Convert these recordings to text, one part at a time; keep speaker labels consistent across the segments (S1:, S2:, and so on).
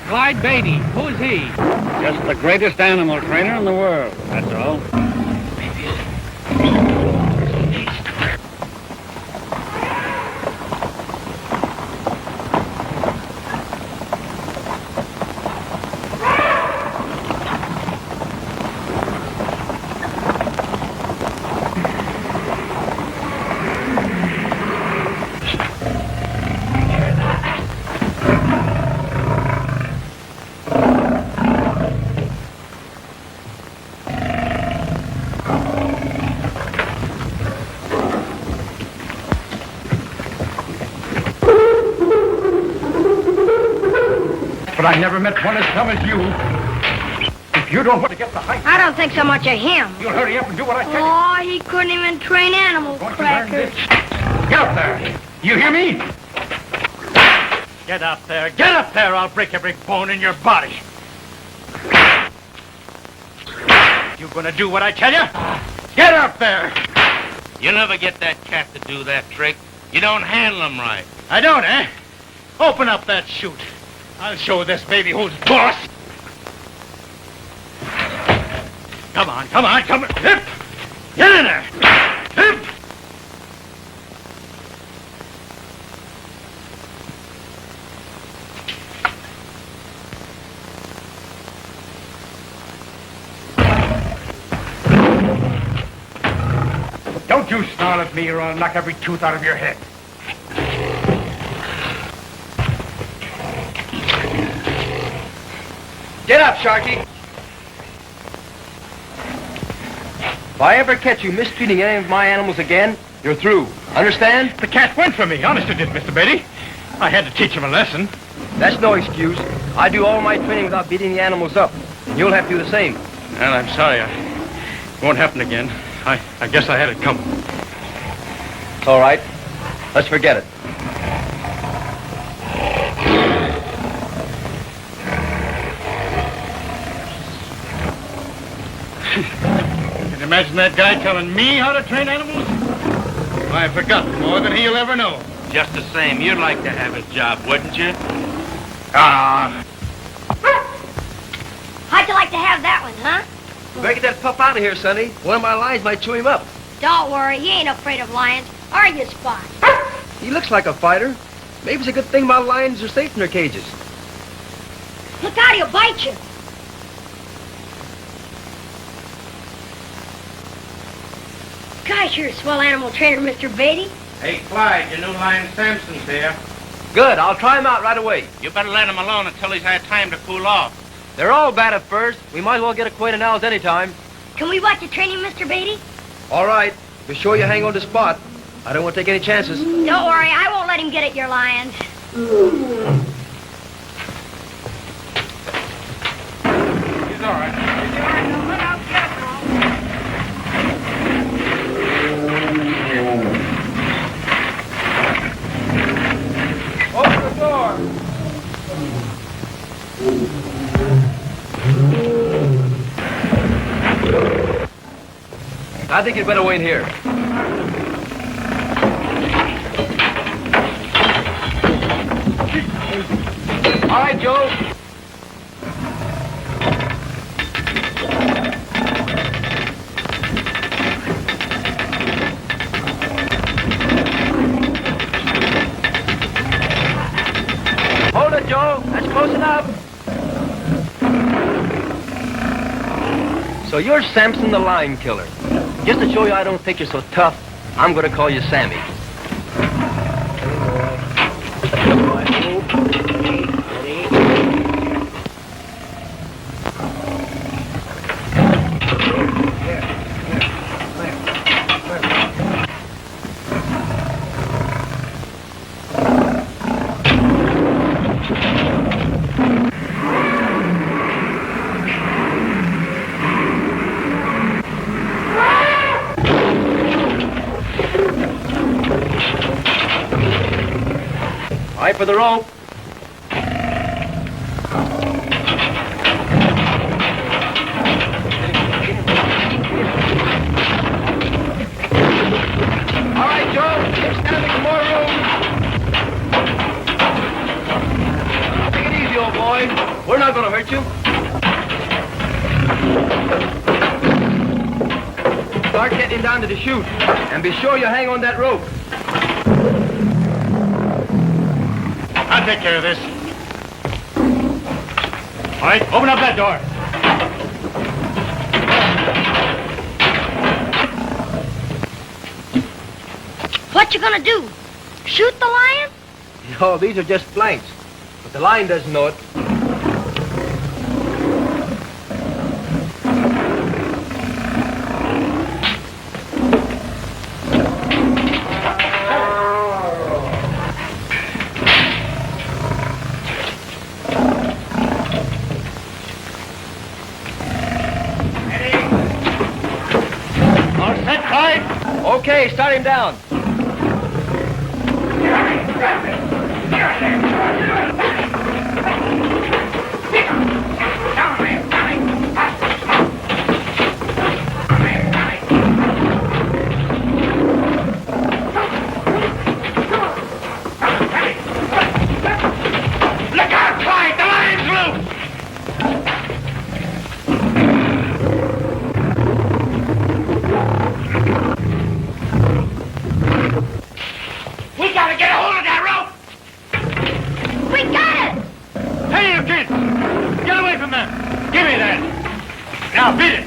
S1: Clyde Beatty. Who's he?
S2: Just the greatest animal trainer in the world, that's all.
S3: But I never met one as dumb as you. If you don't want to get the height...
S4: I don't think so much of him.
S3: You'll hurry up and do what I tell you.
S4: Oh, he couldn't even train animal crackers.
S3: Get up there. You hear me? Get up there. Get up there. I'll break every bone in your body. You gonna do what I tell you? Get up there.
S5: You'll never get that cat to do that trick. You don't handle him right.
S3: I don't, eh? Open up that chute. I'll show this baby who's boss. Come on, come on, come on. Hip! Get in there! Hip! Don't you snarl at me or I'll knock every tooth out of your head.
S6: Get up, Sharky. If I ever catch you mistreating any of my animals again, you're through. Understand?
S3: The cat went for me. Honest it did, Mr. Beatty. I had to teach him a lesson.
S6: That's no excuse. I do all my training without beating the animals up. You'll have to do the same.
S3: Well, I'm sorry. It won't happen again. I guess I had it coming.
S6: It's all right. Let's forget it.
S3: Can you imagine that guy telling me how to train animals? I've forgotten more than he'll ever know.
S5: Just the same, you'd like to have his job, wouldn't you?
S3: Ah.
S4: How'd you like to have that one, huh?
S6: Better get that pup out of here, Sonny. One of my lions might chew him up.
S4: Don't worry, he ain't afraid of lions. Are you, Spot?
S6: He looks like a fighter. Maybe it's a good thing my lions are safe in their cages.
S4: Look out, he'll bite you. Gosh, you're a swell animal trainer, Mr. Beatty.
S5: Hey, Clyde, your new lion Samson's here.
S6: Good, I'll try him out right away.
S5: You better let him alone until he's had time to cool off.
S6: They're all bad at first. We might as well get acquainted now as any time.
S4: Can we watch you training, Mr. Beatty?
S6: All right. Be sure you hang on to Spot. I don't want to take any chances.
S4: Don't worry, I won't let him get at your lions.
S3: He's all right.
S4: Look out,
S6: Open the door. I think you'd better wait here. All right, Joe. Hold it, Joe. That's close enough. So you're Samson the lion killer. Just to show you I don't think you're so tough, I'm going to call you Sammy. All right, for the rope. All right, Joe, keep standing for more room. Take it easy, old boy. We're not going to hurt you. Start getting down to the chute, and be sure you hang on that rope.
S3: I'll take care of this. All right, open up that door.
S4: What you gonna do? Shoot the lion?
S6: No, these are just flanks. But the lion doesn't know it.
S3: All set, Clyde?
S6: Okay, start him down.
S3: Look out, Clyde! The lion's loose! We gotta get a hold of that rope!
S4: We got it!
S3: Hey, you kids! Get away from them! Give me that! Now, beat it!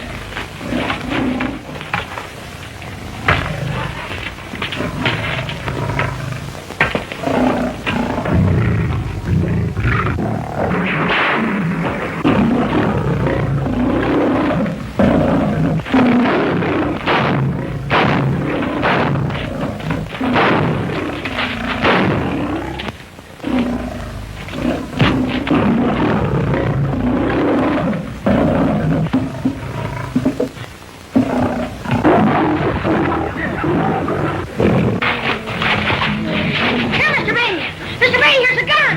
S4: Here, Mr. Beatty! Mr. Beatty, here's a gun!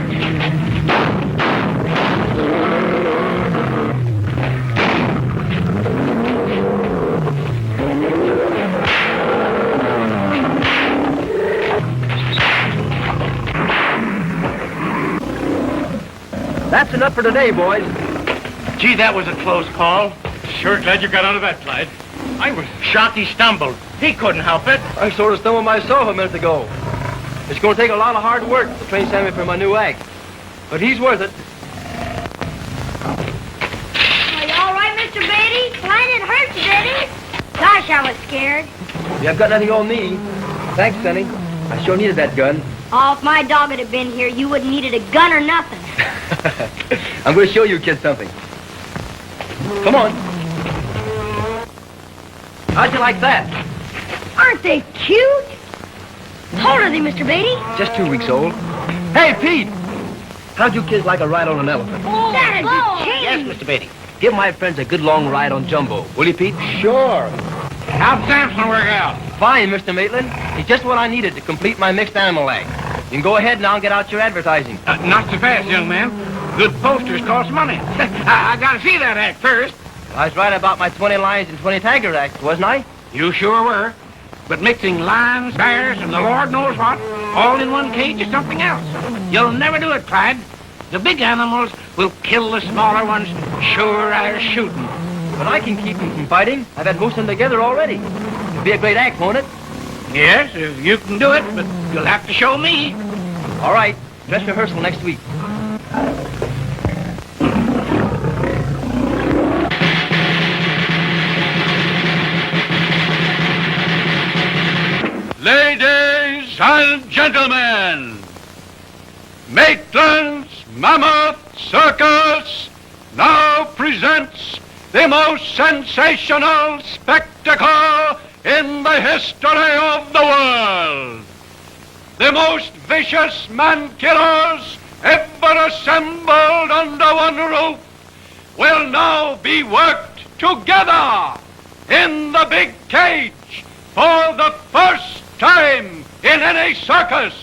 S6: That's enough for today, boys.
S5: Gee, that was a close call.
S3: Sure glad you got out of that, Clyde. I was...
S5: Shocked he stumbled. He couldn't help it.
S6: I sort of stumbled myself a minute ago. It's going to take a lot of hard work to train Sammy for my new act. But he's worth it.
S4: Are you all right, Mr. Beatty? Mine didn't hurt you, did it? Gosh, I was scared.
S6: You have got nothing on me. Thanks, Sonny. I sure needed that gun.
S4: Oh, if my dog had been here, you wouldn't needed a gun or nothing.
S6: I'm going to show you kids something. Come on. How'd you like that?
S4: Aren't they cute? How old are they, Mr. Beatty?
S6: Just 2 weeks old. Hey, Pete! How'd you kids like a ride on an elephant?
S4: That'd be cheap.
S5: Yes, Mr. Beatty.
S6: Give my friends a good long ride on Jumbo. Will you, Pete?
S2: Sure. How'd Samson work out?
S6: Fine, Mr. Maitland. He's just what I needed to complete my mixed animal act. You can go ahead now and get out your advertising.
S2: Not so fast, young man. Good posters cost money. I gotta see that act first.
S6: I was right about my 20 lions and 20 tiger acts, wasn't I?
S2: You sure were. But mixing lions, bears, and the Lord knows what, all in one cage is something else. You'll never do it, Clyde. The big animals will kill the smaller ones, sure as shooting.
S6: But I can keep them from fighting. I've had most of them together already. It'll be a great act, won't it?
S2: Yes, if you can do it, but you'll have to show me.
S6: All right. Dress rehearsal next week.
S3: Ladies and gentlemen, Maitland's Mammoth Circus now presents the most sensational spectacle in the history of the world. The most vicious man-killers ever assembled under one roof will now be worked together in the big cage for the first time in any circus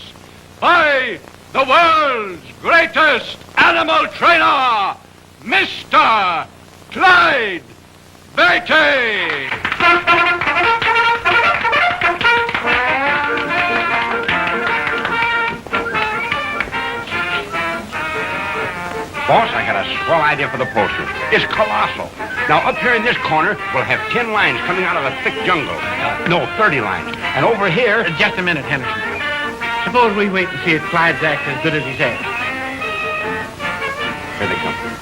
S3: by the world's greatest animal trainer, Mr. Clyde Beatty.
S1: Boss, I got a swell idea for the poster. It's colossal. Now, up here in this corner, we'll have 10 lines coming out of the thick jungle. No, 30 lines. And over here...
S2: Just a minute, Henderson. Suppose we wait and see if Clyde's act as good as he says.
S1: Here they come.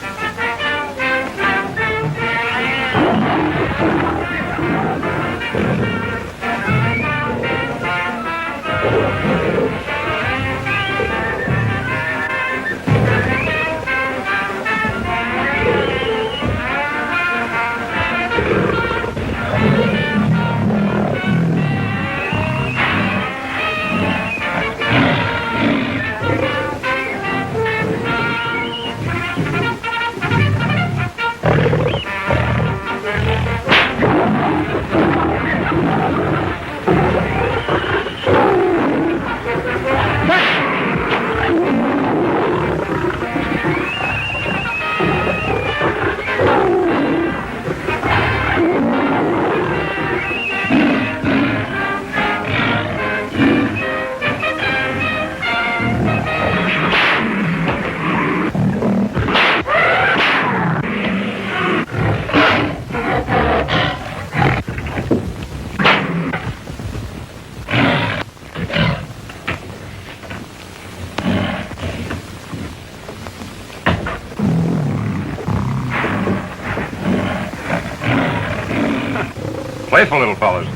S1: Playful little fellas.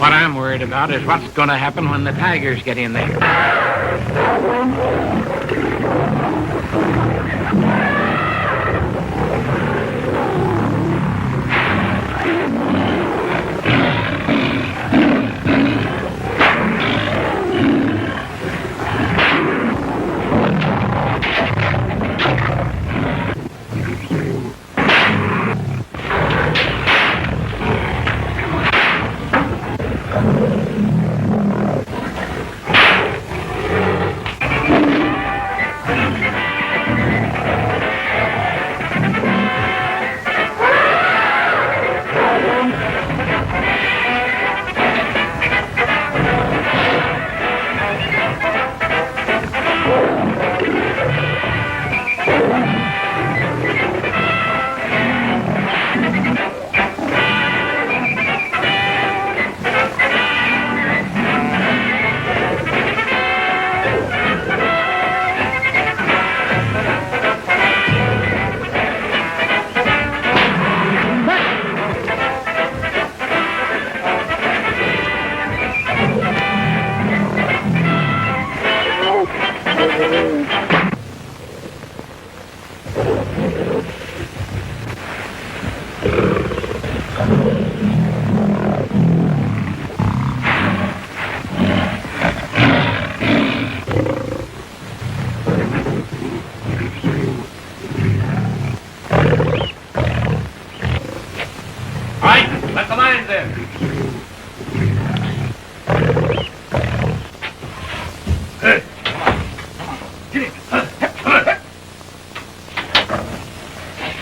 S2: What I'm worried about is what's going to happen when the tigers get in there.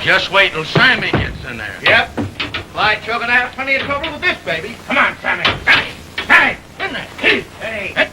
S5: Just wait till Sammy gets in there.
S2: Yep. Clyde sure gonna have plenty of trouble with this, baby. Come on, Sammy. Sammy! Sammy! In there. Hey.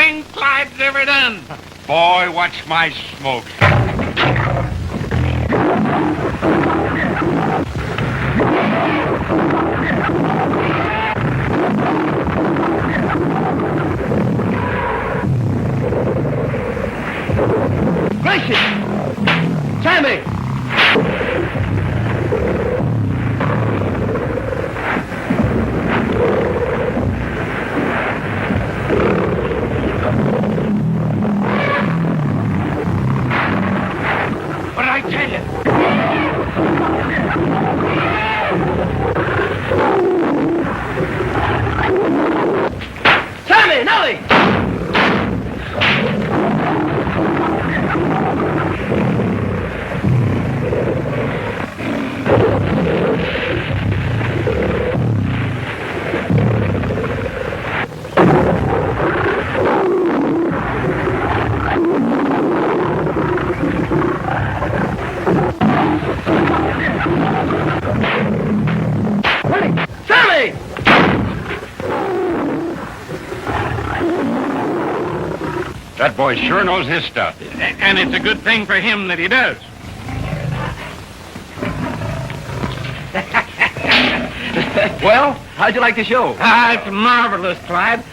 S2: thing Clyde's ever done.
S1: Boy, watch my smoke.
S6: Gracious! Sammy!
S2: What did I tell you?
S6: Sammy! Nellie! Sammy!
S1: That boy sure knows his stuff.
S2: And it's a good thing for him that he does.
S6: Well, how'd you like the show?
S2: It's marvelous, Clyde.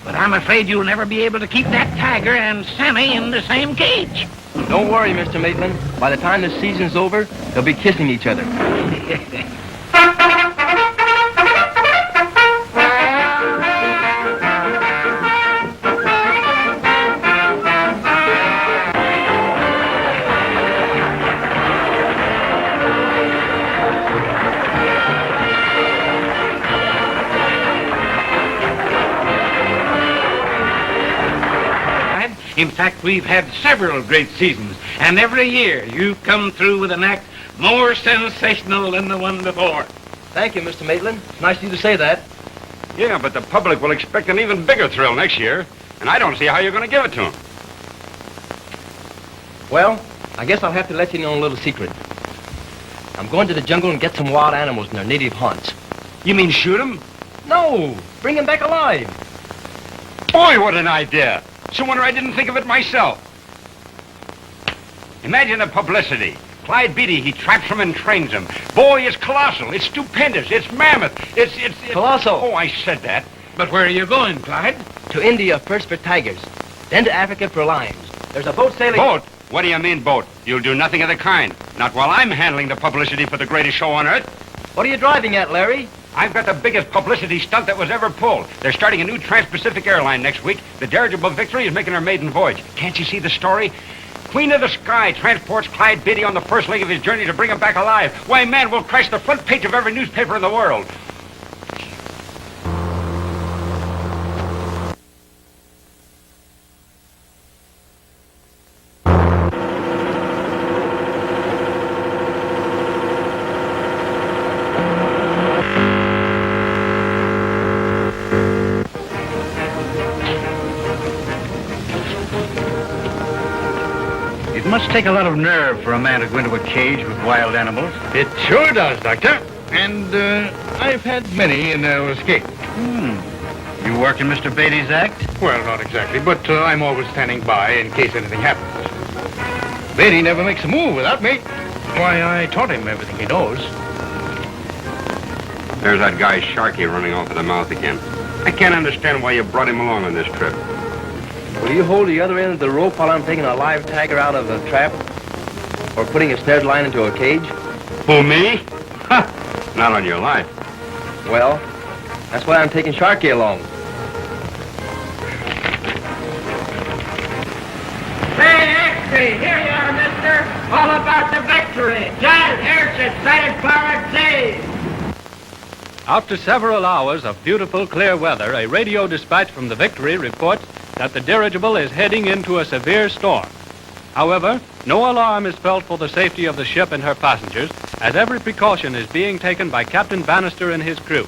S2: But I'm afraid you'll never be able to keep that tiger and Sammy in the same cage.
S6: Don't worry, Mr. Maitland. By the time the season's over, they'll be kissing each other.
S2: In fact, we've had several great seasons, and every year you've come through with an act more sensational than the one before.
S6: Thank you, Mr. Maitland. It's nice of you to say that.
S1: Yeah, but the public will expect an even bigger thrill next year, and I don't see how you're going to give it to them.
S6: Well, I guess I'll have to let you know a little secret. I'm going to the jungle and get some wild animals in their native haunts.
S1: You mean shoot them?
S6: No, bring them back alive.
S1: Boy, what an idea. It's a wonder I didn't think of it myself. Imagine the publicity. Clyde Beatty, he traps them and trains them. Boy, it's colossal. It's stupendous. It's mammoth. It's...
S6: Colossal.
S1: Oh, I said that.
S2: But where are you going, Clyde?
S6: To India first for tigers, then to Africa for lions. There's a boat sailing...
S1: Boat? What do you mean, boat? You'll do nothing of the kind. Not while I'm handling the publicity for the greatest show on earth.
S6: What are you driving at, Larry?
S1: I've got the biggest publicity stunt that was ever pulled. They're starting a new Trans-Pacific airline next week. The dirigible Victory is making her maiden voyage. Can't you see the story? Queen of the Sky transports Clyde Beatty on the first leg of his journey to bring him back alive. Why, man, we'll crash the front page of every newspaper in the world.
S3: It must take a lot of nerve for a man to go into a cage with wild animals. It sure does, Doctor. And I've had many in escape. You work in Mr. Beatty's act? Well, not exactly, but I'm always standing by in case anything happens. Beatty never makes a move without me. Why, I taught him everything he knows.
S1: There's that guy Sharky running off at the mouth again. I can't understand why you brought him along on this trip.
S6: Will you hold the other end of the rope while I'm taking a live tiger out of a trap? Or putting a snared line into a cage?
S1: Who, me? Ha! Not on your life.
S6: Well, that's why I'm taking Sharky along.
S2: Hey, Este, here you are, mister. All about the Victory. Just here's the satisfied sea.
S7: After several hours of beautiful, clear weather, a radio dispatch from the Victory reports that the dirigible is heading into a severe storm. However, no alarm is felt for the safety of the ship and her passengers, as every precaution is being taken by Captain Bannister and his crew.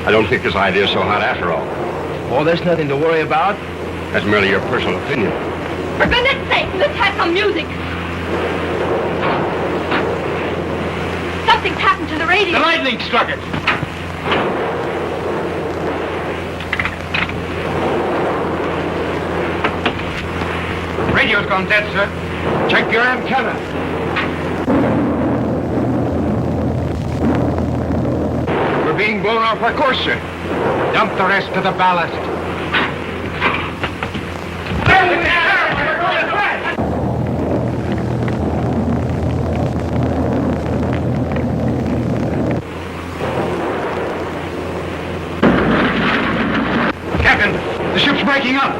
S1: I don't think this idea is so hot after all.
S6: Oh, there's nothing to worry about.
S1: That's merely your personal opinion.
S4: For goodness sake, let's have some music. Something's happened to the radio.
S2: The lightning struck it. Radio's gone dead, sir. Check your antenna. We're being blown off our course, sir. Dump the rest of the ballast. Captain, the ship's breaking up.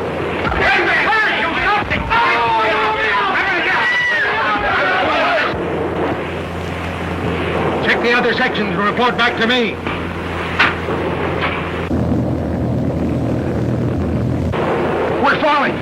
S2: Check the other sections and report back to me. We're falling.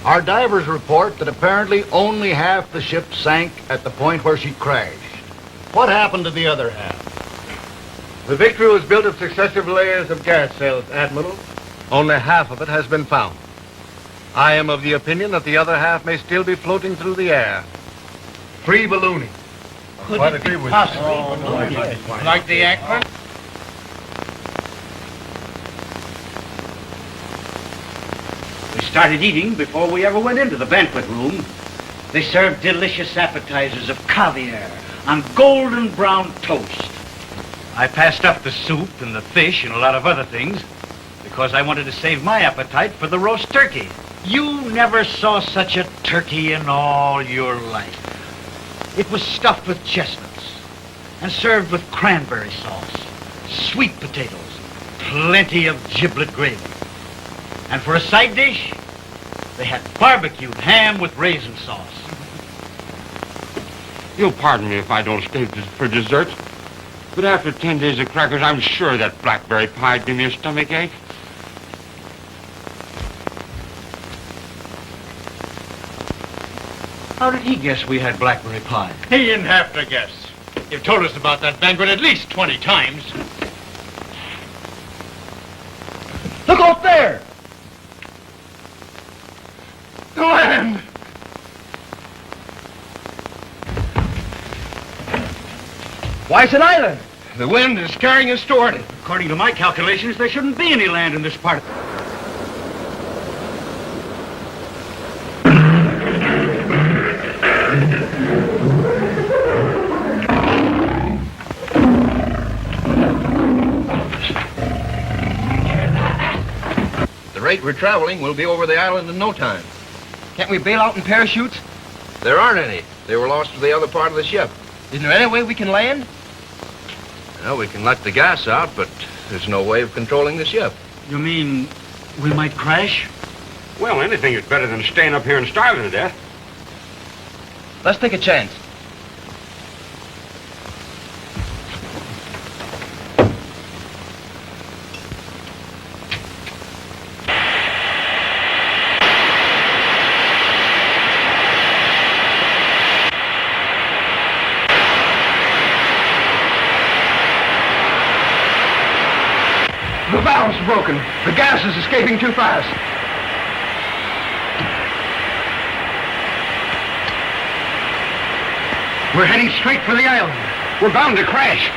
S3: Our divers report that apparently only half the ship sank at the point where she crashed. What happened to the other half?
S8: The Victory was built of successive layers of gas cells, Admiral. Only half of it has been found. I am of the opinion that the other half may still be floating through the air.
S3: Free ballooning.
S8: Quite agree with you.
S2: Like the actor?
S9: We started eating before we ever went into the banquet room. They served delicious appetizers of caviar on golden brown toast. I passed up the soup and the fish and a lot of other things because I wanted to save my appetite for the roast turkey. You never saw such a turkey in all your life. It was stuffed with chestnuts and served with cranberry sauce, sweet potatoes, plenty of giblet gravy. And for a side dish, they had barbecued ham with raisin sauce.
S1: You'll pardon me if I don't stay for dessert, but after 10 days of crackers, I'm sure that blackberry pie'd give me a stomach ache.
S9: How did he guess we had blackberry pie?
S8: He didn't have to guess. You've told us about that banquet at least 20 times.
S6: Look out there!
S8: The land!
S6: Why, it's an island.
S8: The wind is carrying us toward it.
S9: According to my calculations, there shouldn't be any land in this part.
S8: The rate we're traveling, we'll be over the island in no time.
S6: Can't we bail out in parachutes?
S8: There aren't any. They were lost to the other part of the ship.
S6: Isn't there any way we can land?
S8: Well, we can let the gas out, but there's no way of controlling the ship.
S9: You mean we might crash?
S1: Well, anything is better than staying up here and starving to death.
S6: Let's take a chance.
S8: The valve's broken. The gas is escaping too fast. We're heading straight for the island. We're bound to crash.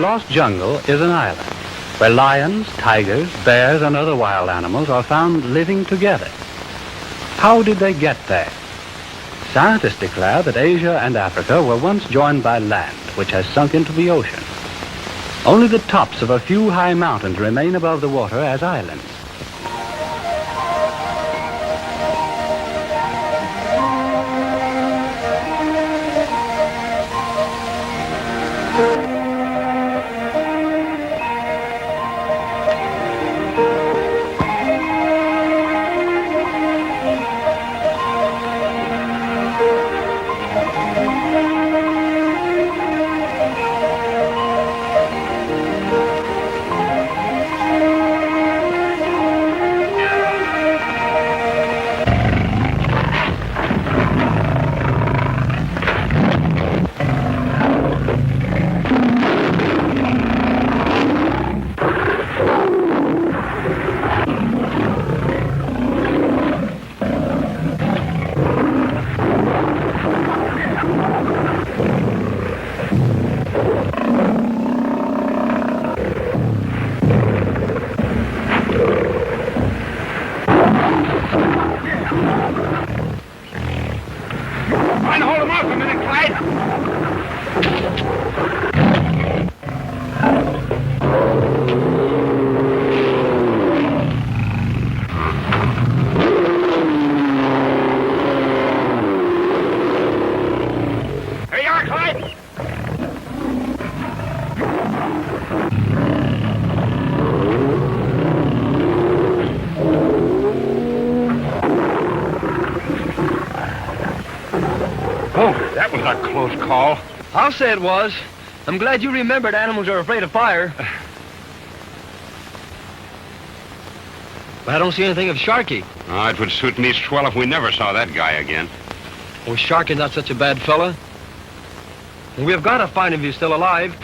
S7: Lost Jungle is an island where lions, tigers, bears, and other wild animals are found living together. How did they get there? Scientists declare that Asia and Africa were once joined by land, which has sunk into the ocean. Only the tops of a few high mountains remain above the water as islands.
S1: Trying to hold him off a minute, Clyde. Here you are, Clyde. Oh, that was a close call.
S6: I'll say it was. I'm glad you remembered animals are afraid of fire. But I don't see anything of Sharky.
S1: Oh, it would suit me swell if we never saw that guy again.
S6: Oh, Sharky's not such a bad fella. And we've got to find him if he's still alive.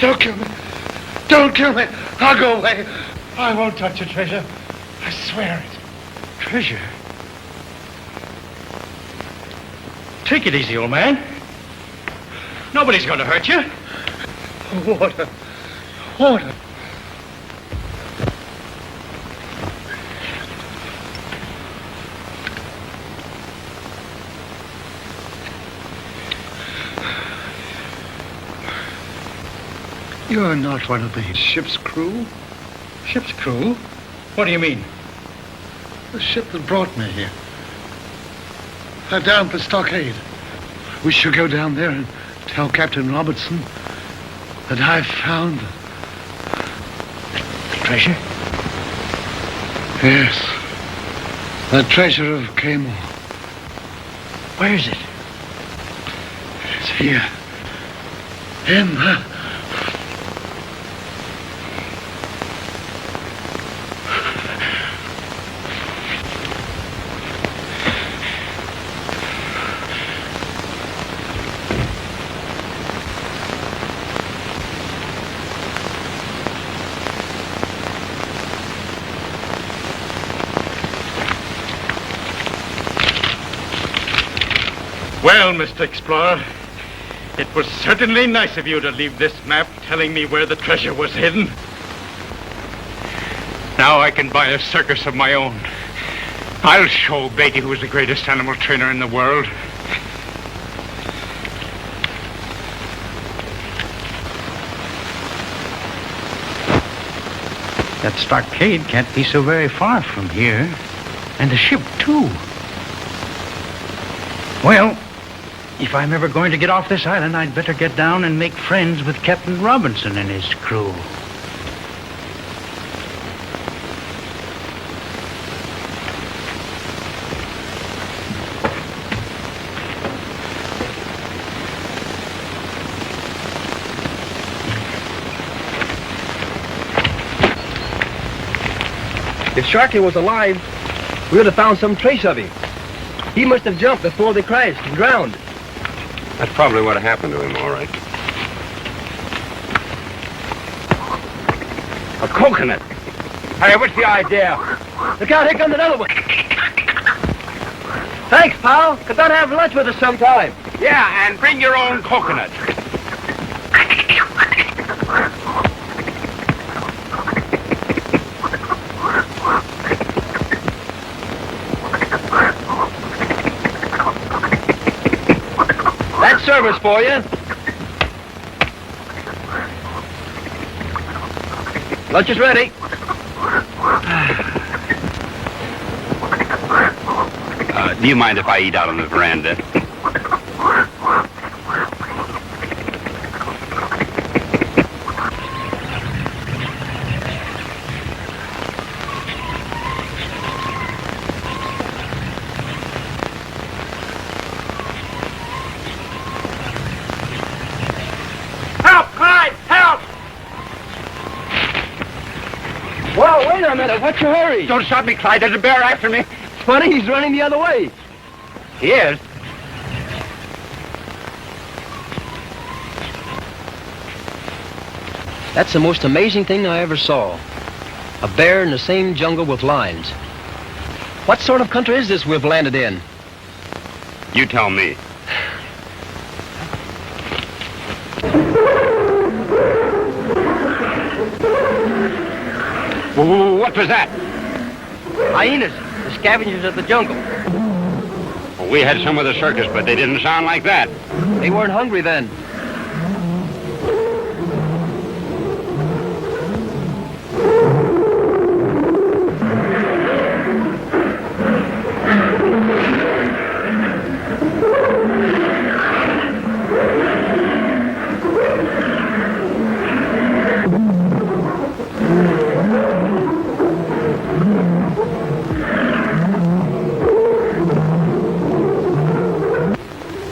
S8: Don't kill me. Don't kill me. I'll go away. I won't touch your treasure. I swear it.
S1: Treasure?
S3: Take it easy, old man. Nobody's going to hurt you.
S8: Water. Water. You're not one of the ship's crew?
S3: Ship's crew? What do you mean?
S8: The ship that brought me here. They're down at the stockade. We should go down there and tell Captain Robertson that I've found
S9: The treasure?
S8: Yes. The treasure of Camel.
S9: Where is it?
S8: It's here. In the...
S3: Well, Mr. Explorer, it was certainly nice of you to leave this map telling me where the treasure was hidden. Now I can buy a circus of my own. I'll show Beatty who's the greatest animal trainer in the world.
S9: That stockade can't be so very far from here. And the ship, too. Well, if I'm ever going to get off this island, I'd better get down and make friends with Captain Robinson and his crew.
S6: If Sharkey was alive, we would have found some trace of him. He must have jumped before they crashed and drowned.
S1: That's probably what happened to him, all right. A coconut. Hey, what's the idea?
S6: Look out, here comes another one. Thanks, pal. Come down and have lunch with us sometime.
S1: Yeah, and bring your own coconut.
S6: That's service for you. Lunch is ready.
S1: Do you mind if I eat out on the veranda?
S6: Help, Clyde! Help! Whoa, wait a minute. What's your hurry?
S1: Don't stop me, Clyde. There's a bear after me.
S6: Funny, he's running the other way.
S1: He is.
S6: That's the most amazing thing I ever saw. A bear in the same jungle with lions. What sort of country is this we've landed in?
S1: You tell me. What was that?
S6: Hyenas, the scavengers of the jungle.
S1: Well, we had some of the circus, but they didn't sound like that.
S6: They weren't hungry then.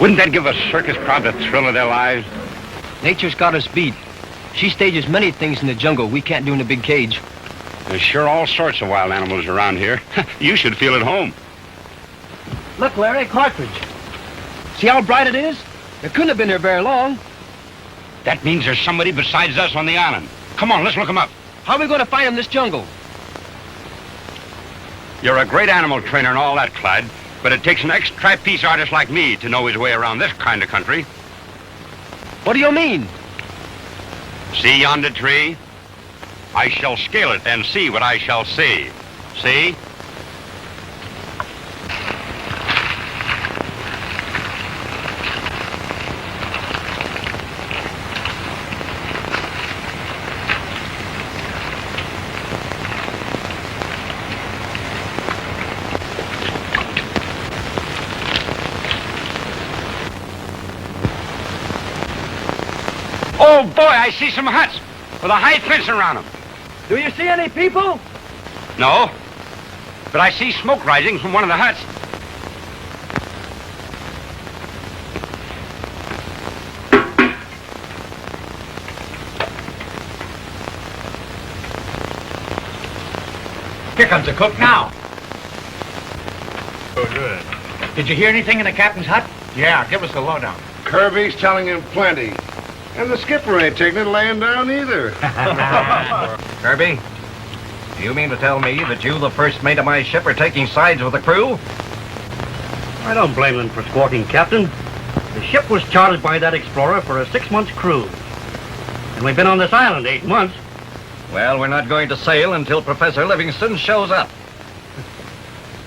S1: Wouldn't that give a circus crowd the thrill of their lives?
S6: Nature's got us beat. She stages many things in the jungle we can't do in a big cage.
S1: There's sure all sorts of wild animals around here. You should feel at home.
S6: Look, Larry, a cartridge. See how bright it is? It couldn't have been here very long.
S1: That means there's somebody besides us on the island. Come on, let's look them up.
S6: How are we going to find him in this jungle?
S1: You're a great animal trainer and all that, Clyde. But it takes an ex-trapeze artist like me to know his way around this kind of country.
S6: What do you mean?
S1: See yonder tree? I shall scale it and see what I shall see. See? Oh, boy, I see some huts with a high fence around them.
S6: Do you see any people?
S1: No, but I see smoke rising from one of the huts.
S9: Here comes the cook now.
S3: Oh, good.
S9: Did you hear anything in the captain's hut?
S3: Yeah, give us the lowdown.
S8: Kirby's telling him plenty. And the skipper ain't taking it laying down either.
S10: Kirby, do you mean to tell me that you, the first mate of my ship, are taking sides with the crew?
S11: I don't blame them for squawking, Captain. The ship was chartered by that explorer for a 6-month cruise. And we've been on this island 8 months.
S10: Well, we're not going to sail until Professor Livingston shows up.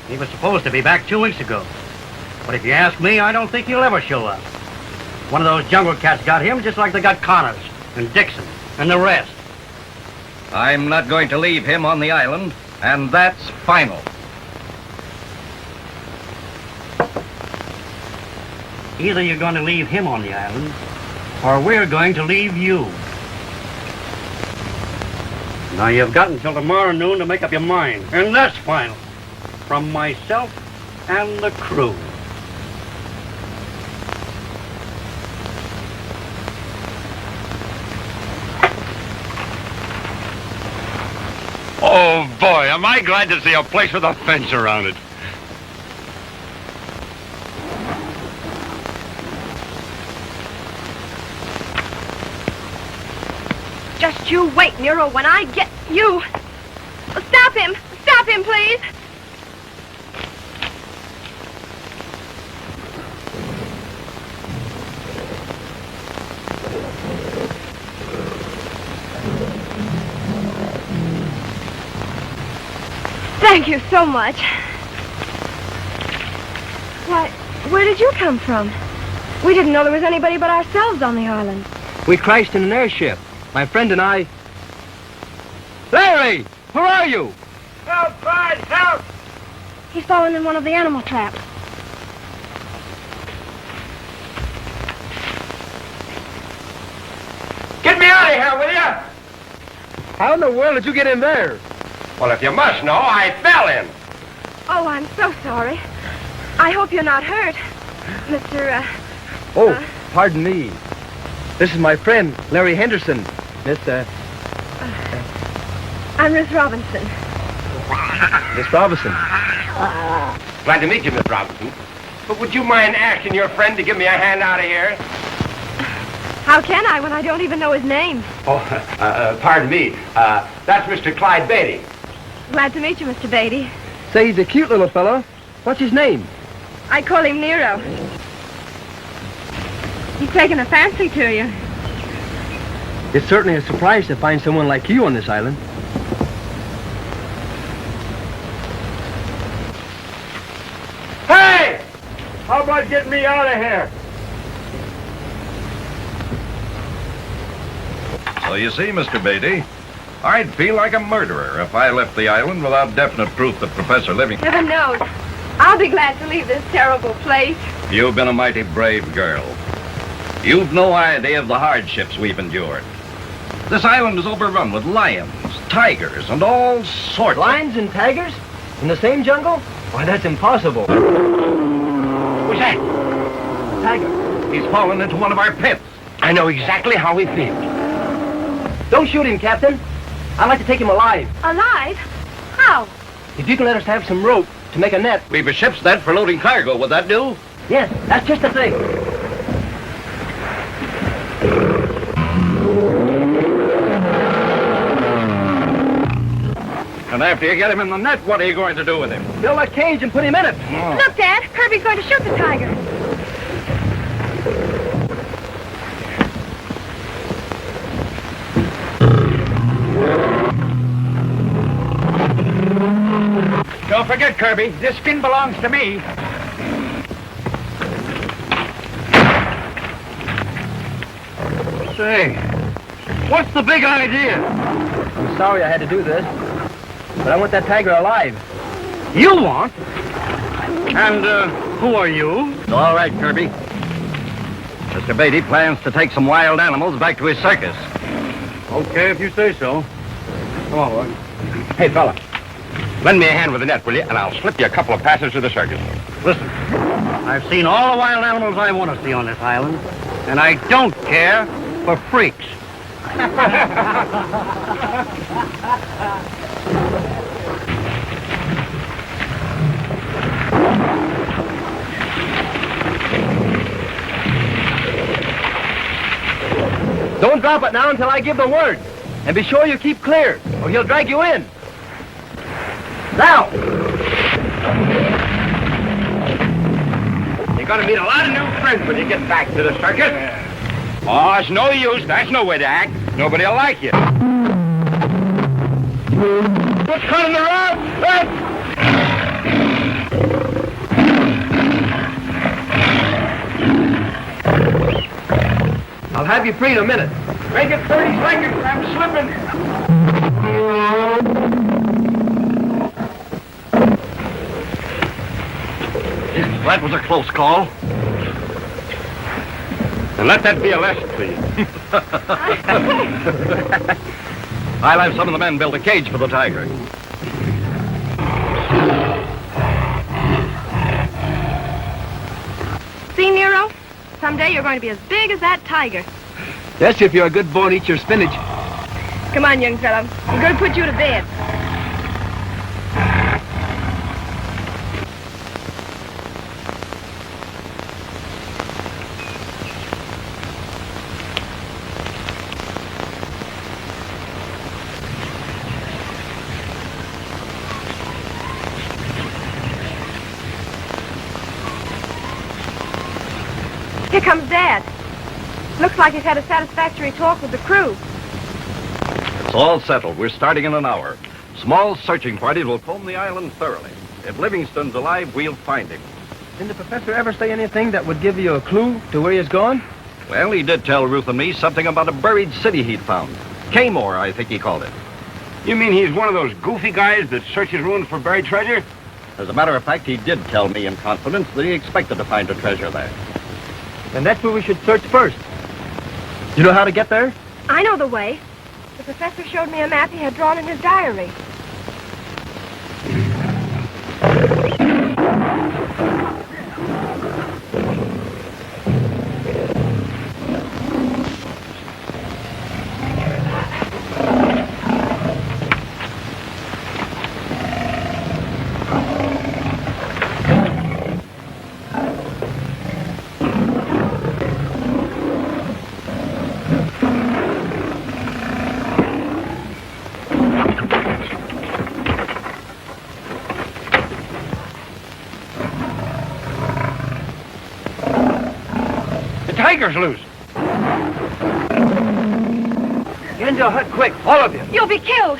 S11: He was supposed to be back 2 weeks ago. But if you ask me, I don't think he'll ever show up. One of those jungle cats got him just like they got Connors and Dixon and the rest.
S10: I'm not going to leave him on the island, and that's final.
S11: Either you're going to leave him on the island, or we're going to leave you. Now you've got until tomorrow noon to make up your mind, and that's final. From myself and the crew.
S1: Oh, boy, am I glad to see a place with a fence around it.
S4: Just you wait, Nero, when I get you. Stop him! Stop him, please! Thank you so much. Why, where did you come from? We didn't know there was anybody but ourselves on the island.
S6: We crashed in an airship. My friend and I... Larry! Where are you?
S2: Help, Clyde, help!
S4: He's fallen in one of the animal traps.
S2: Get me out of here, will you?
S6: How in the world did you get in there?
S1: Well, if you must know, I fell in.
S4: Oh, I'm so sorry. I hope you're not hurt, Mr.
S6: Oh, pardon me. This is my friend, Larry Henderson. Miss,
S4: I'm Ruth Robinson.
S6: Miss Robinson.
S1: Glad to meet you, Miss Robinson. But would you mind asking your friend to give me a hand out of here?
S4: How can I when I don't even know his name?
S1: Oh, pardon me. That's Mr. Clyde Beatty.
S4: Glad to meet you, Mr. Beatty.
S6: Say, he's a cute little fellow. What's his name?
S4: I call him Nero. He's taken a fancy to you.
S6: It's certainly a surprise to find someone like you on this island.
S2: Hey! How about getting me out of here?
S10: So you see, Mr. Beatty, I'd feel like a murderer if I left the island without definite proof that Professor Livingston...
S4: Heaven knows. I'll be glad to leave this terrible place.
S10: You've been a mighty brave girl. You've no idea of the hardships we've endured. This island is overrun with lions, tigers, and all sorts
S6: Lions and tigers? In the same jungle? Why, that's impossible.
S1: Who's that?
S6: Tiger.
S10: He's fallen into one of our pits.
S1: I know exactly how he feels.
S6: Don't shoot him, Captain. I'd like to take him alive.
S4: Alive? How?
S6: If you can let us have some rope to make a net.
S10: We've a ship's net for loading cargo. Would that do?
S6: Yes, that's just the thing.
S10: And And after you get him in the net, what are you going to do with him?
S6: Build a cage and put him in it.
S10: Oh.
S4: Look, Dad, Kirby's going to shoot the tiger.
S2: Don't forget, Kirby, this skin belongs to me.
S3: Say, what's the big idea?
S6: I'm sorry I had to do this, but I want that tiger alive.
S3: You want? And, who are you?
S10: All right, Kirby. Mr. Beatty plans to take some wild animals back to his circus.
S3: Okay, if you say so. Come on, boy.
S1: Hey, fella. Lend me a hand with the net, will you? And I'll slip you a couple of passes to the circus.
S11: Listen, I've seen all the wild animals I want to see on this island, and I don't care for freaks.
S6: Don't drop it now until I give the word. And be sure you keep clear, or he'll drag you in. Now!
S1: You're going to meet a lot of new friends when you get back to the circus. Oh, it's no use. That's no way to act. Nobody will like you. What's cutting the rope?
S6: I'll have you free in a minute.
S1: Make it 30 seconds. I'm slipping.
S10: That was a close call.
S1: And let that be a lesson to you.
S10: I'll have some of the men build a cage for the tiger.
S4: See, Nero? Someday you're going to be as big as that tiger.
S6: That's if you're a good boy and eat your spinach.
S4: Come on, young fella. I'm going to put you to bed. Here comes Dad. Looks like he's had a satisfactory talk with the crew.
S10: It's all settled. We're starting in an hour. Small searching parties will comb the island thoroughly. If Livingston's alive, we'll find him.
S6: Didn't the professor ever say anything that would give you a clue to where he's gone?
S10: Well, he did tell Ruth and me something about a buried city he'd found. Kaymore, I think he called it.
S1: You mean he's one of those goofy guys that searches ruins for buried treasure?
S10: As a matter of fact, he did tell me in confidence that he expected to find a treasure there.
S6: And that's where we should search first. You know how to get there?
S4: I know the way. The professor showed me a map he had drawn in his diary.
S1: Tiger's loose.
S6: Get into a hut quick, all of you.
S4: You'll be killed.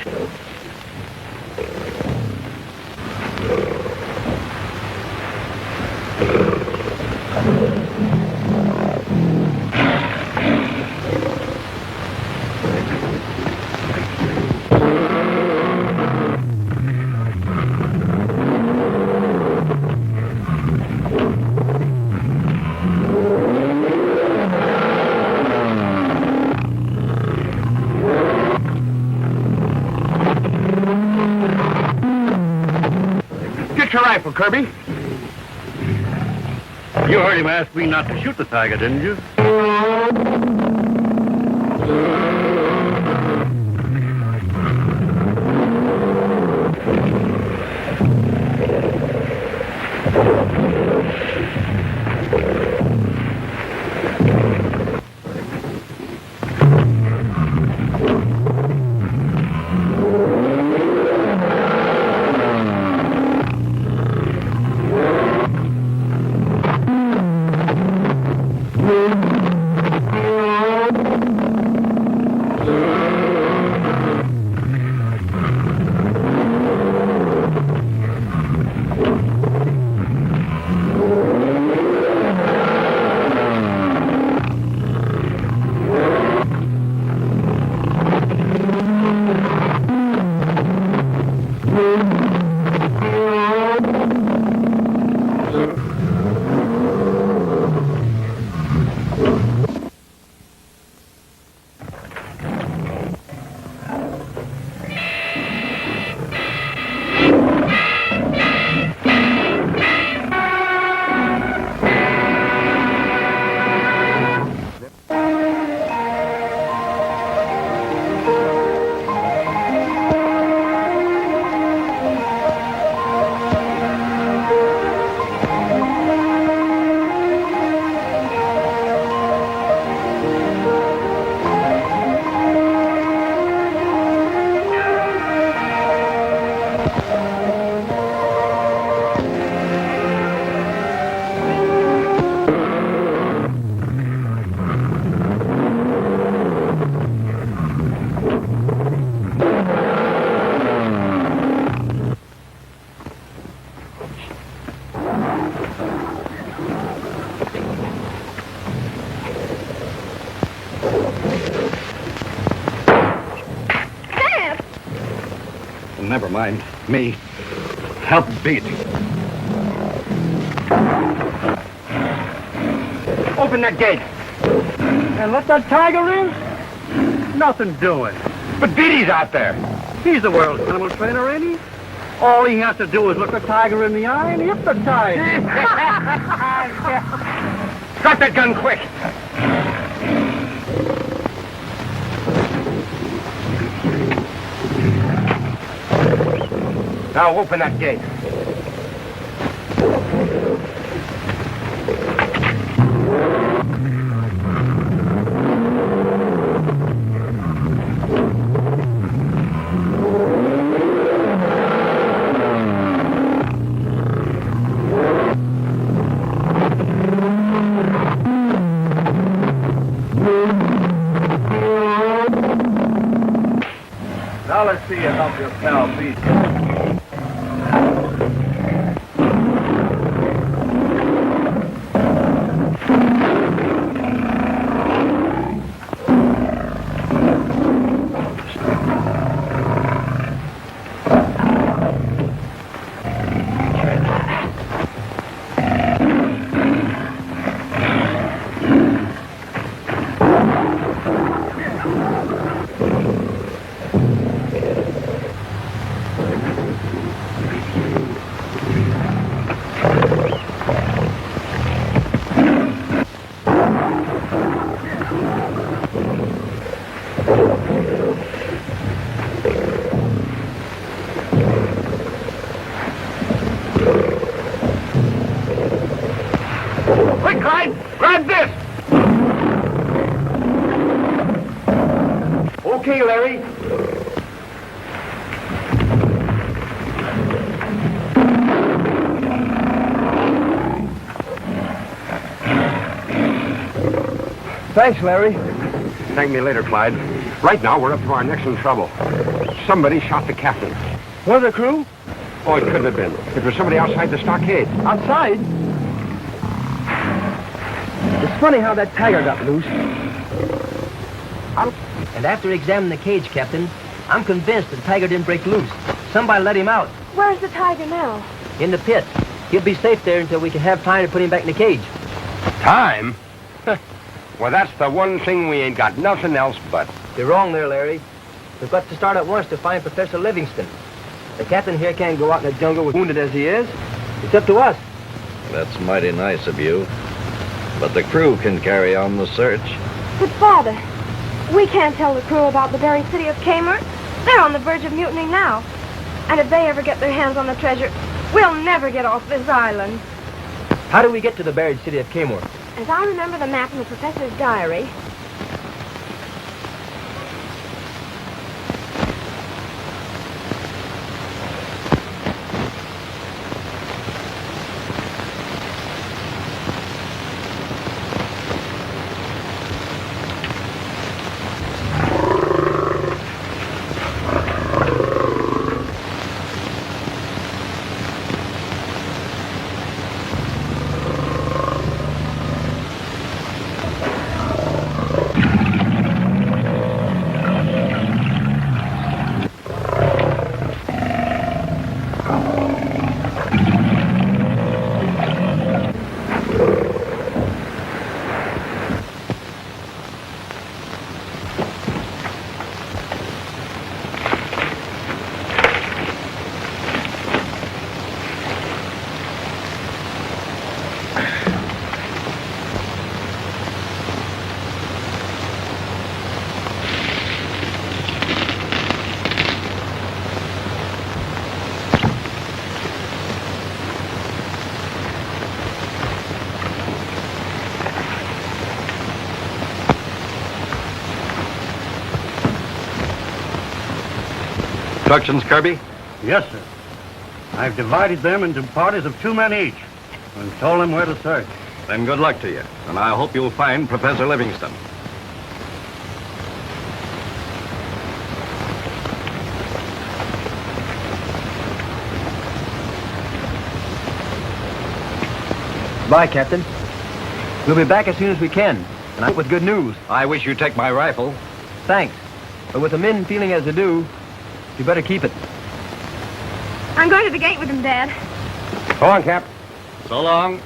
S1: Your rifle, Kirby.
S3: You heard him ask me not to shoot the tiger, didn't you?
S10: mind. Me. Help beat.
S6: Open that gate.
S11: And let that tiger in? Nothing doing.
S6: But Beatty's out there.
S11: He's the world's animal trainer, ain't he? All he has to do is look the tiger in the eye and hypnotize him.
S6: Drop that gun quick. Now open that gate.
S3: Now let's see you help your pal beat.
S6: Quick, Clyde! Grab this! Okay, Larry. Thanks, Larry. Thank me later, Clyde. Right now, we're up to our necks in trouble. Somebody shot the captain.
S11: Was the crew?
S6: Oh, it couldn't have been. It was somebody outside the stockade.
S11: Outside? It's funny how that tiger got loose.
S6: And after examining the cage, Captain, I'm convinced the tiger didn't break loose. Somebody let him out.
S4: Where's the tiger now?
S6: In the pit. He'll be safe there until we can have time to put him back in the cage. Time? Well, that's the one thing we ain't got nothing else but. You're wrong there, Larry. We've got to start at once to find Professor Livingston. The captain here can't go out in the jungle wounded as he is. It's up to us.
S10: That's mighty nice of you. But the crew can carry on the search.
S4: But, Father, we can't tell the crew about the buried city of Kmart. They're on the verge of mutiny now. And if they ever get their hands on the treasure, we'll never get off this island.
S6: How do we get to the buried city of Kmart?
S4: As I remember the map in the professor's diary,
S3: Instructions, Kirby?
S11: Yes, sir. I've divided them into parties of 2 men each and told them where to search.
S3: Then good luck to you. And I hope you'll find Professor Livingston.
S6: Bye, Captain. We'll be back as soon as we can, and I hope with good news.
S3: I wish you'd take my rifle.
S6: Thanks. But with the men feeling as they do, you better keep it.
S4: I'm going to the gate with him, Dad.
S1: Go on, Cap.
S3: So long.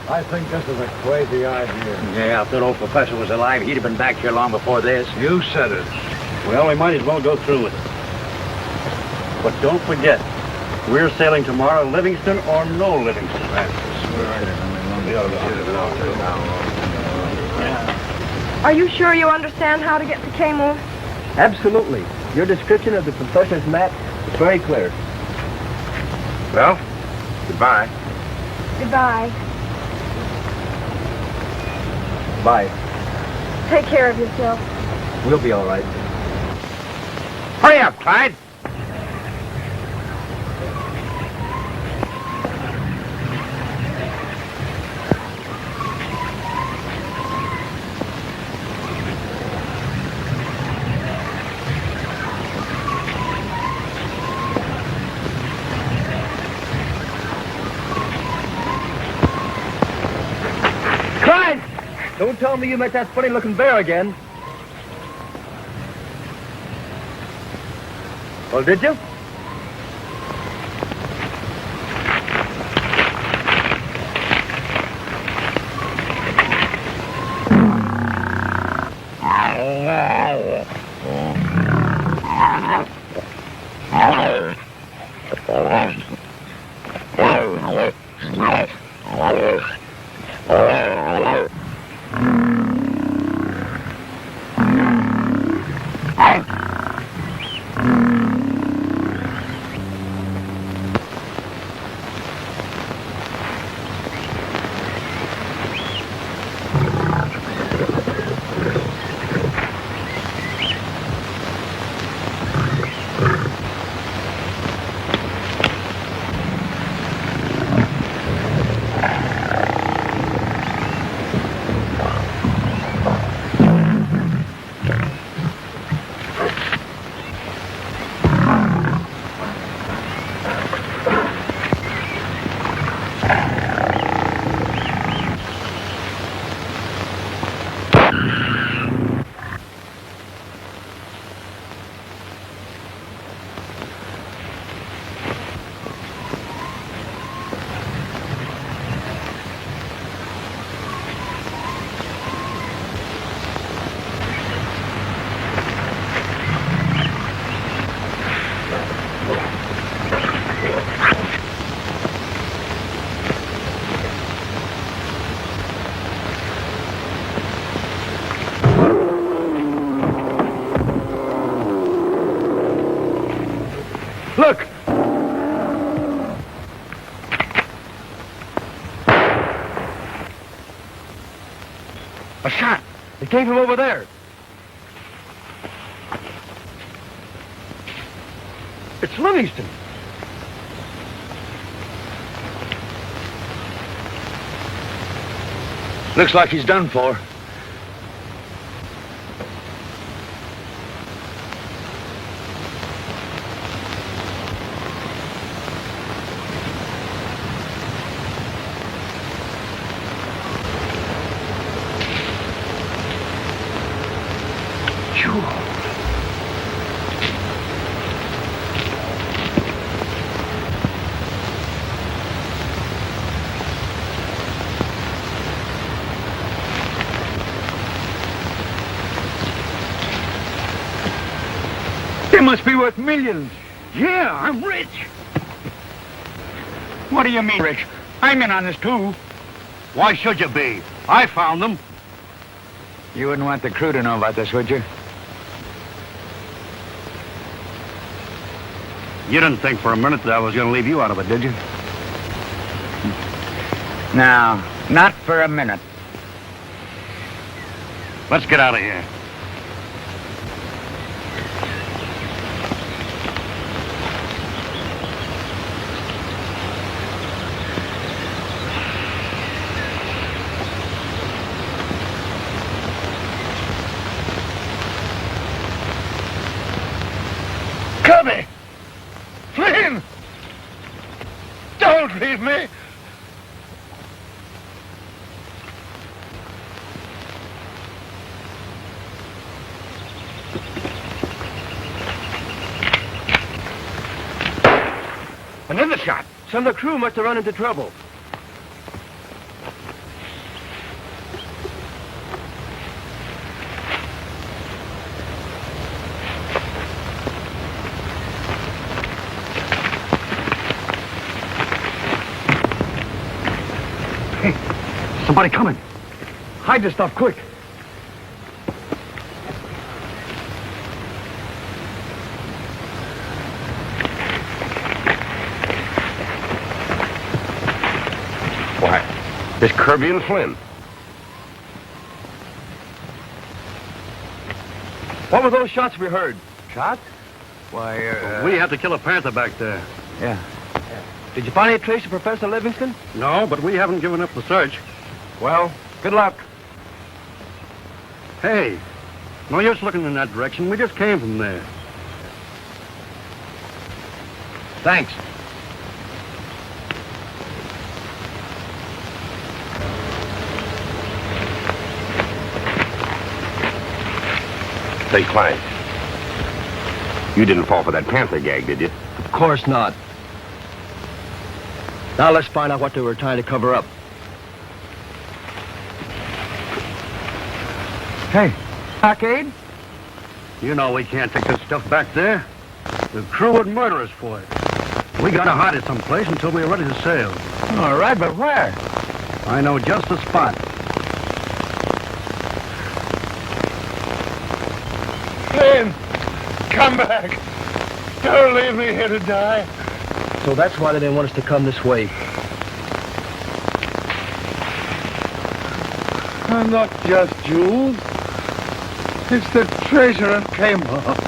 S6: I think this is a crazy idea.
S9: Yeah, if that old professor was alive, he'd have been back here long before this.
S3: You said it.
S11: Well, we might as well go through with it. But don't forget, we're sailing tomorrow, Livingston or no Livingston.
S4: Are you sure you understand how to get to Kmart?
S6: Absolutely. Your description of the professor's map is very clear.
S1: Well, goodbye.
S4: Goodbye.
S6: Bye.
S4: Take care of yourself.
S6: We'll be all right.
S1: Hurry up, Clyde.
S6: Clyde! Don't tell me you met that funny-looking bear again. Well, did you? Look! A shot. It came from over there. It's Livingston. Looks like he's done for. They must be worth millions. Yeah, I'm rich. What do you mean, rich? I'm in on this, too. Why should you be? I found them.
S3: You wouldn't want the crew to know about this, would you?
S11: You didn't think for a minute that I was going to leave you out of it, did you?
S3: No, not for a minute.
S11: Let's get out of here.
S8: Cubby! Flynn! Don't leave me!
S3: Another shot.
S6: Some of the crew must have run into trouble.
S3: Hey, somebody coming. Hide this stuff quick.
S1: It's Kirby and Flynn.
S6: What were those shots we heard?
S3: Shots?
S6: Why,
S3: We had to kill a panther back there.
S6: Yeah. Did you find any trace of Professor Livingston?
S3: No, but we haven't given up the search.
S6: Well, good luck.
S3: Hey, no use looking in that direction. We just came from there.
S6: Thanks.
S1: Say, Clyde, you didn't fall for that panther gag, did you?
S6: Of course not. Now let's find out what they were trying to cover up.
S3: Hey, Arcade? You know we can't take this stuff back there. The crew would murder us for it. We gotta hide it someplace until we're ready to sail.
S6: All right, but where?
S3: I know just the spot.
S8: Flynn, come back. Don't leave me here to die.
S6: So that's why they didn't want us to come this way.
S8: Not just jewels. It's the treasure of Kmart.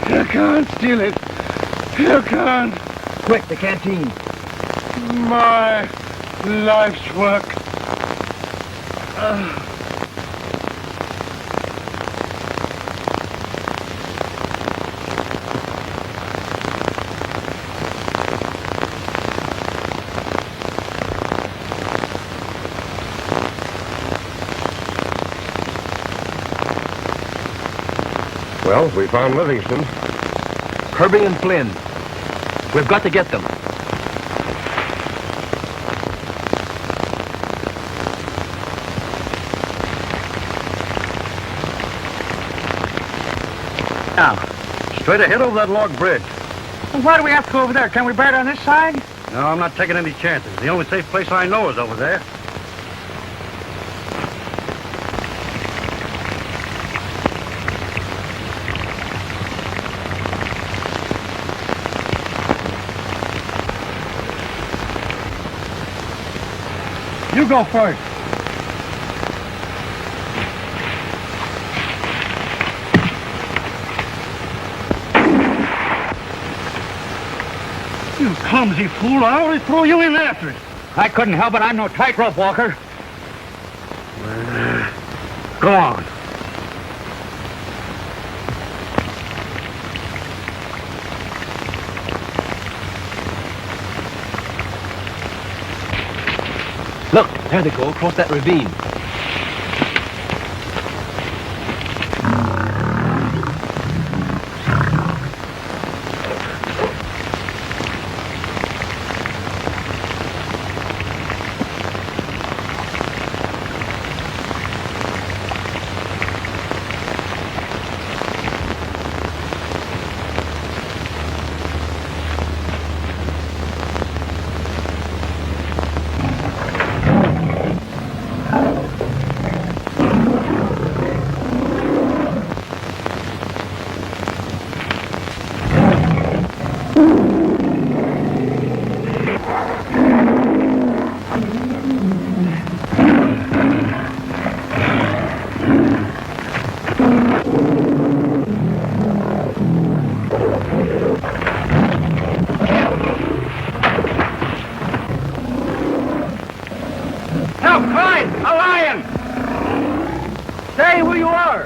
S8: You can't steal it. You can't.
S6: Quick, the canteen.
S8: My life's work.
S1: Well, we found Livingston.
S6: Kirby and Flynn. We've got to get them.
S3: Now, straight ahead over that log bridge.
S2: Well, why do we have to go over there? Can we bear it on this side?
S3: No, I'm not taking any chances. The only safe place I know is over there. You go first. You clumsy fool. I always throw you in after it.
S2: I couldn't help it. I'm no tightrope walker.
S3: Go on.
S6: Look, there they go, across that ravine.
S2: Help, Clyde! A lion! Stay where you are!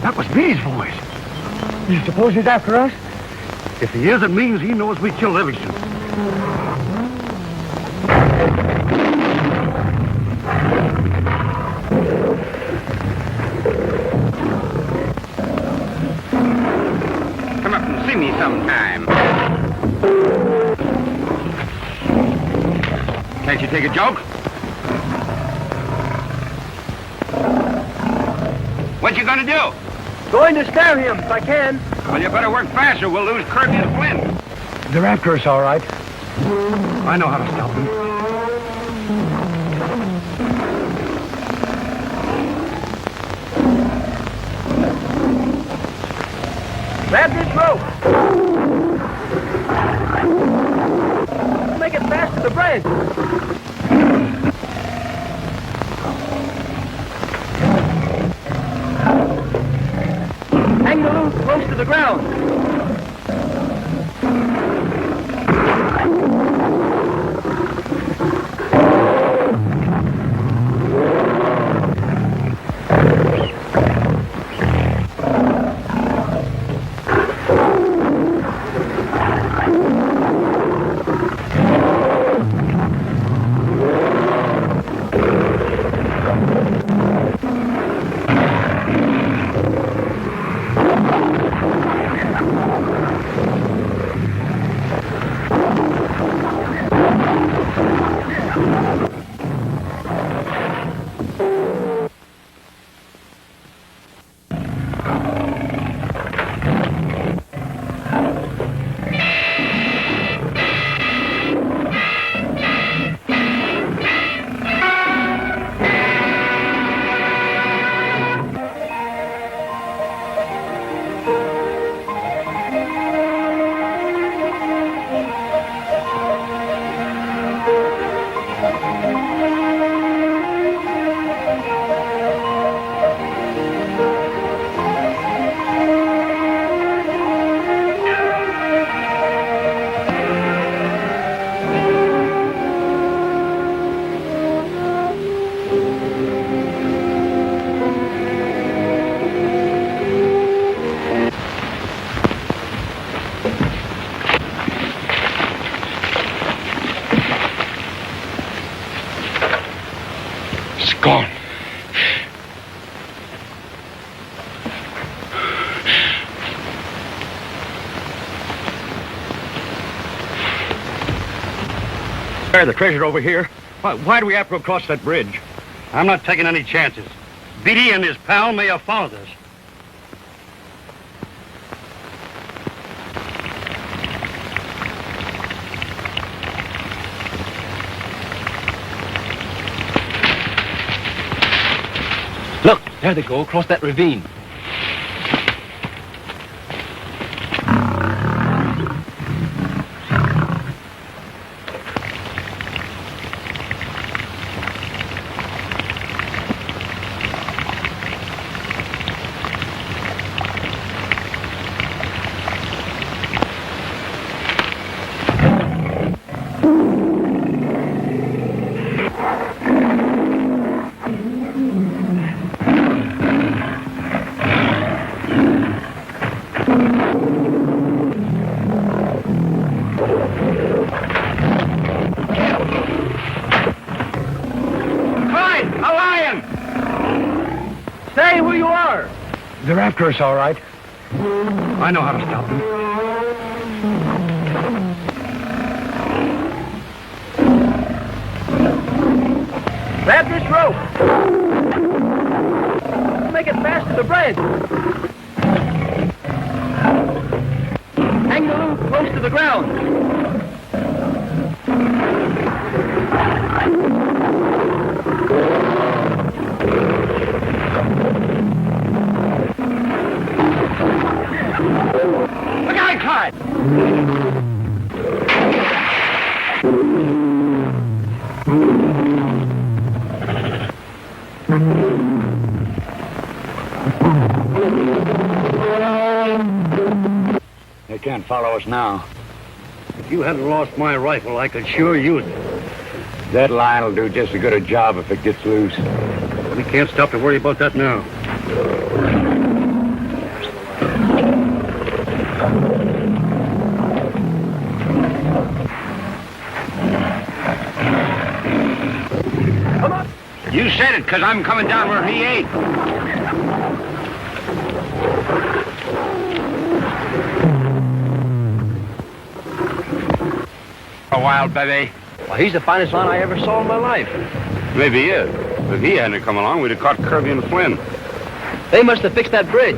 S3: That was Bee's voice.
S2: You suppose he's after us?
S3: If he is, it means he knows we killed Livingston.
S1: Come up and see me sometime. take a joke? What you gonna do?
S6: Going to scare him if I can.
S1: Well, you better work faster. We'll lose Kirby and Flynn.
S6: They're after us, all right. I know how to stop them. Grab this rope. Make it fast to the branch. Hang the loop close to the ground.
S8: Gone.
S3: The treasure over here. Why do we have to cross that bridge?
S11: I'm not taking any chances. Beatty and his pal may have followed us.
S6: Look, there they go, across that ravine. They're after us, all right. I know how to stop them. Grab this rope. Make it fast to the branch. Hang the loop close to the ground. Look out, Clyde!
S3: They can't follow us now.
S11: If you hadn't lost my rifle, I could sure use it.
S3: That line will do just as good a job if it gets loose.
S11: We can't stop to worry about that now.
S1: Come on. You said it, because I'm coming down where he ate. A while, baby.
S6: Well, he's the finest line I ever saw in my life.
S1: Maybe he is. If he hadn't come along, we'd have caught Kirby and Flynn.
S6: They must have fixed that bridge.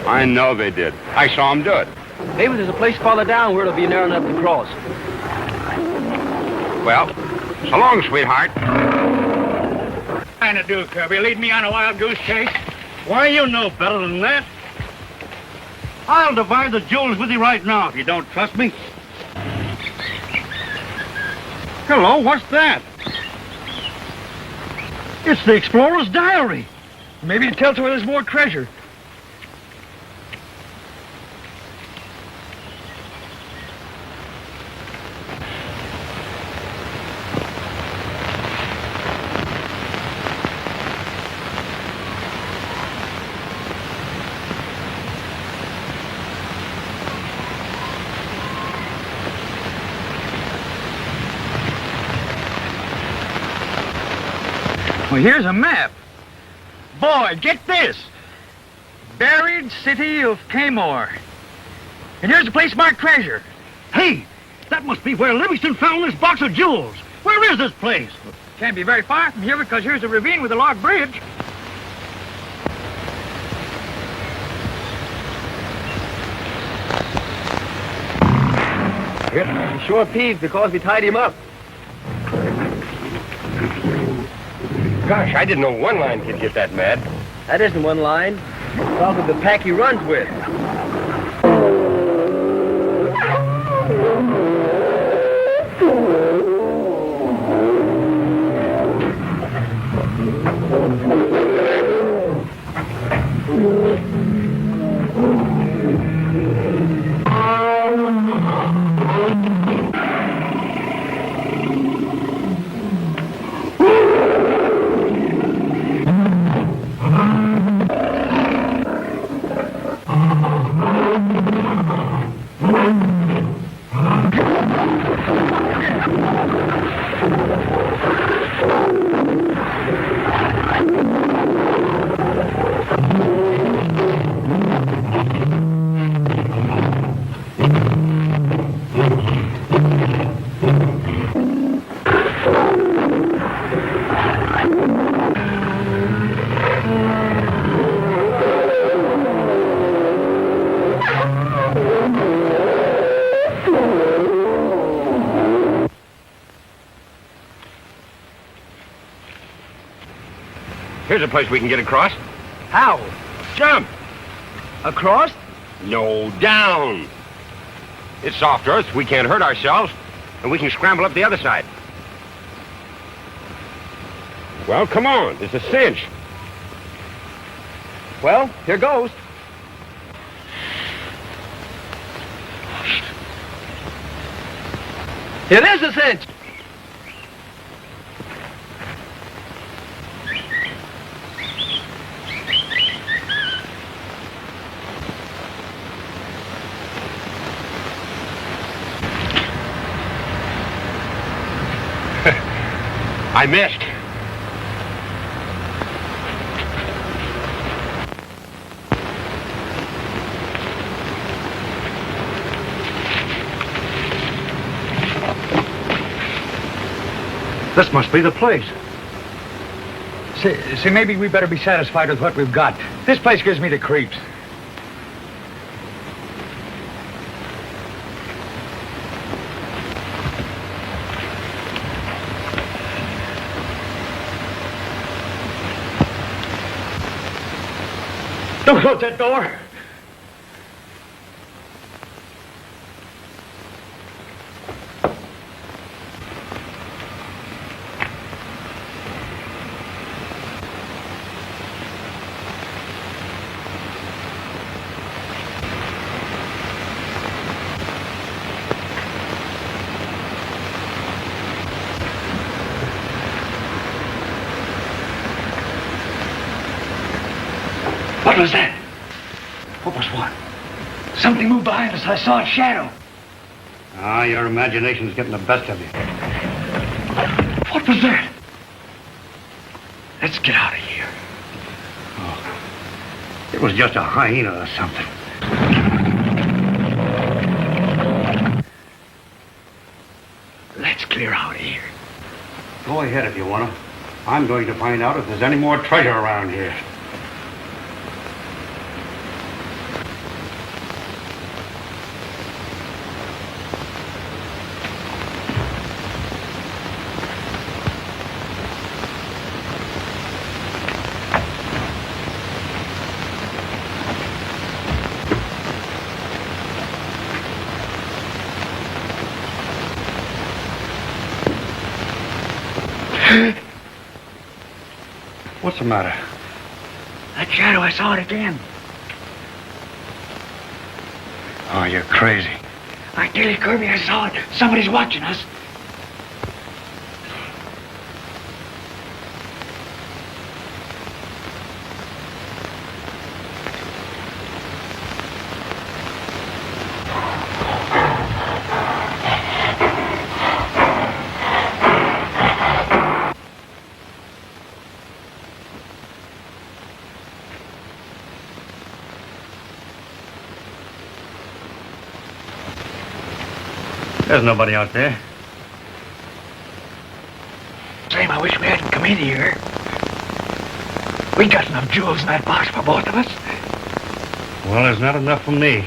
S1: I know they did. I saw them do it.
S6: Maybe there's a place farther down where it'll be narrow enough to cross.
S1: Well, so long, sweetheart.
S3: Trying to do, Kirby? Lead me on a wild goose chase? Why, you know better than that. I'll divide the jewels with you right now if you don't trust me. Hello, what's that? It's the explorer's diary. Maybe it tells where there's more treasure. Well, here's a map. Boy, get this. Buried city of Kamor. And here's a place marked treasure. Hey, that must be where Livingston found this box of jewels. Where is this place? Can't be very far from here because here's a ravine with a log bridge.
S6: Yep, he's sure peeved because we tied him up.
S1: Gosh, I didn't know one line could get that mad.
S6: That isn't one line. It's off of the pack he runs with.
S1: Here's a place we can get across.
S6: How?
S1: Jump!
S6: Across?
S1: No, down. It's soft earth. We can't hurt ourselves. And we can scramble up the other side. Well, come on. It's a cinch.
S6: Well, here goes. It is a cinch.
S1: I missed.
S3: This must be the place. See, maybe we better be satisfied with what we've got. This place gives me the creeps. Don't close that door. What was that? What was what? Something moved behind us. I saw a shadow.
S11: Ah, your imagination's getting the best of you.
S3: What was that? Let's get out of here.
S11: Oh, it was just a hyena or something.
S3: Let's clear out of here. ahead if you want to. I'm going to find out if there's any more treasure around here. What's the matter?
S2: That shadow, I saw it again.
S3: Oh, you're crazy.
S2: I tell you, Kirby, I saw it. Somebody's watching us.
S3: There's nobody out there.
S2: Sam, I wish we hadn't come in here. We got enough jewels in that box for both of us.
S3: Well, there's not enough for me.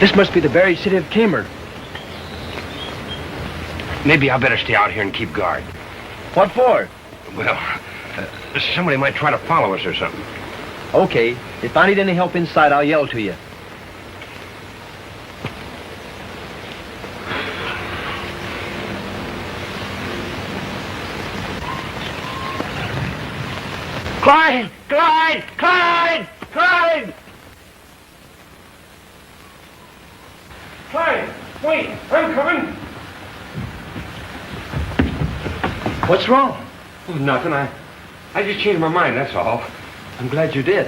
S6: This must be the buried city of Camer.
S1: Maybe I better stay out here and keep guard.
S6: What for?
S1: Well, somebody might try to follow us or something.
S6: Okay. If I need any help inside, I'll yell to you.
S2: Clyde! Clyde! Clyde! Clyde!
S1: Clyde, wait, I'm coming.
S6: What's wrong?
S1: Oh, nothing. I just changed my mind, that's all.
S6: I'm glad you did.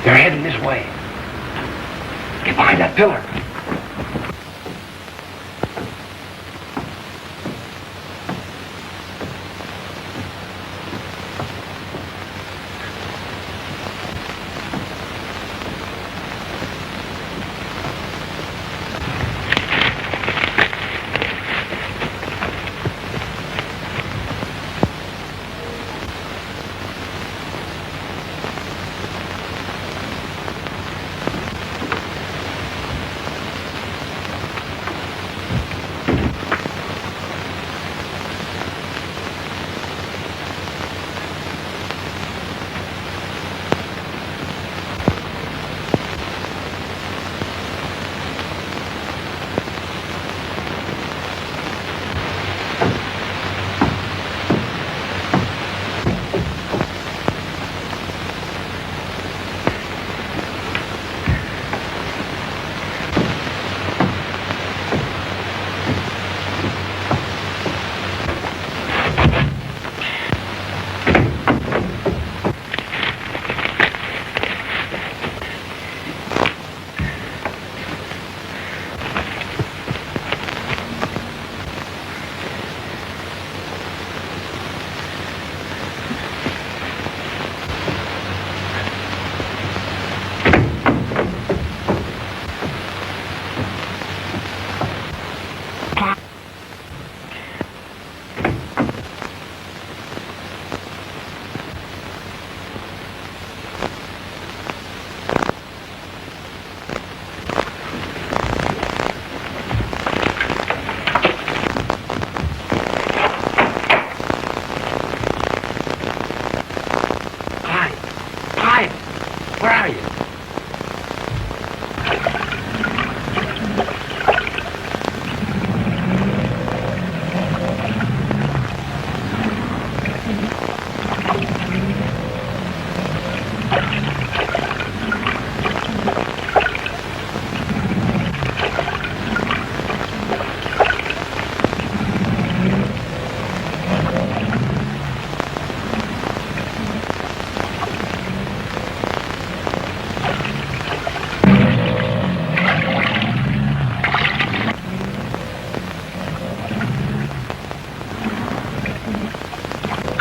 S1: They're heading this way. Get behind that pillar.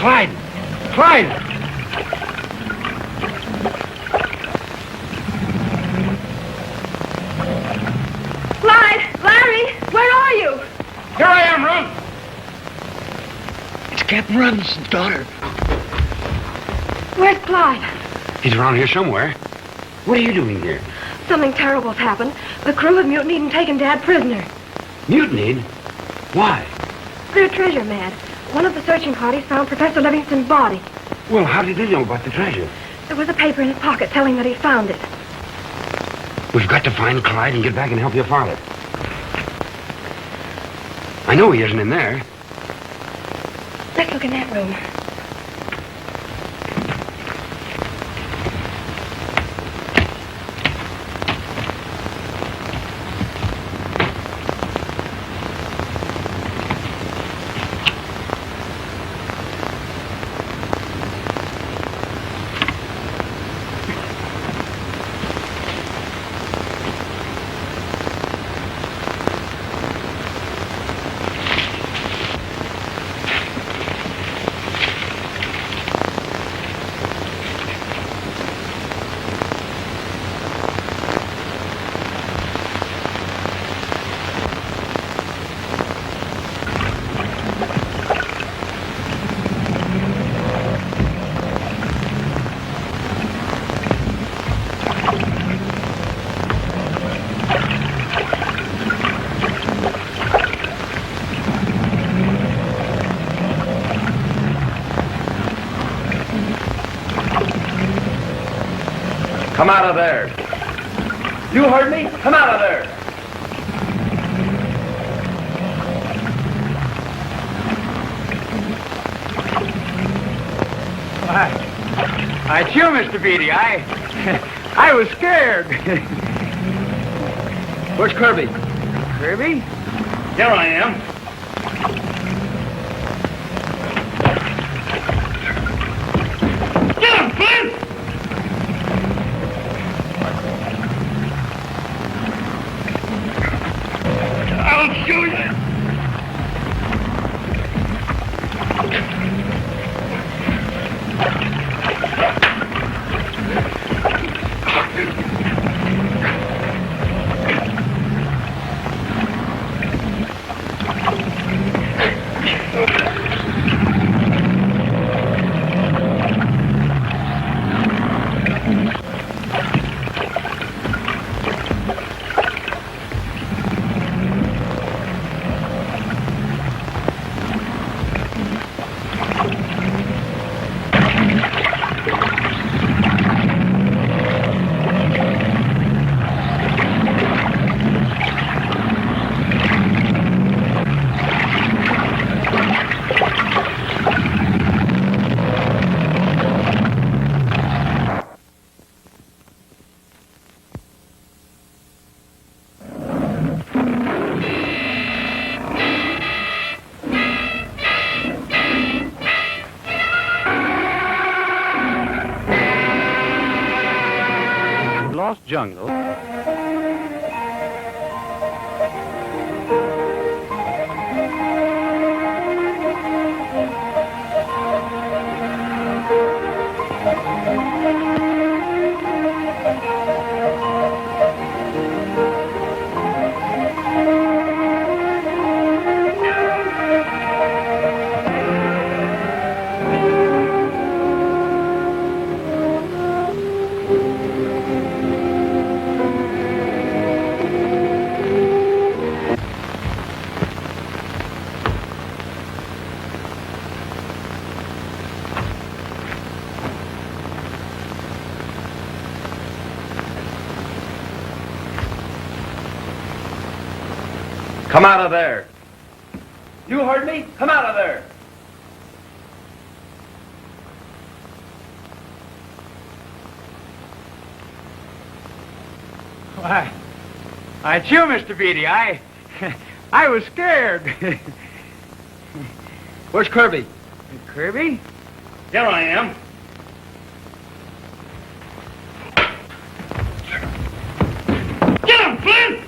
S1: Clyde! Clyde!
S4: Clyde! Larry! Where are you?
S1: Here I am, Ruth!
S8: It's Captain Robinson's daughter.
S4: Where's Clyde?
S1: He's around here somewhere. What are you doing here?
S4: Something terrible's happened. The crew have mutinied and taken Dad prisoner.
S1: Mutinied? Why?
S4: They're treasure mad. One of the searching parties found Professor Livingston's body.
S1: Well, how did they know about the treasure?
S4: There was a paper in his pocket telling that he found it.
S1: We've got to find Clyde and get back and help your father. I know he isn't in there.
S4: Let's look in that room.
S10: Come out of there. You heard me? Come out of there.
S3: I chew, Mr. Beatty. I was scared.
S6: Where's Kirby?
S3: Kirby?
S10: Here I am.
S2: Get him, Flint! I'll shoot you.
S7: Lost jungle.
S10: Come out of there. You heard me? Come out of there.
S3: Why, I chew, Mr. Beatty. I was scared.
S6: Where's Kirby?
S3: Kirby?
S10: Here I am.
S2: Get him, Flint!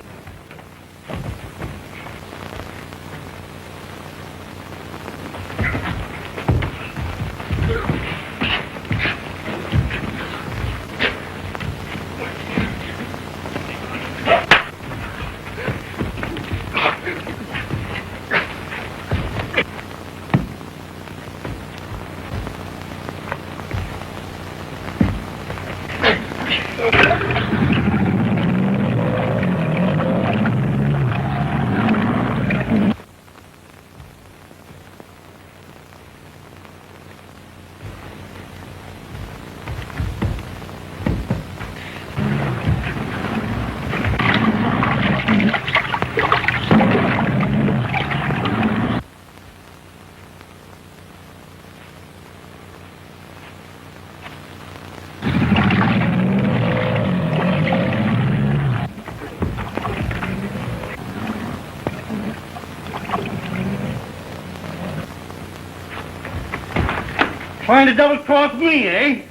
S2: Trying to double-cross me, eh?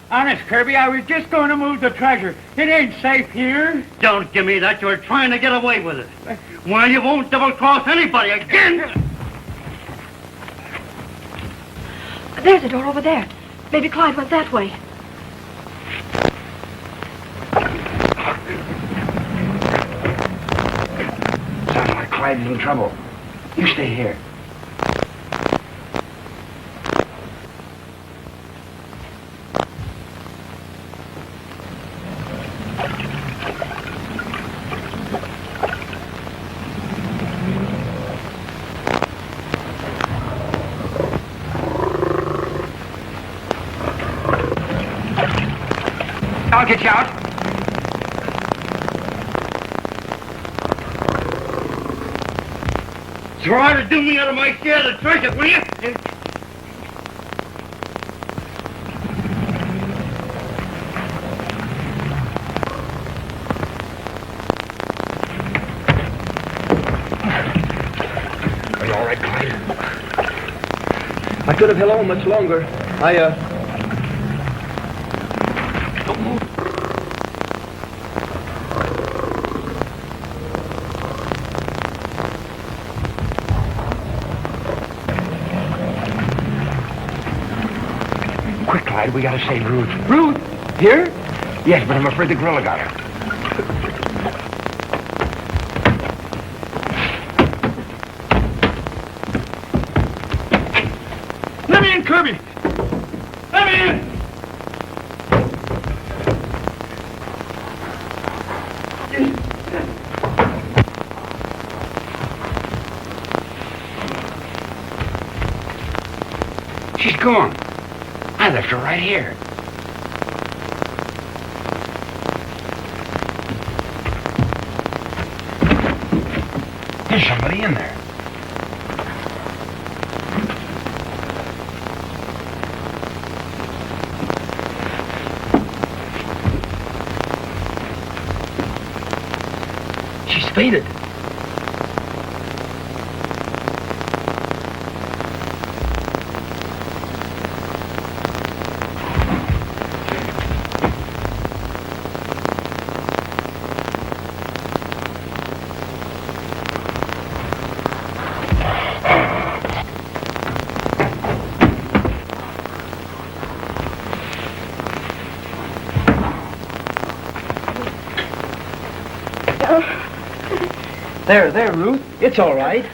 S2: Honest, Kirby, I was just going to move the treasure. It ain't safe here.
S11: Don't give me that. You're trying to get away with it. Well, you won't double-cross anybody again.
S4: There's a door over there. Maybe Clyde went that way.
S1: Sounds like Clyde's in trouble. You stay here. I'll get you out.
S2: Try to do me out of my share of the treasure, will you?
S1: Are you all right, Clyde?
S6: I could have held on much longer.
S1: Don't move. Quick, Clyde, we gotta save Ruth.
S6: Ruth? Here?
S1: Yes, but I'm afraid the gorilla got her.
S2: Let me in, Kirby! Let me in!
S1: She's gone. I left her right here. There's somebody in there.
S6: She's fainted. There, Ruth. It's all right.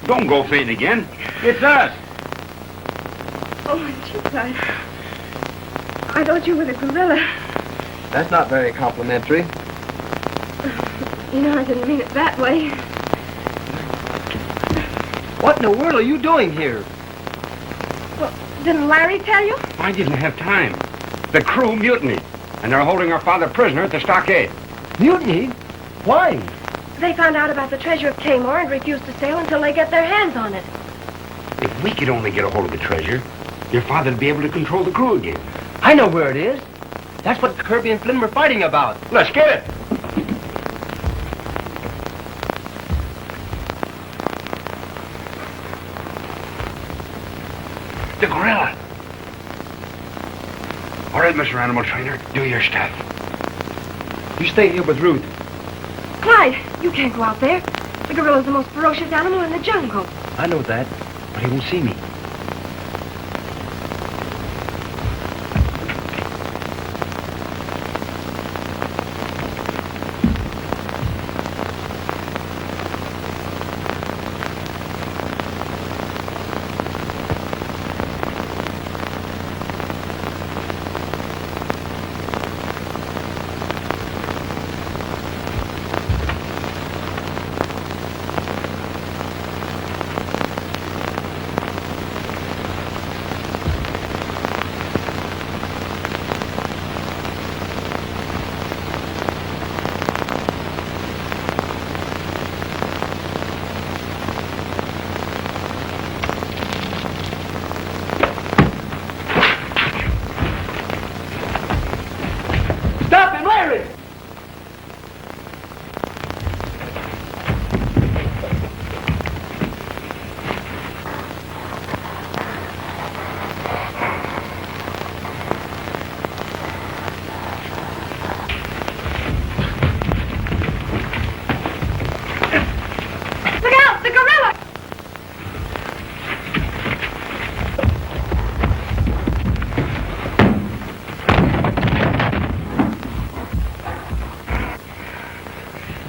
S1: Don't go fainting again. It's us.
S4: Oh, gee, Clyde. I thought you were the gorilla.
S6: That's not very complimentary.
S4: You know, I didn't mean it that way.
S6: What in the world are you doing here?
S4: Well, didn't Larry tell you?
S1: I didn't have time. The crew mutinied, and they're holding our father prisoner at the stockade.
S6: Mutiny? Why?
S4: They found out about the treasure of Kmart and refused to sail until they get their hands on it.
S1: If we could only get a hold of the treasure, your father'd be able to control the crew again.
S6: I know where it is. That's what Kirby and Flynn were fighting about.
S1: Let's get it. The gorilla. All right, Mr. Animal Trainer, do your stuff.
S6: You stay here with Ruth.
S4: Clyde, you can't go out there. The gorilla's the most ferocious animal in the jungle.
S6: I know that, but he won't see me.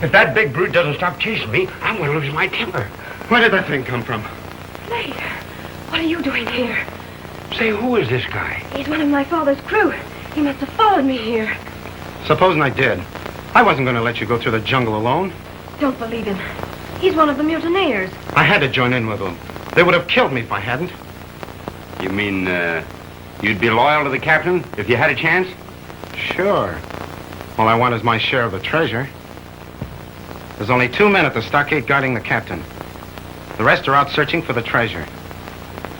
S1: If that big brute doesn't stop chasing me, I'm going to lose my temper.
S3: Where did that thing come from?
S4: Clyde, what are you doing here?
S1: Say, who is this guy?
S4: He's one of my father's crew. He must have followed me here.
S3: Supposing I did. I wasn't going to let you go through the jungle alone.
S4: Don't believe him. He's one of the mutineers.
S3: I had to join in with them. They would have killed me if I hadn't.
S1: You mean, you'd be loyal to the captain if you had a chance?
S3: Sure. All I want is my share of the treasure. There's only 2 men at the stockade guarding the captain. The rest are out searching for the treasure.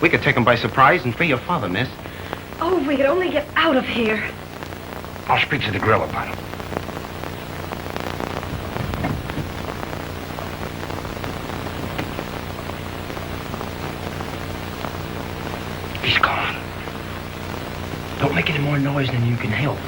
S3: We could take them by surprise and free your father, miss.
S4: Oh, if we could only get out of here.
S1: I'll speak to the grill about it. He's gone. Don't make any more noise than you can help.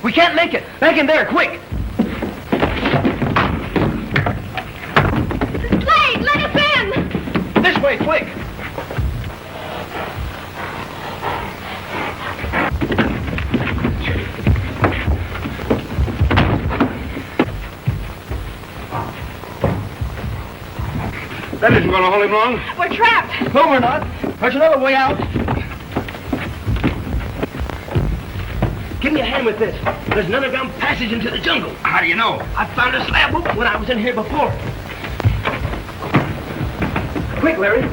S6: We can't make it. Back in there, quick.
S4: Clyde, let us in!
S6: This way, quick.
S1: That isn't going to hold him long.
S4: We're trapped.
S6: No, we're not. There's another way out. Give me a hand with this. There's an underground passage into the jungle.
S1: How do you know?
S6: I found a slab when I was in here before. Quick, Larry.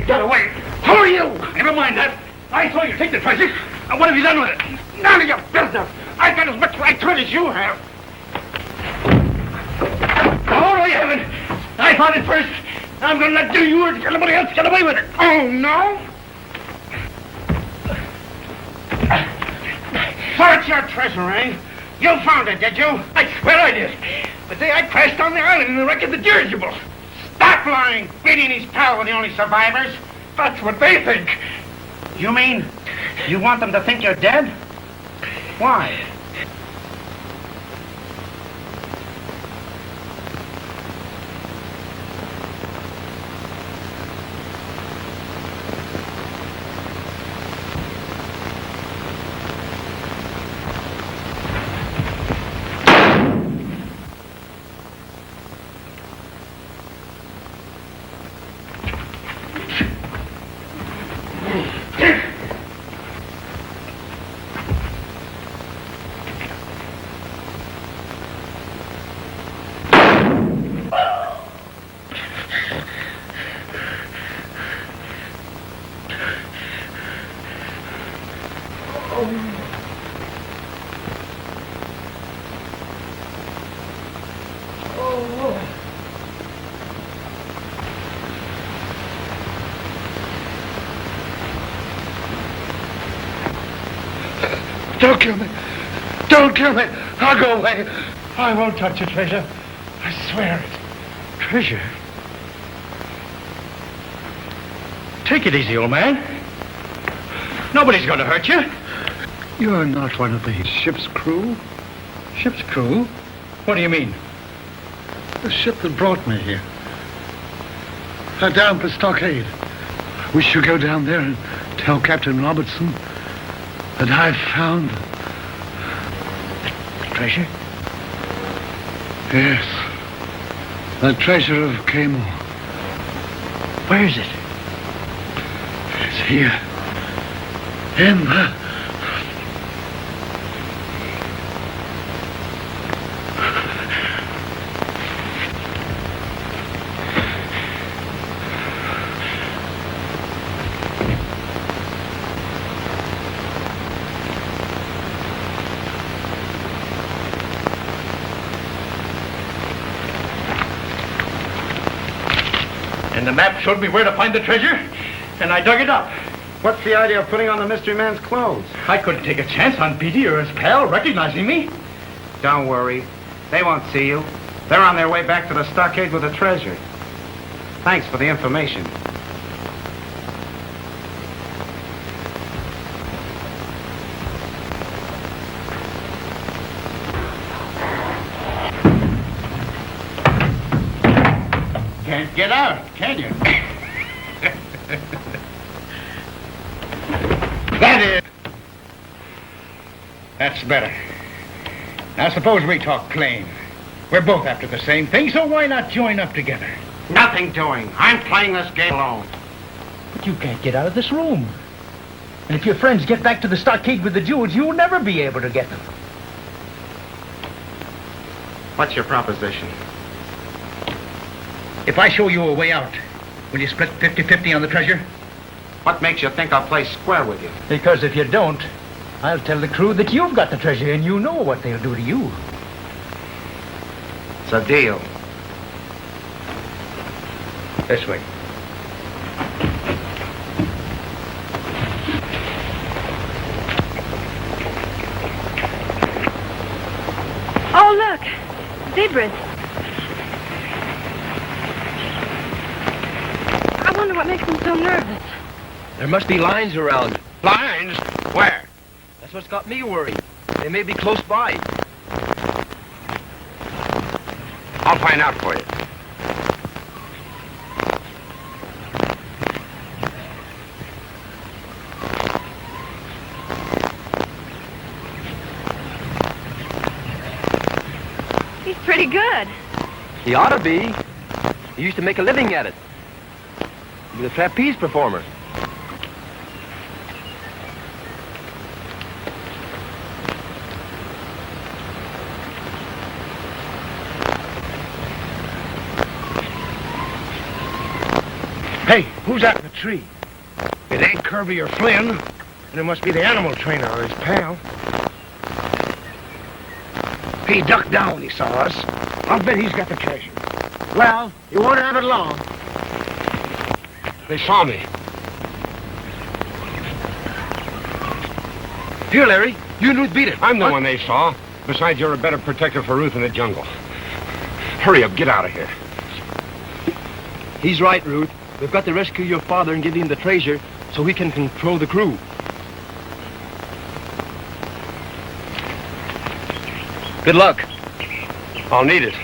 S2: Get away! Who are you? Never mind that. I saw you take the treasure. And what have you done with it? None of your business. I've got as much right to it as you have. Oh, no, you haven't. I found it first. I'm going to let you or anybody else get away with it. Oh, no? So it's your treasure, eh? You found it, did you? I swear I did. The day I crashed on the island in the wreck of the dirigible. Stop lying! Beatty and his pal were the only survivors. That's what they think. You mean you want them to think you're dead? Why?
S8: Don't kill me. Don't kill me. I'll go away. I won't touch your treasure. I swear it.
S3: Treasure? Take it easy, old man. Nobody's going to hurt you.
S8: You're not one of the ship's crew?
S3: Ship's crew? What do you mean?
S8: The ship that brought me here. Down at the stockade. We should go down there and tell Captain Robertson that I've found...
S11: The treasure?
S8: Yes. The treasure of Camel.
S11: Where is it?
S8: It's here. In the...
S3: And the map showed me where to find the treasure, and I dug it up.
S6: What's the idea of putting on the mystery man's clothes?
S3: I couldn't take a chance on Beatty or his pal recognizing me.
S6: Don't worry. They won't see you. They're on their way back to the stockade with the treasure. Thanks for the information.
S3: Can't get out, can you? That is. That's better. Now suppose we talk plain. We're both after the same thing, so why not join up together?
S2: Nothing doing. I'm playing this game alone.
S11: But you can't get out of this room. And if your friends get back to the stockade with the jewels, you'll never be able to get them.
S6: What's your proposition?
S3: If I show you a way out, will you split 50-50 on the treasure?
S6: What makes you think I'll play square with you?
S11: Because if you don't, I'll tell the crew that you've got the treasure and you know what they'll do to you.
S6: It's a deal.
S3: This way.
S4: Oh, look. Zebras. I wonder what makes them so nervous.
S6: There must be lines around.
S2: Lines? Where?
S6: That's what's got me worried. They may be close by.
S1: I'll find out for you.
S4: He's pretty good.
S6: He ought to be. He used to make a living at it. He was a trapeze performer.
S2: Hey, who's that in the tree? It ain't Kirby or Flynn, and it must be the animal trainer or his pal. He ducked down when he saw us. I'll bet he's got the treasure. Well, he won't have it long. They saw me.
S6: Here, Larry. You and Ruth beat it.
S1: I'm the one they saw. Besides, you're a better protector for Ruth in the jungle. Hurry up, get out of here.
S6: He's right, Ruth. We've got to rescue your father and give him the treasure so he can control the crew. Good luck.
S1: I'll need it.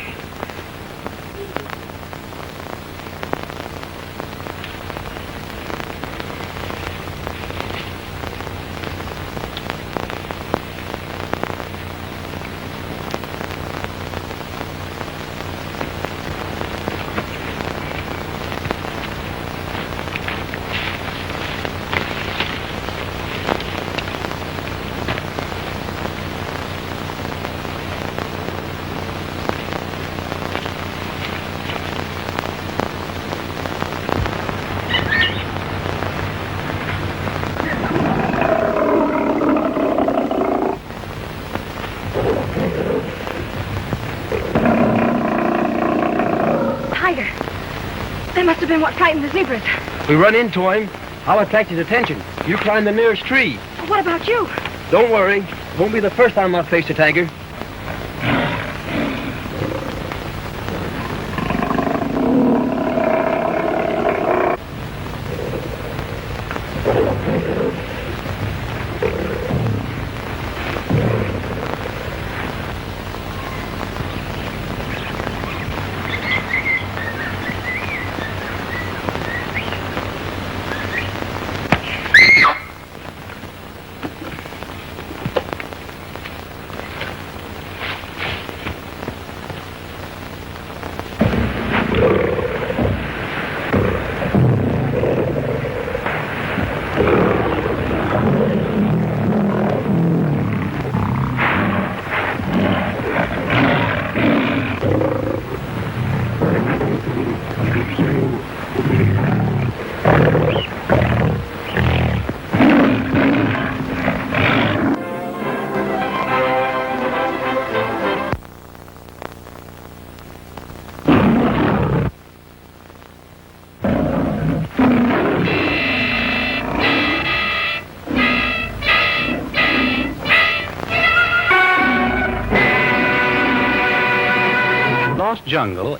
S4: Must have been what frightened the zebras.
S6: We run into him. I'll attract his attention. You climb the nearest tree.
S4: What about you?
S6: Don't worry. It won't be the first time I'll face a tiger.
S7: jungle.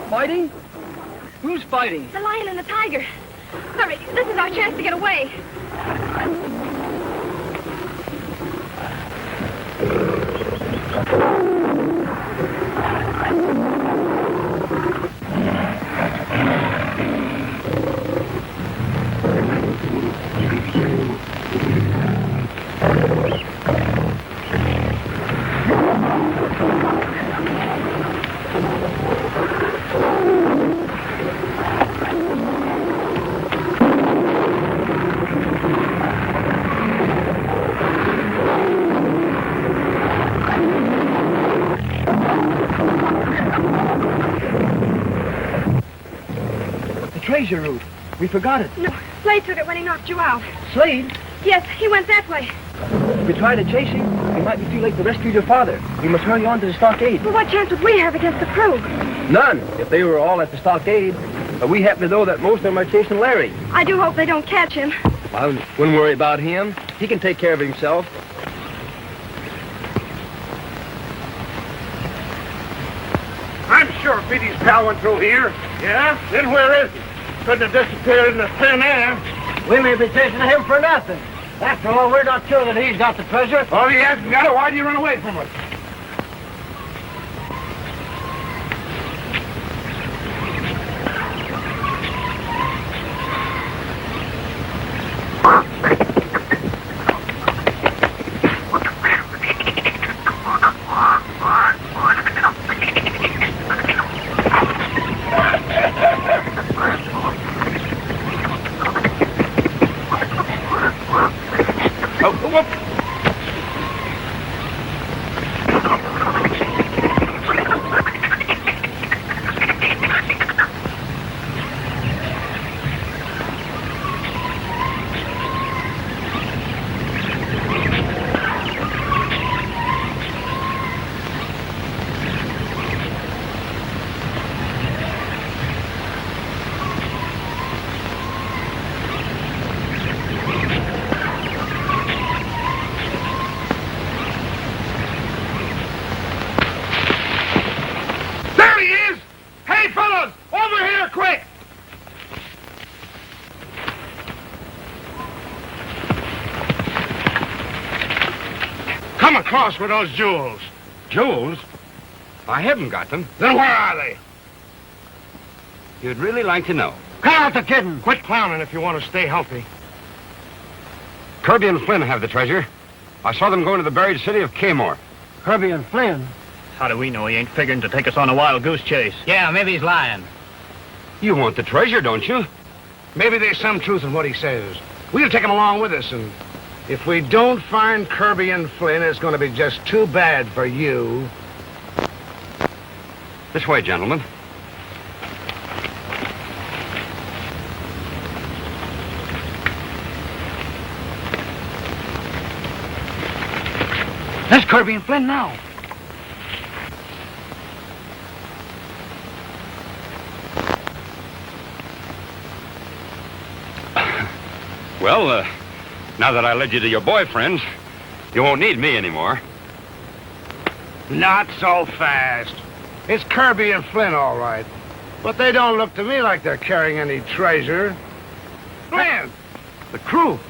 S6: Fighting? Who's fighting?
S4: The lion and the tiger. Hurry, this is our chance to get away.
S6: Treasure route. We forgot it.
S4: No, Slade took it when he knocked you out.
S6: Slade?
S4: Yes, he went that way.
S6: If we try to chase him, we might be too late to rescue your father. We must hurry on to the stockade.
S4: Well, what chance would we have against the crew?
S6: None, if they were all at the stockade. But we happen to know that most of them are chasing Larry.
S4: I do hope they don't catch him.
S6: I wouldn't worry about him. He can take care of himself.
S2: I'm sure Biddy's pal went through here. Yeah? Then where is he? Couldn't have disappeared in the thin air.
S11: We may be chasing him for nothing. After all, we're not sure that he's got the treasure.
S2: Oh, he hasn't got it. Why do you run away from us? come across with those jewels?
S1: Jewels? I haven't got them.
S2: Then where are they?
S1: You'd really like to know.
S2: Cut out the kidding. Quit clowning if you want to stay healthy.
S1: Kirby and Flynn have the treasure. I saw them go into the buried city of Kmart.
S6: Kirby and Flynn?
S11: How do we know he ain't figuring to take us on a wild goose chase?
S2: Yeah, maybe he's lying.
S1: You want the treasure, don't you?
S2: Maybe there's some truth in what he says. We'll take him along with us, and if we don't find Kirby and Flynn, it's going to be just too bad for you.
S1: This way, gentlemen.
S2: That's Kirby and Flynn now.
S1: Well, now that I led you to your boyfriends, you won't need me anymore.
S2: Not so fast. It's Kirby and Flynn, all right. But they don't look to me like they're carrying any treasure. Flynn!
S3: The crew.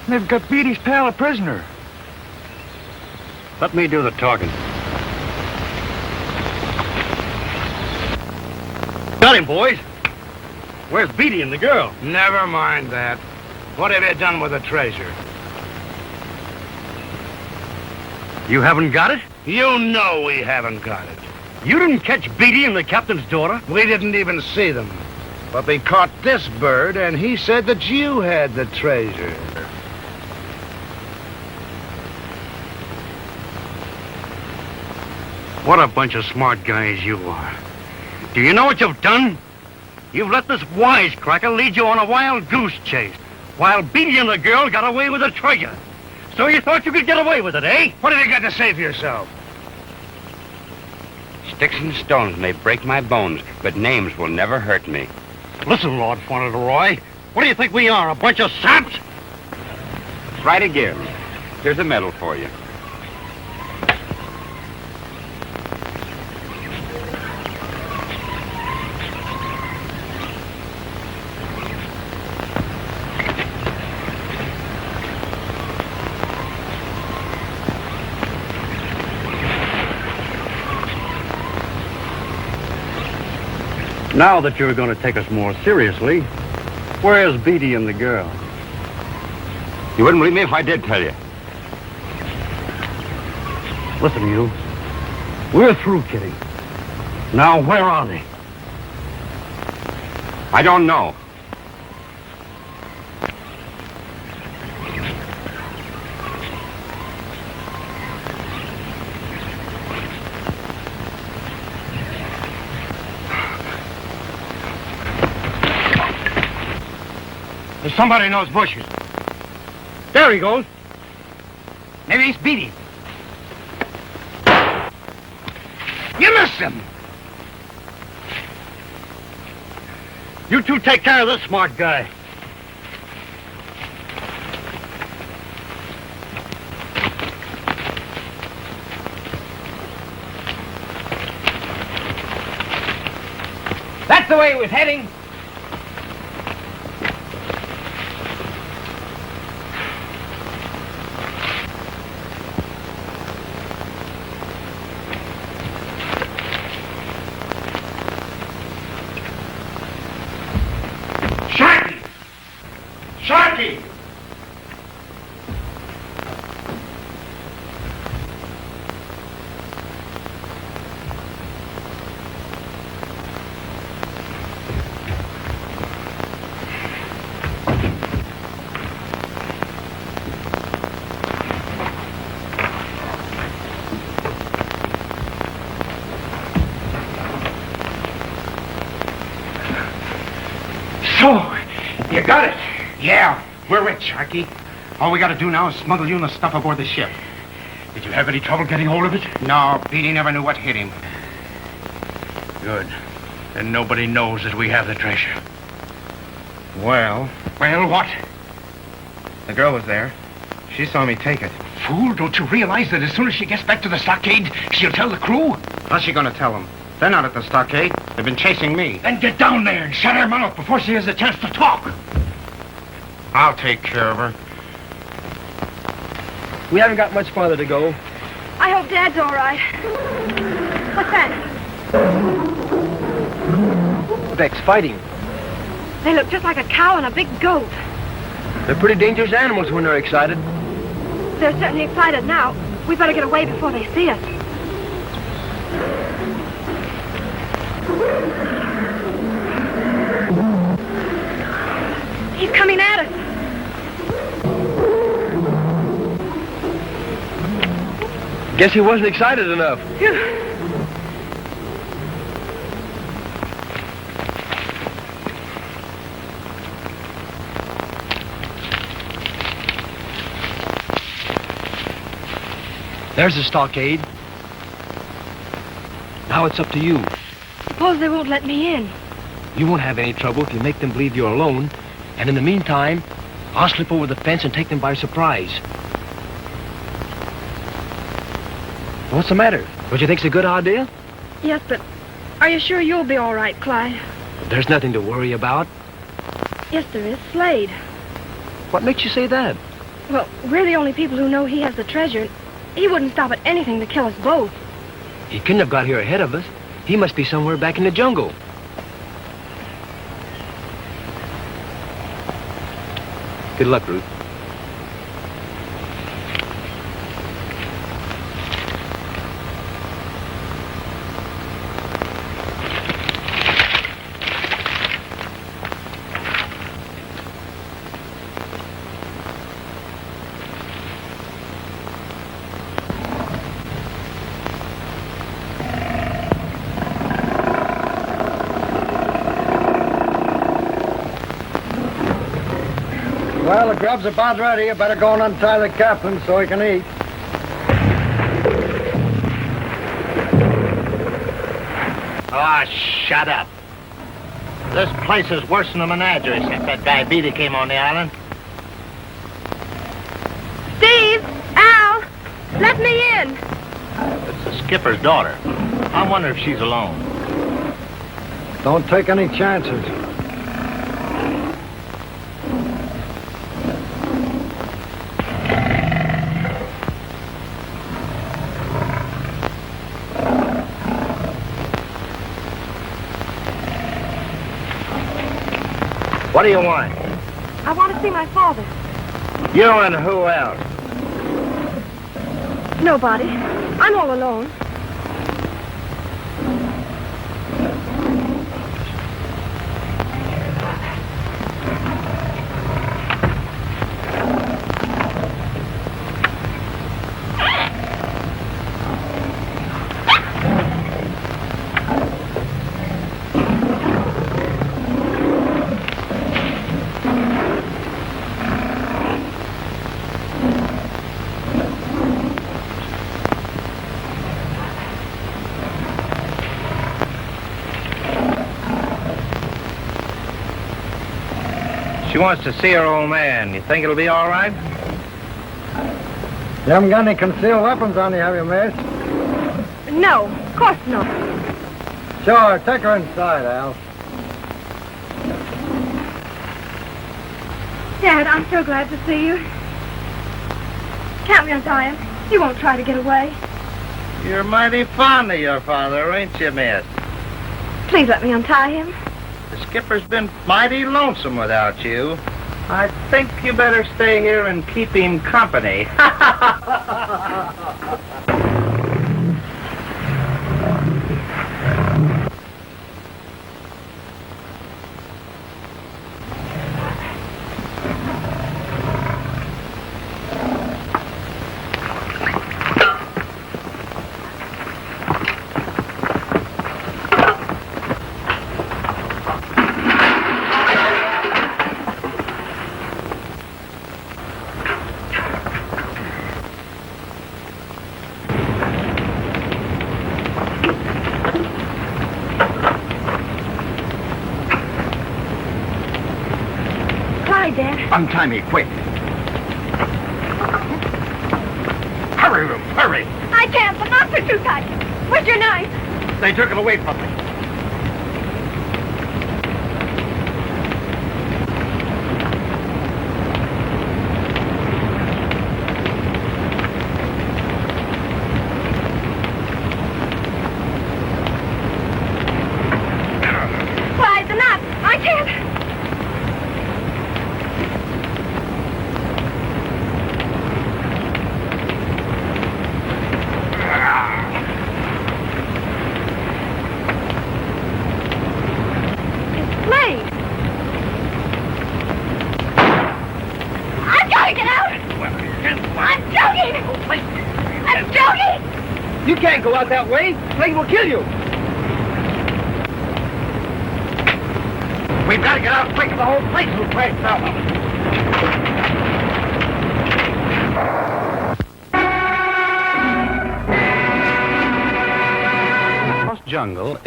S3: They've got Beatty's pal a prisoner.
S11: Let me do the talking. Got him, boys. Where's Beatty and the girl?
S2: Never mind that. What have you done with the treasure?
S11: You haven't got it?
S2: You know we haven't got it.
S11: You didn't catch Beatty and the captain's daughter?
S2: We didn't even see them. But they caught this bird, and he said that you had the treasure.
S11: What a bunch of smart guys you are. Do you know what you've done? You've let this wisecracker lead you on a wild goose chase, while Beatty and the girl got away with the treasure. So you thought you could get away with it, eh?
S2: What have you got to say for yourself?
S1: Sticks and stones may break my bones, but names will never hurt me.
S11: Listen, Lord Fauntleroy, what do you think we are, a bunch of saps?
S1: Right again. Here's a medal for you.
S11: Now that you're going to take us more seriously, where's Beatty and the girl?
S1: You wouldn't believe me if I did tell you.
S11: Listen, you. We're through kidding. Now, where are they?
S1: I don't know.
S2: There's somebody in those bushes.
S11: There he goes.
S2: Maybe it's Beatty. You missed him.
S11: You two take care of this smart guy.
S2: That's the way he was heading.
S1: Sharky!
S2: So, you got it. Yeah, we're rich, Sharky. All we gotta do now is smuggle you and the stuff aboard the ship. Did you have any trouble getting hold of it? No, Beatty never knew what hit him. Good. Then nobody knows that we have the treasure. Well, what? The girl was there. She saw me take it. Fool, don't you realize that as soon as she gets back to the stockade, she'll tell the crew? How's she gonna tell them? They're not at the stockade. They've been chasing me. Then get down there and shut her mouth before she has a chance to talk. I'll take care of her.
S6: We haven't got much farther to go.
S4: I hope Dad's all right. What's that?
S6: Beck's fighting.
S4: They look just like a cow and a big goat.
S6: They're pretty dangerous animals when they're excited.
S4: They're certainly excited now. We better get away before they see us. He's coming at us.
S6: Guess he wasn't excited enough. There's the stockade. Now it's up to you.
S4: Suppose they won't let me in.
S6: You won't have any trouble if you make them believe you're alone. And in the meantime, I'll slip over the fence and take them by surprise. What's the matter? Don't you think it's a good idea?
S4: Yes, but are you sure you'll be all right, Clyde?
S6: There's nothing to worry about.
S4: Yes, there is. Slade.
S6: What makes you say that?
S4: Well, we're the only people who know he has the treasure. He wouldn't stop at anything to kill us both.
S6: He couldn't have got here ahead of us. He must be somewhere back in the jungle. Good luck, Ruth.
S11: Well, the grub's about ready. You better go and untie the captain so he can eat.
S9: Oh, shut up. This place is worse than a menagerie since that diabetes came on the island.
S4: Steve! Al! Let me in!
S9: It's the skipper's daughter. I wonder if she's alone.
S11: Don't take any chances.
S9: What do you want?
S4: I want to see my father.
S9: You and who else?
S4: Nobody. I'm all alone.
S9: She wants to see her old man. You think it'll be all right?
S11: You haven't got any concealed weapons on you, have you, miss?
S4: No, of course not.
S11: Sure, take her inside, Al.
S4: Dad, I'm so glad to see you. Can't we untie him? He won't try to get away.
S9: You're mighty fond of your father, ain't you, miss?
S4: Please let me untie him.
S9: The skipper's been mighty lonesome without you. I think you better stay here and keep him company.
S4: Dad.
S10: Untie me, quick. Hurry, Ruth, hurry.
S4: I can't. The knots are too tight. Where's your knife?
S10: They took it away from me.
S4: Jody!
S6: You can't go out that way. Clyde will kill you.
S11: We've got to get out quick. The whole place will crash down.
S7: Jungle.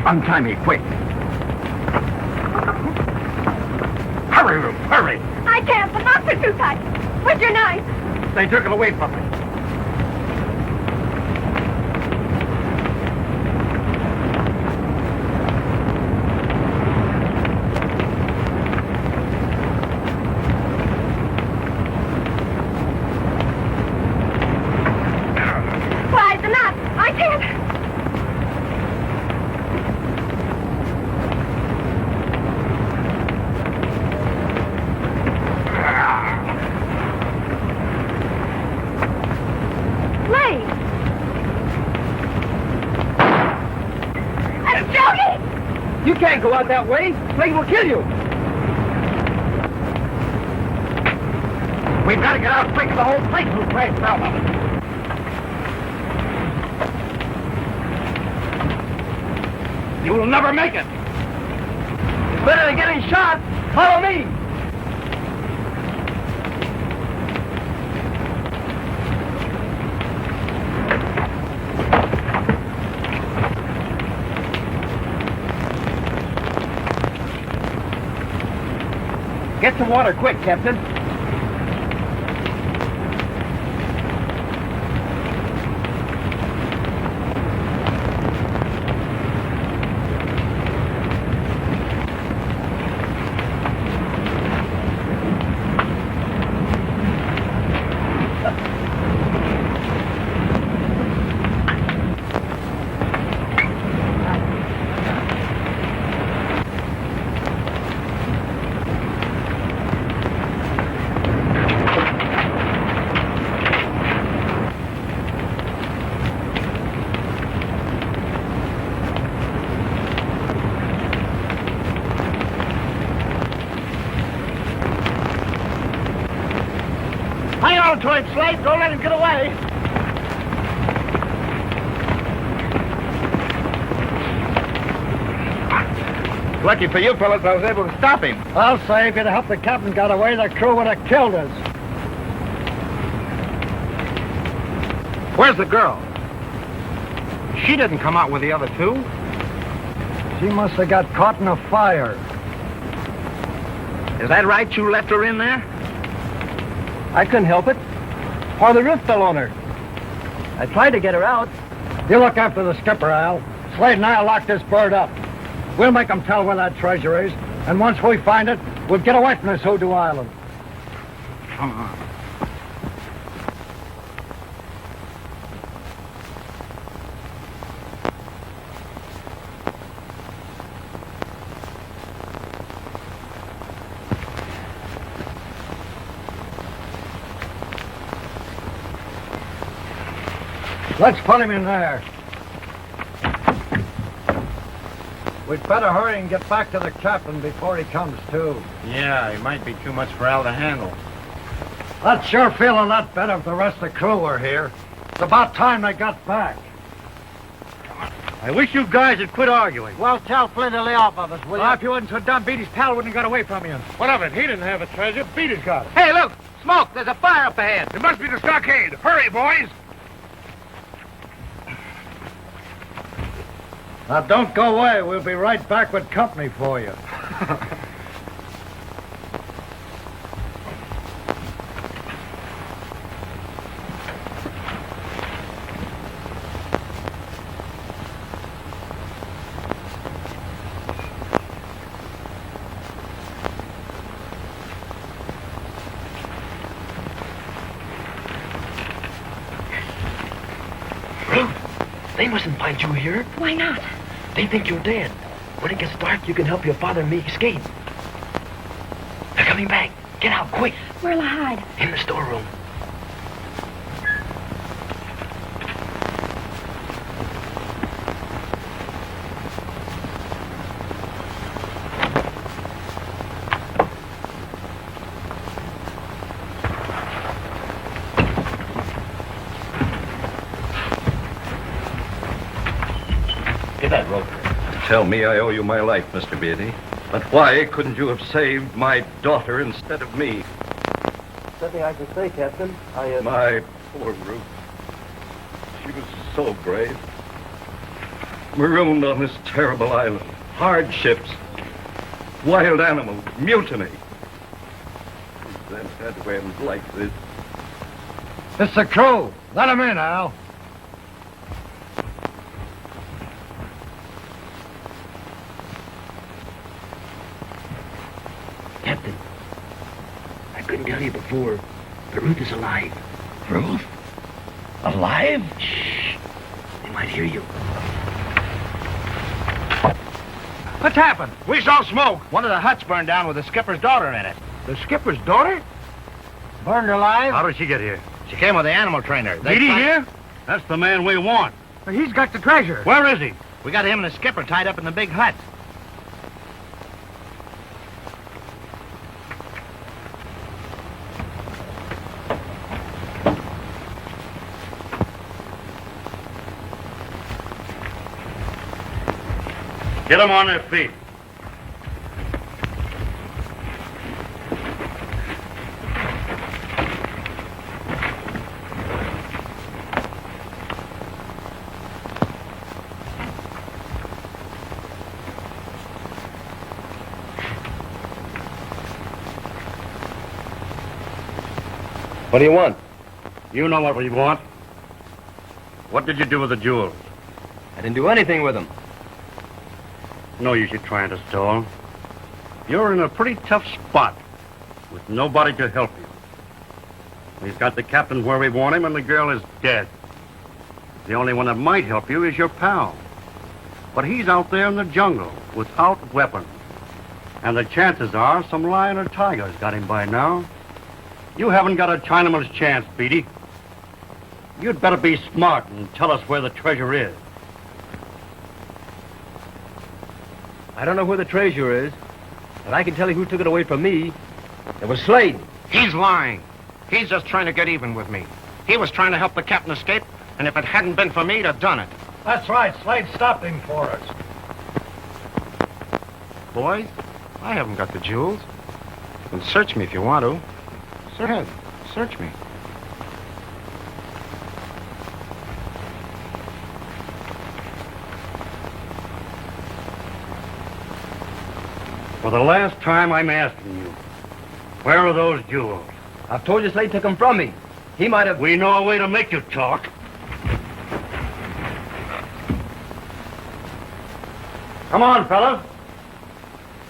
S11: Untie me, quick. Hurry, Ruth, hurry.
S4: I can't. The knots are too tight. Where's your knife?
S11: They took it away from me.
S4: Clyde, the knots. I can't.
S6: You can't go out that way. Clyde will kill you.
S11: We've got to get out quick. The whole place will crash down on us. You will never make it.
S6: It's better than getting shot. Follow me. Get some water quick, Captain.
S11: To him, Slade. Don't let him get away.
S3: Lucky for you fellas, I was able to stop him.
S11: I'll say if you'd helped the captain got away, the crew would have killed us.
S3: Where's the girl? She didn't come out with the other two.
S11: She must have got caught in a fire.
S3: Is that right? You left her in there?
S6: I couldn't help it. Or the roof fell on her. I tried to get her out.
S11: You look after the skipper, Al. Slade and I'll lock this bird up. We'll make them tell where that treasure is. And once we find it, we'll get away from this hoodoo island.
S3: Come on.
S11: Let's put him in there. We'd better hurry and get back to the captain before he comes to.
S3: Yeah, he might be too much for Al to handle.
S11: I'd sure feel a lot better if the rest of the crew were here. It's about time they got back.
S3: I wish you guys had quit arguing.
S11: Well, tell Flynn to lay off of us, will you?
S3: If you wasn't so dumb, Beatty's pal wouldn't have got away from you. What of it? He didn't have a treasure. Beatty's got it.
S2: Hey, look! Smoke! There's a fire up ahead.
S3: It must be the stockade. Hurry, boys!
S11: Now, don't go away. We'll be right back with company for you.
S6: They mustn't find you here.
S4: Why not?
S6: They think you're dead. When it gets dark, you can help your father and me escape. They're coming back. Get out, quick.
S4: Where'll I hide?
S6: In the storeroom.
S10: Get that rope. Tell me I owe you my life, Mr. Beatty. But why couldn't you have saved my daughter instead of me?
S6: Nothing I can say, Captain.
S10: My poor Ruth. She was so brave. Marooned on this terrible island. Hardships. Wild animals. Mutiny. Then had to end like this.
S3: It's the crew. Let him in, Al.
S6: Captain, I couldn't tell you before, but Ruth is alive.
S9: Ruth? Alive?
S6: Shh. They might hear you.
S2: What's happened?
S3: We saw smoke.
S2: One of the huts burned down with the skipper's daughter in it.
S3: The skipper's daughter?
S2: Burned alive?
S3: How did she get here?
S2: She came with the animal trainer.
S3: Beatty here? That's the man we want.
S2: He's got the treasure.
S3: Where is he?
S2: We got him and the skipper tied up in the big hut.
S3: Get them on their feet.
S6: What do you want?
S3: You know what we want. What did you do with the jewels?
S6: I didn't do anything with them.
S3: No use you trying to stall. You're in a pretty tough spot with nobody to help you. We've got the captain where we want him, and the girl is dead. The only one that might help you is your pal. But he's out there in the jungle without weapons. And the chances are some lion or tiger's got him by now. You haven't got a Chinaman's chance, Beatty. You'd better be smart and tell us where the treasure is.
S6: I don't know where the treasure is, but I can tell you who took it away from me. It was Slade.
S2: He's lying. He's just trying to get even with me. He was trying to help the captain escape, and if it hadn't been for me, he'd have done it.
S3: That's right. Slade stopped him for us.
S2: Boys, I haven't got the jewels. You can search me if you want to. Go ahead. Search me.
S3: For the last time, I'm asking you, where are those jewels?
S6: I've told you Slade took them from me. He might have...
S3: We know a way to make you talk. Come on, fellas.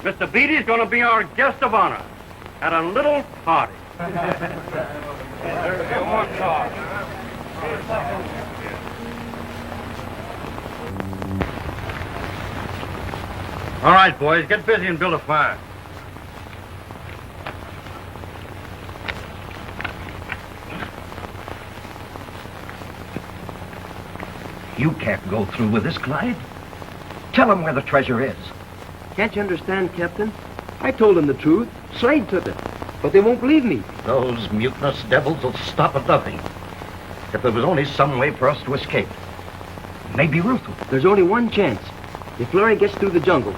S3: Mr. Beatty's going to be our guest of honor at a little party. All right, boys, get busy and build a fire.
S9: You can't go through with this, Clyde. Tell them where the treasure is.
S6: Can't you understand, Captain? I told them the truth. Slade took it. But they won't believe me.
S9: Those mutinous devils will stop at nothing. If there was only some way for us to escape. Maybe Ruth will.
S6: There's only one chance. If Flurry gets through the jungle.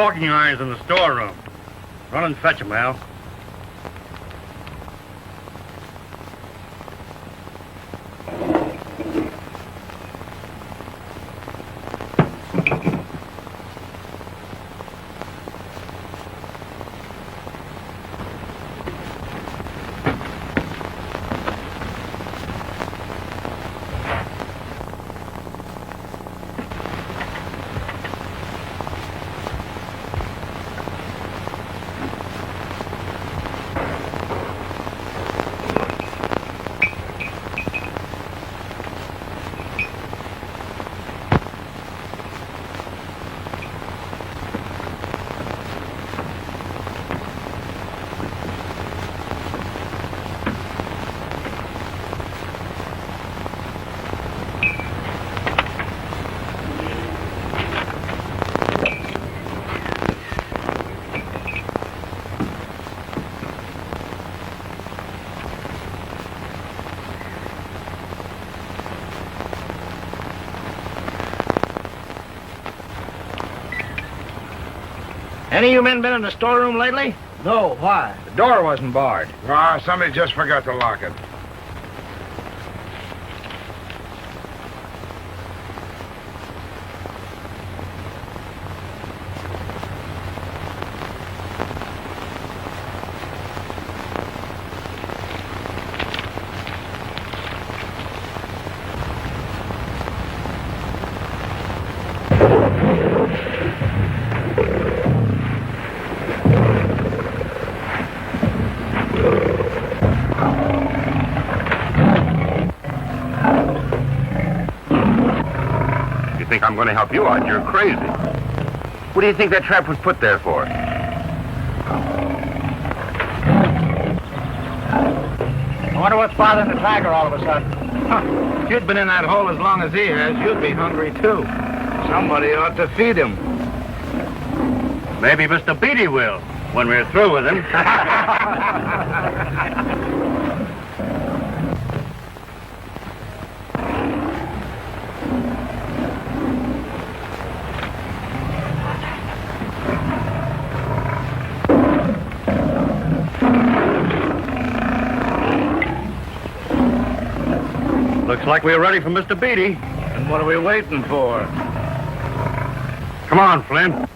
S11: caulking irons in the storeroom. Run and fetch them, Al.
S2: Any of you men been in the storeroom lately?
S6: No, why?
S2: The door wasn't barred.
S12: Ah, somebody just forgot to lock it.
S1: I'm going to help you out. You're crazy. What do you think that trap was put there for?
S2: I wonder what's bothering the tiger all of a sudden. Huh. If you'd been in that hole as long as he has, you'd be hungry, too. Somebody ought to feed him.
S11: Maybe Mr. Beatty will, when we're through with him. Looks like we're ready for Mr. Beatty.
S2: And what are we waiting for?
S11: Come on, Flynn.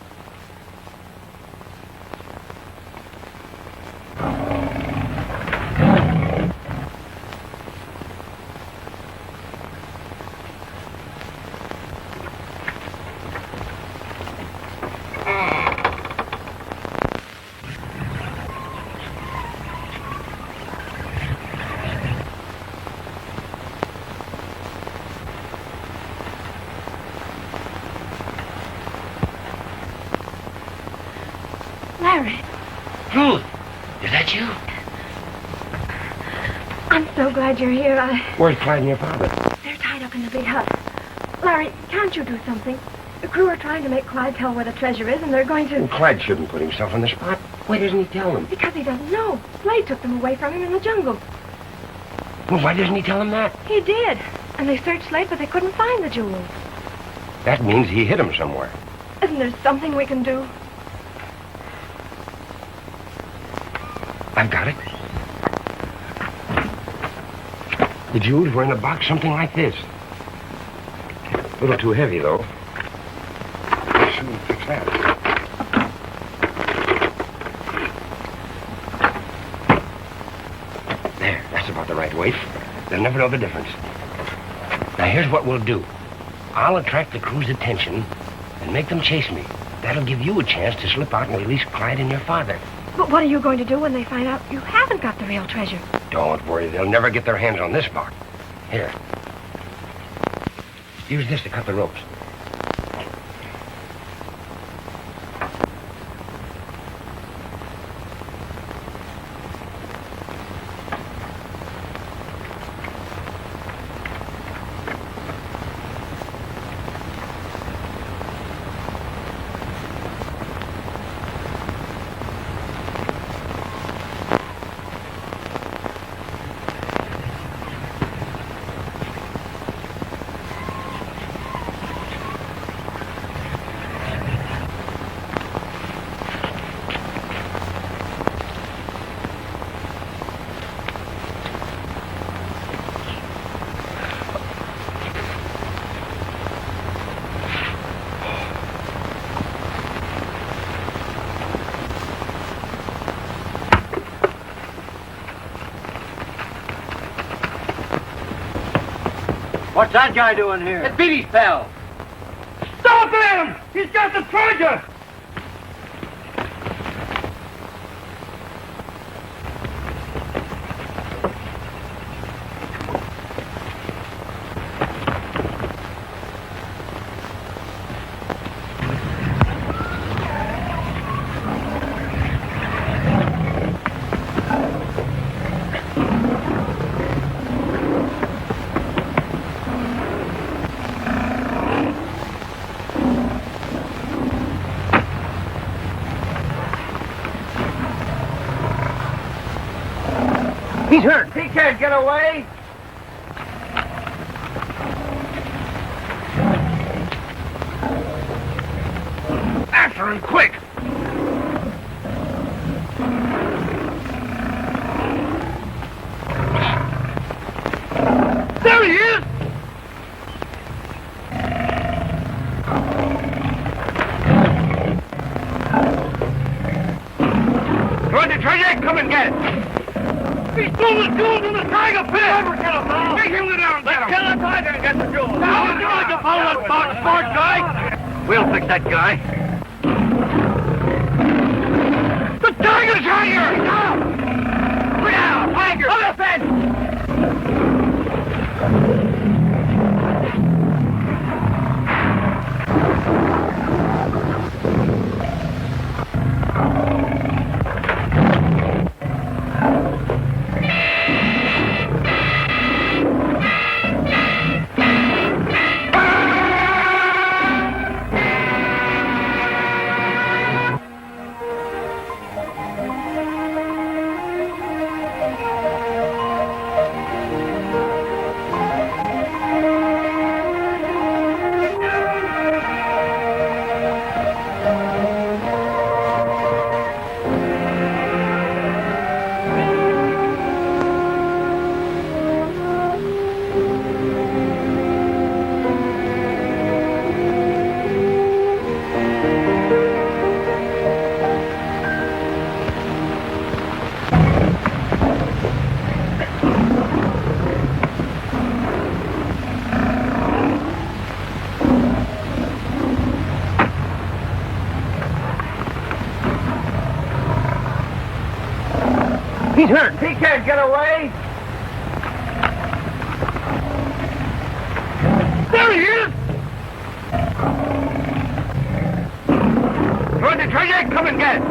S4: Larry.
S9: Ruth, is that you?
S4: I'm so glad you're here.
S1: Where's Clyde and your father?
S4: They're tied up in the big hut. Larry, can't you do something? The crew are trying to make Clyde tell where the treasure is, and they're going to...
S1: Well, Clyde shouldn't put himself on the spot. Why doesn't he tell them?
S4: Because he doesn't know. Slade took them away from him in the jungle.
S1: Well, why doesn't he tell them that?
S4: He did. And they searched Slade, but they couldn't find the jewels.
S1: That means he hid them somewhere.
S4: Isn't there something we can do?
S1: I've got it. The jewels were in a box, something like this. A little too heavy, though. Let's see if we can fix that. There, that's about the right weight. They'll never know the difference. Now, here's what we'll do. I'll attract the crew's attention and make them chase me. That'll give you a chance to slip out and release Clyde and your father.
S4: But what are you going to do when they find out you haven't got the real treasure?
S1: Don't worry, they'll never get their hands on this box. Here. Use this to cut the ropes.
S6: What's that guy doing here?
S2: It's Beatty's pal.
S11: Stop him! He's got the treasure!
S2: He's hurt. He can't get away. After him, quick! There he is!
S11: Want the treasure? Come and get it. He stole the jewels in the tiger pit! Never get him, now! Make him go down and get him! Kill the tiger and get the jewels! Now, would you like to follow that box, smart guy?
S6: We'll fix that guy.
S11: The tiger's here! Now! Look out! Tiger! On the fence!
S2: He's hurt. He can't get away.
S11: There he is! Want the treasure? Come and get it.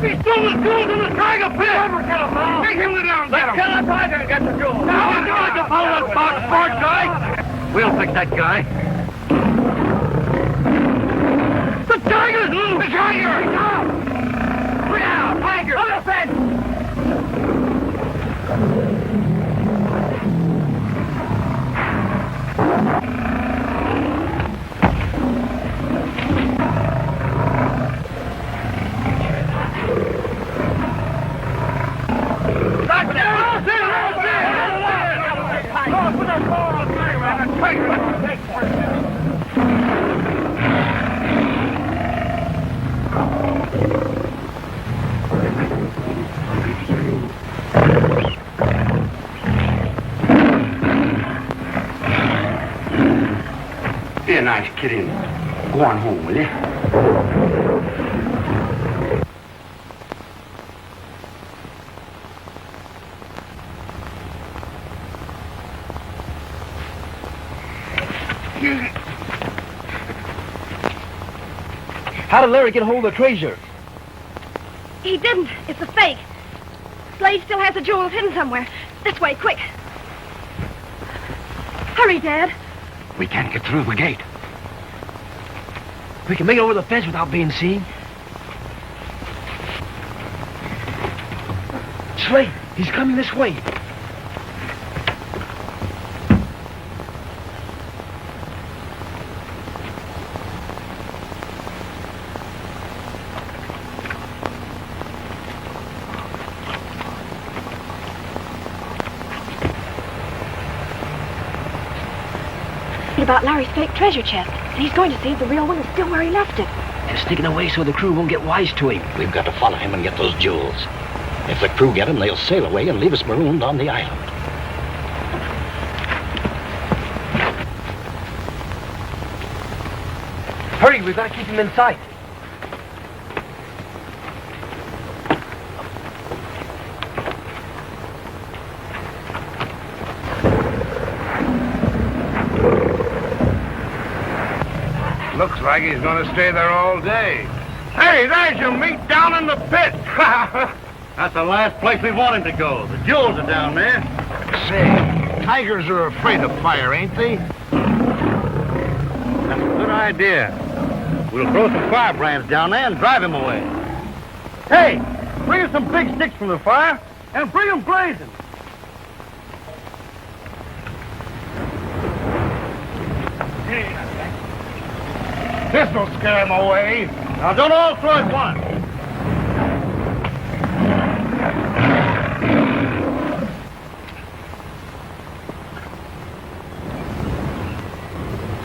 S11: He stole the jewels in the tiger pit! Never get him, now! Make him go down and get him!
S2: Kill the tiger and get the jewels.
S11: Now, would you like to follow that box, smart guy?
S6: We'll fix that guy.
S11: The tiger's loose! The tiger! Now! Look out! Tiger! On the fence! Be a nice kid and go on home, will you?
S6: How did Larry get hold of the treasure?
S4: He didn't. It's a fake. Slade still has the jewels hidden somewhere. This way, quick. Hurry, Dad.
S11: We can't get through the gate.
S6: We can make it over the fence without being seen. Slade, he's coming this way.
S4: About Larry's fake treasure chest. And he's going to see if the real one is still where he left it.
S6: And sticking away so the crew won't get wise to him.
S13: We've got to follow him and get those jewels. If the crew get him, they'll sail away and leave us marooned on the island.
S6: Hurry, we've got to keep him in sight.
S12: Looks like he's going to stay there all day. Hey, there's your meat down in the pit.
S3: That's the last place we want him to go. The jewels are down there.
S12: Say, tigers are afraid of fire, ain't they?
S3: That's a good idea. We'll throw some firebrands down there and drive him away. Hey, bring us some big sticks from the fire and bring them blazing.
S12: This'll scare him away.
S3: Now, don't all throw at once.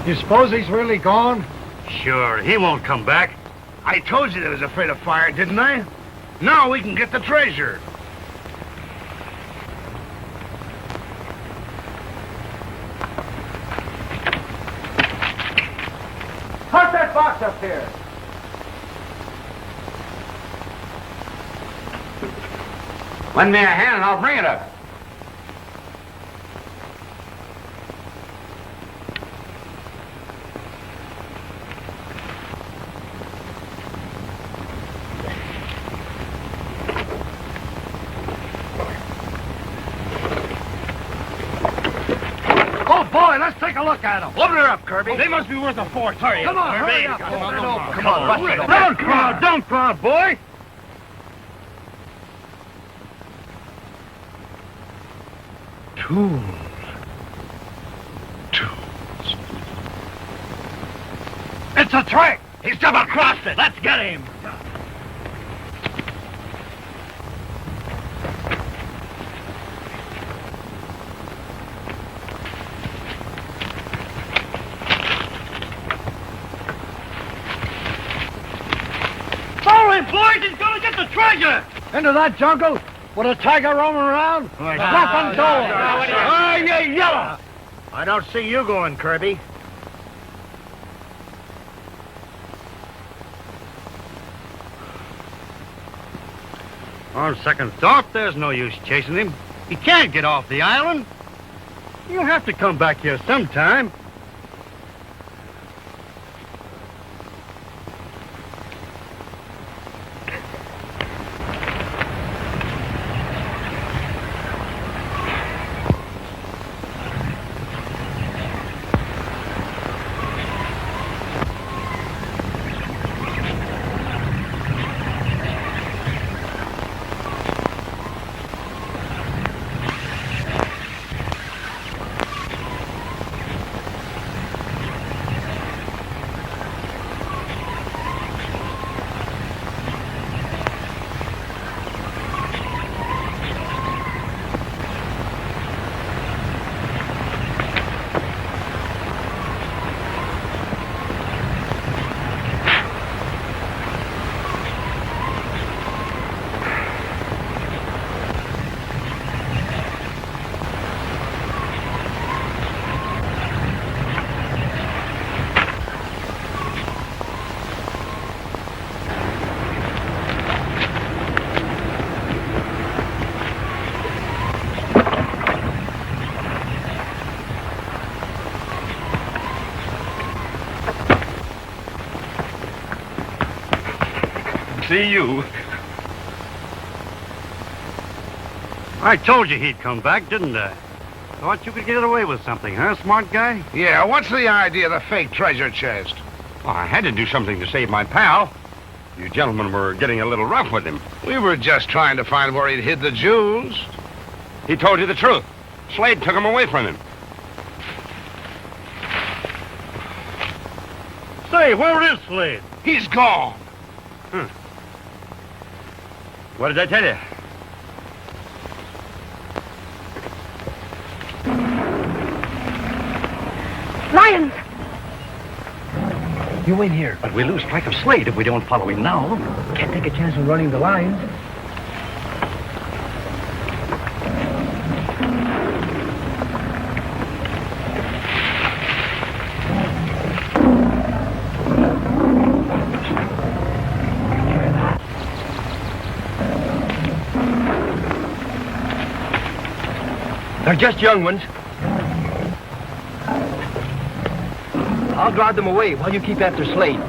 S8: You suppose he's really gone?
S3: Sure, he won't come back.
S12: I told you they was afraid of fire, didn't I? Now we can get the treasure.
S6: Park that box up here.
S1: Lend me a hand and I'll bring it up.
S3: Oh, boy, let's take a look at them.
S12: Open her up, Kirby.
S3: They must be worth a fortune. Hurry
S12: Come on, hurry up.
S3: Come on, don't crowd, boy.
S12: Tools.
S3: It's a trick. He's double-crossed it. Let's get him. Follow him, boys. He's going to get the treasure.
S8: Into that jungle with a tiger roaming around? Stop and go!
S3: Oh, you yellow. I don't see you going, Kirby. On second thought, there's no use chasing him. He can't get off the island. You'll have to come back here sometime.
S1: See you.
S3: I told you he'd come back, didn't I? Thought you could get away with something, huh, smart guy?
S12: Yeah, what's the idea of the fake treasure chest?
S1: Well, I had to do something to save my pal. You gentlemen were getting a little rough with him.
S12: We were just trying to find where he'd hid the jewels.
S1: He told you the truth. Slade took them away from him.
S3: Say, where is Slade?
S12: He's gone.
S3: What did I tell you?
S4: Lions!
S6: You wait here.
S13: But we lose track of Slade if we don't follow him now.
S6: Can't take a chance of running the lines. They're just young ones. I'll drive them away while you keep after Slade.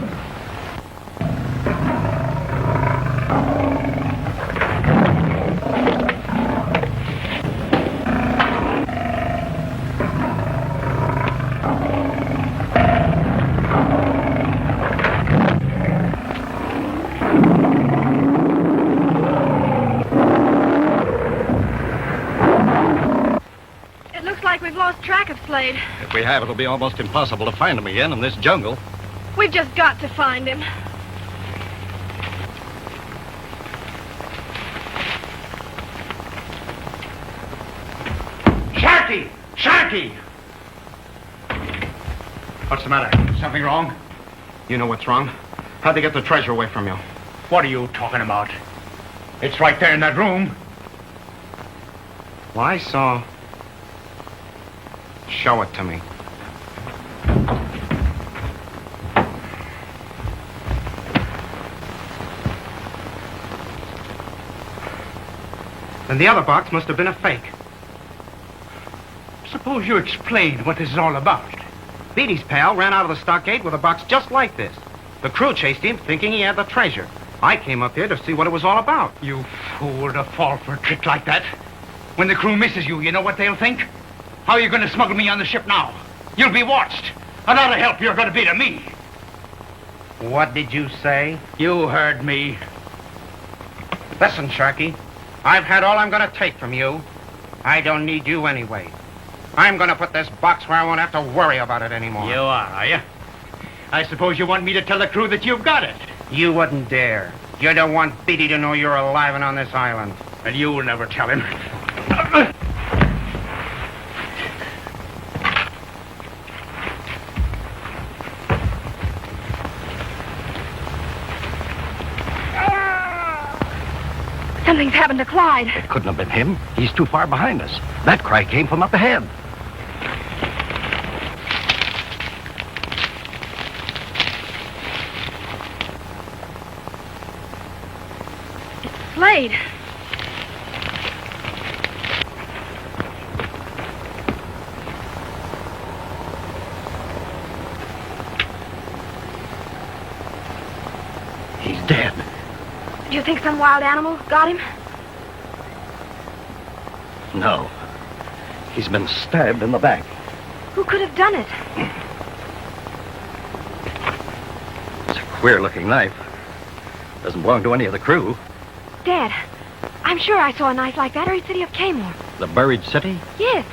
S4: Lost track of Slade.
S13: If we have, it'll be almost impossible to find him again in this jungle.
S4: We've just got to find him.
S2: Sharky! Sharky!
S3: What's the matter? Something wrong? You know what's wrong. How'd they get the treasure away from you?
S2: What are you talking about? It's right there in that room.
S3: Well, I saw... Show it to me. Then the other box must have been a fake.
S2: Suppose you explain what this is all about.
S3: Beatty's pal ran out of the stockade with a box just like this. The crew chased him, thinking he had the treasure. I came up here to see what it was all about.
S2: You fool to fall for a trick like that. When the crew misses you, you know what they'll think? How are you going to smuggle me on the ship now? You'll be watched. A lot of help you're going to be to me.
S3: What did you say?
S2: You heard me.
S3: Listen, Sharky. I've had all I'm going to take from you. I don't need you anyway. I'm going to put this box where I won't have to worry about it anymore.
S2: You are you? I suppose you want me to tell the crew that you've got it.
S3: You wouldn't dare. You don't want Beatty to know you're alive and on this island.
S2: And you will never tell him.
S4: Something's happened to Clyde.
S13: It couldn't have been him. He's too far behind us. That cry came from up ahead.
S4: It's Slade.
S13: He's dead.
S4: Do you think some wild animal got him?
S13: No. He's been stabbed in the back.
S4: Who could have done it?
S13: It's a queer-looking knife. Doesn't belong to any of the crew.
S4: Dad, I'm sure I saw a knife like that in the city of Kmart.
S13: The buried city?
S4: Yes.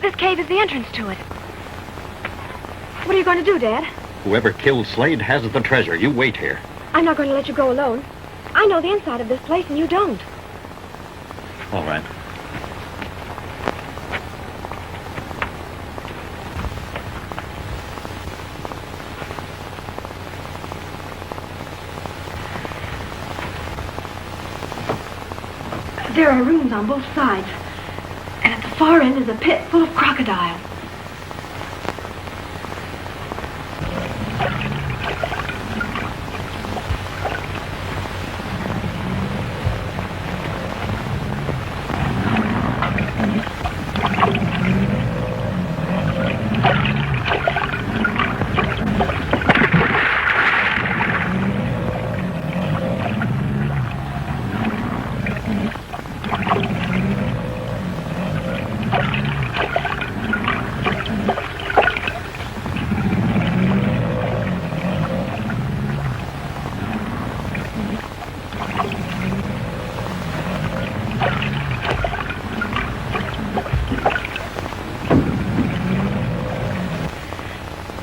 S4: This cave is the entrance to it. What are you going to do, Dad?
S13: Whoever killed Slade has the treasure. You wait here.
S4: I'm not going to let you go alone. I know the inside of this place, and you don't.
S13: All right.
S4: There are rooms on both sides. And at the far end is a pit full of crocodiles.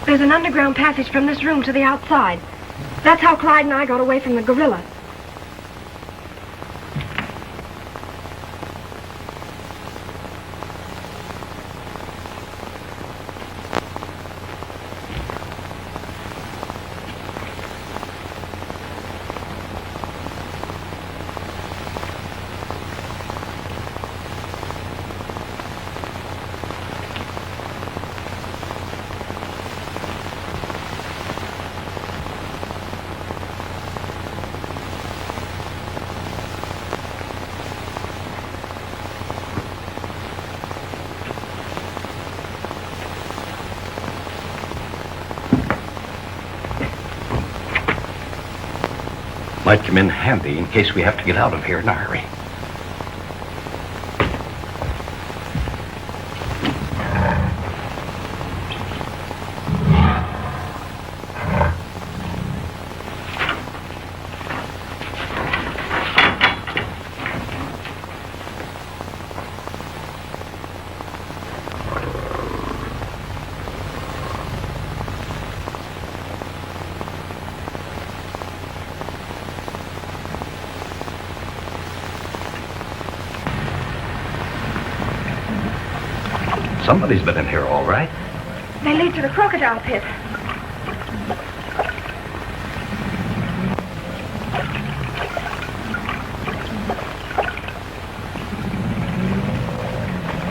S4: There's an underground passage from this room to the outside. That's how Clyde and I got away from the gorilla.
S10: Might come in handy in case we have to get out of here in a hurry. Somebody's been in here, all right.
S4: They lead to the crocodile pit.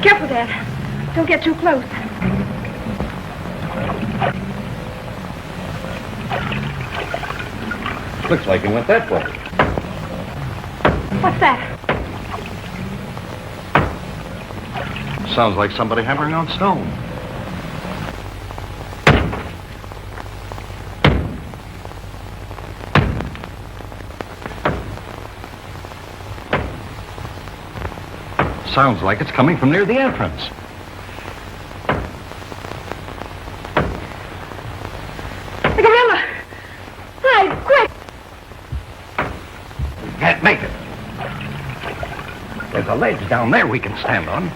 S4: Careful, Dad. Don't get too close.
S10: Looks like it went that way.
S4: What's that?
S10: Sounds like somebody hammering on stone. Sounds like it's coming from near the entrance.
S4: The gorilla! Hide, quick!
S10: Can't make it. There's a ledge down there we can stand on.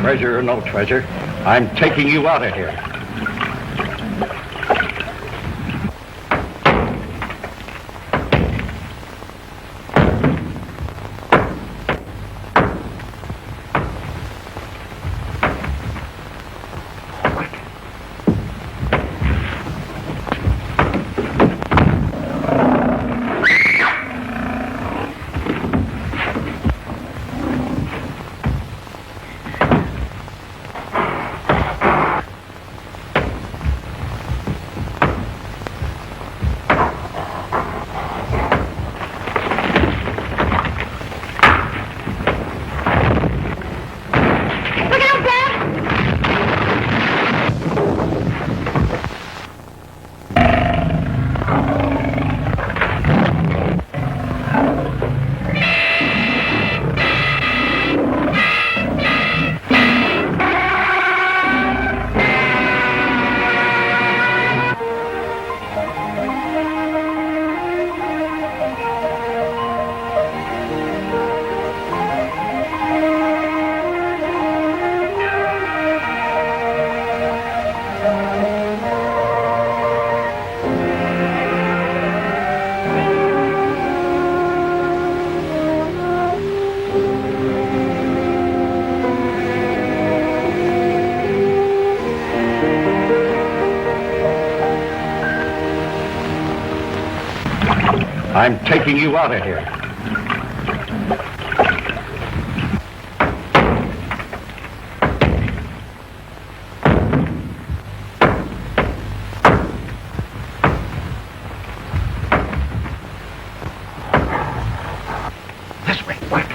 S10: Treasure or no treasure, I'm taking you out of here. I'm taking you out of here. This way, quick.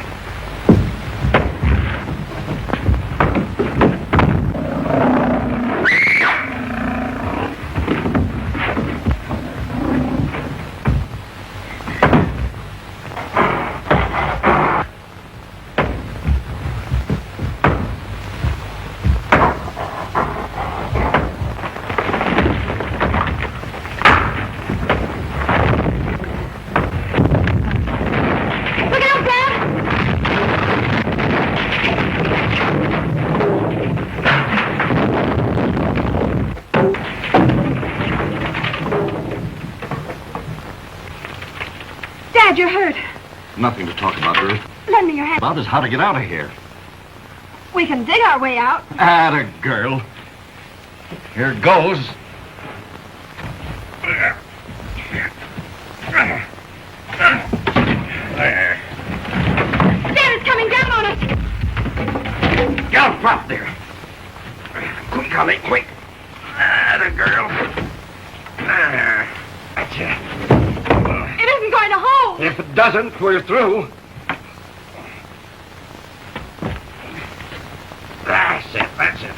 S4: Dad, you're hurt.
S10: Nothing to talk about, Ruth.
S4: Lend me your hand.
S10: About is how to get out of here.
S4: We can dig our way out.
S10: Atta girl. Here goes.
S12: Gallop up there. Quick, Holly, quick. The girl. That's it.
S4: It isn't going to hold.
S12: If it doesn't, we're through. That's it, that's it.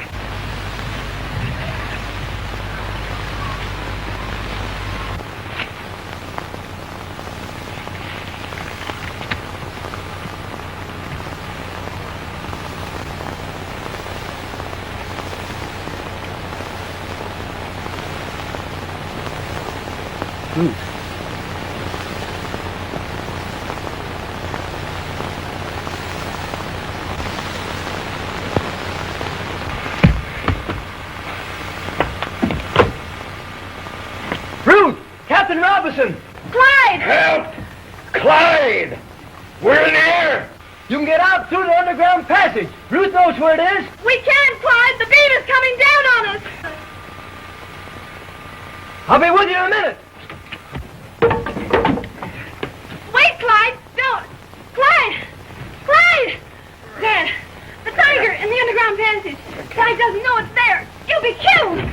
S6: Ruth! Captain Robinson!
S4: Clyde!
S12: Help! Clyde! We're in the air!
S6: You can get out through the underground passage. Ruth knows where it is.
S4: We can't, Clyde! The beat is coming down on us!
S6: I'll be with you in a minute.
S4: Wait, Clyde! Don't! Clyde! Clyde! There! The tiger in the underground passage! Clyde doesn't know it's there! He'll be killed!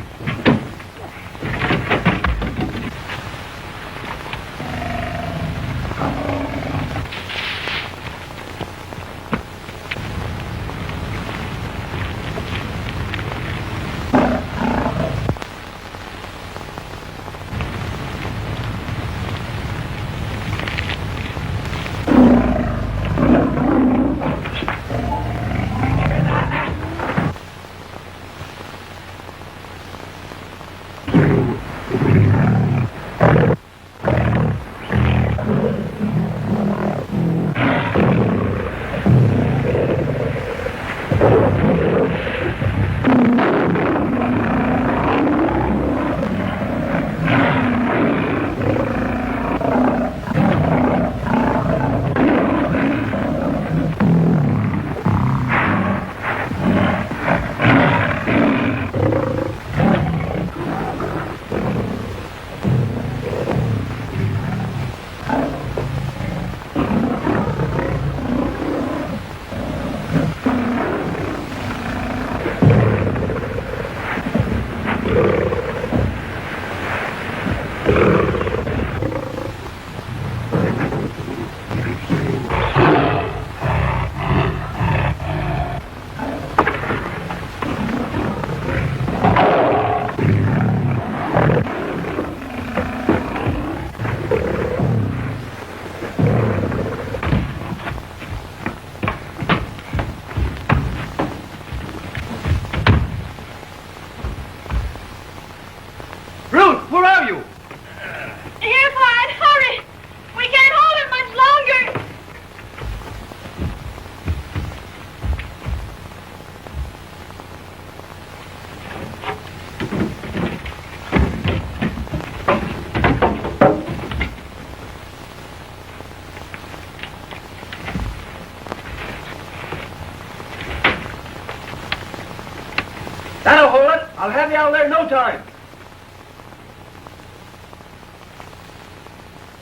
S6: That'll hold it. I'll have you out there in no time.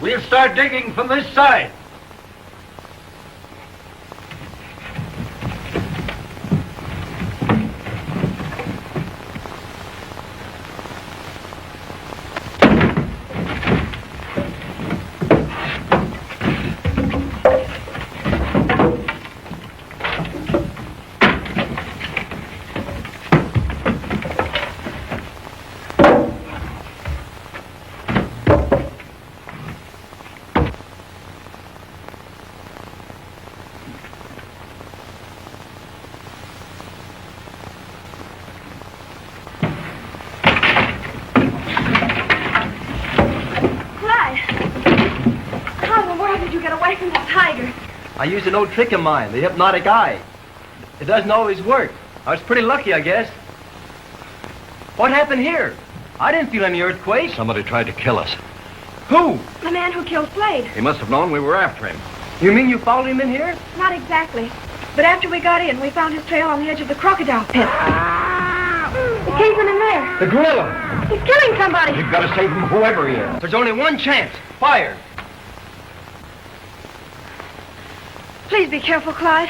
S11: We'll start digging from this side.
S6: I used an old trick of mine, the hypnotic eye. It doesn't always work. I was pretty lucky, I guess. What happened here? I didn't feel any earthquake.
S10: Somebody tried to kill us.
S6: Who?
S4: The man who killed Slade.
S10: He must have known we were after him.
S6: You mean you followed him in here?
S4: Not exactly. But after we got in, we found his trail on the edge of the crocodile pit. It came from in there.
S6: The gorilla.
S4: He's killing somebody.
S10: You've got to save him, whoever he is.
S6: There's only one chance. Fire.
S4: Please be careful, Clyde.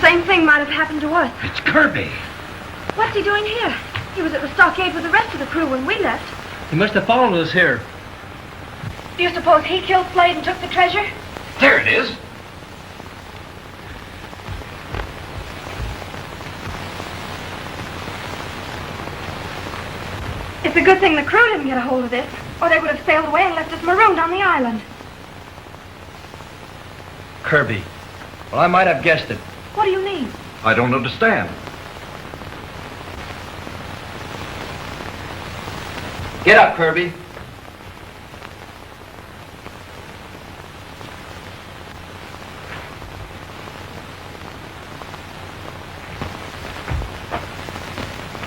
S4: same thing might have happened to us.
S10: It's Kirby.
S4: What's he doing here? He was at the stockade with the rest of the crew when we left.
S6: He must have followed us here.
S4: Do you suppose he killed Slade and took the treasure?
S10: There it is.
S4: It's a good thing the crew didn't get a hold of this, or they would have sailed away and left us marooned on the island.
S6: Kirby. Well, I might have guessed it.
S4: What do you mean?
S10: I don't understand.
S6: Get up, Kirby.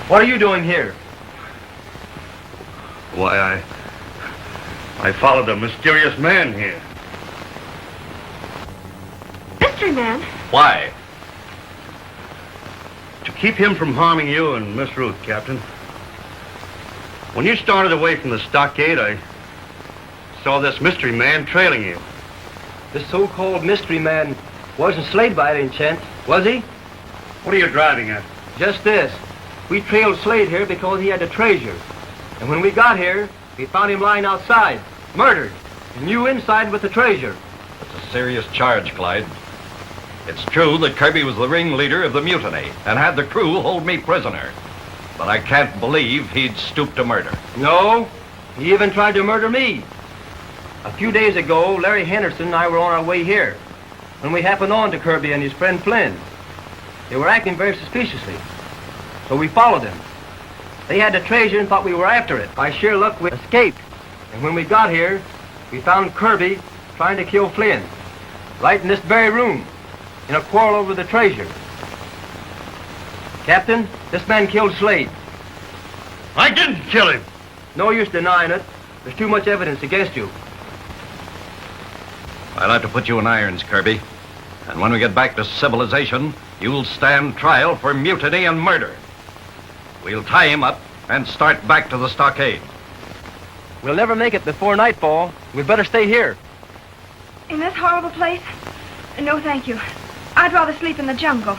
S6: What are you doing here?
S11: Why, I followed a mysterious man here.
S4: Mystery man?
S11: Why? To keep him from harming you and Miss Ruth, Captain. When you started away from the stockade, I saw this mystery man trailing you.
S6: This so-called mystery man wasn't Slade by any chance, was he?
S11: What are you driving at?
S6: Just this. We trailed Slade here because he had a treasure. And when we got here, we found him lying outside, murdered, and you inside with the treasure.
S10: It's a serious charge, Clyde. It's true that Kirby was the ringleader of the mutiny and had the crew hold me prisoner. But I can't believe he'd stoop to murder.
S6: No, he even tried to murder me. A few days ago, Larry Henderson and I were on our way here when we happened on to Kirby and his friend Flynn. They were acting very suspiciously, so we followed them. They had the treasure and thought we were after it. By sheer luck, we escaped. And when we got here, we found Kirby trying to kill Flynn, right in this very room, in a quarrel over the treasure. Captain, this man killed Slade.
S11: I didn't kill him.
S6: No use denying it. There's too much evidence against you.
S10: I'll have to put you in irons, Kirby. And when we get back to civilization, you'll stand trial for mutiny and murder. We'll tie him up and start back to the stockade.
S6: We'll never make it before nightfall. We'd better stay here.
S4: In this horrible place? No, thank you. I'd rather sleep in the jungle.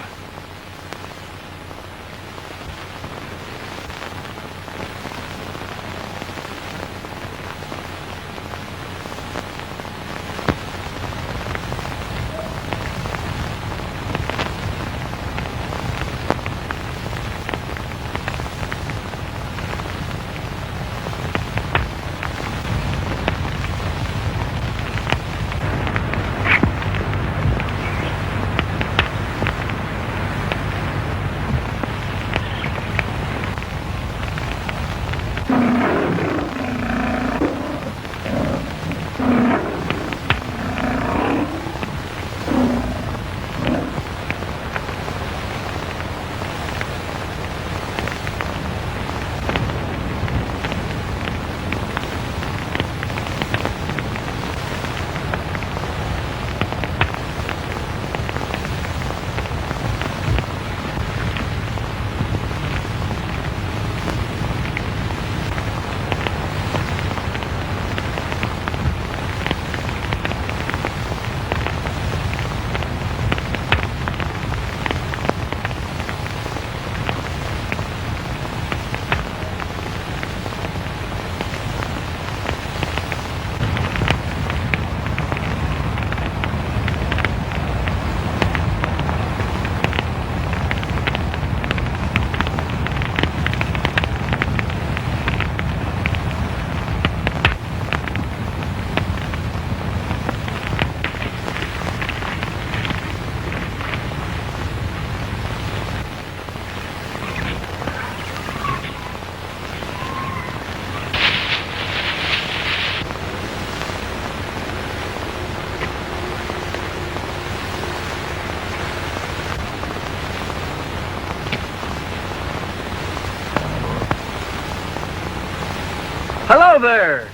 S6: Hello there!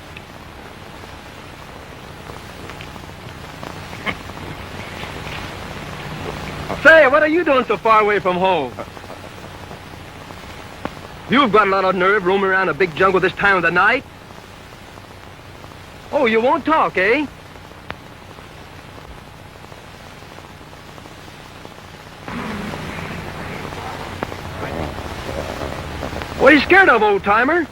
S6: Say, what are you doing so far away from home? You've got a lot of nerve roaming around a big jungle this time of the night. Oh, you won't talk, eh? What are you scared of, old-timer?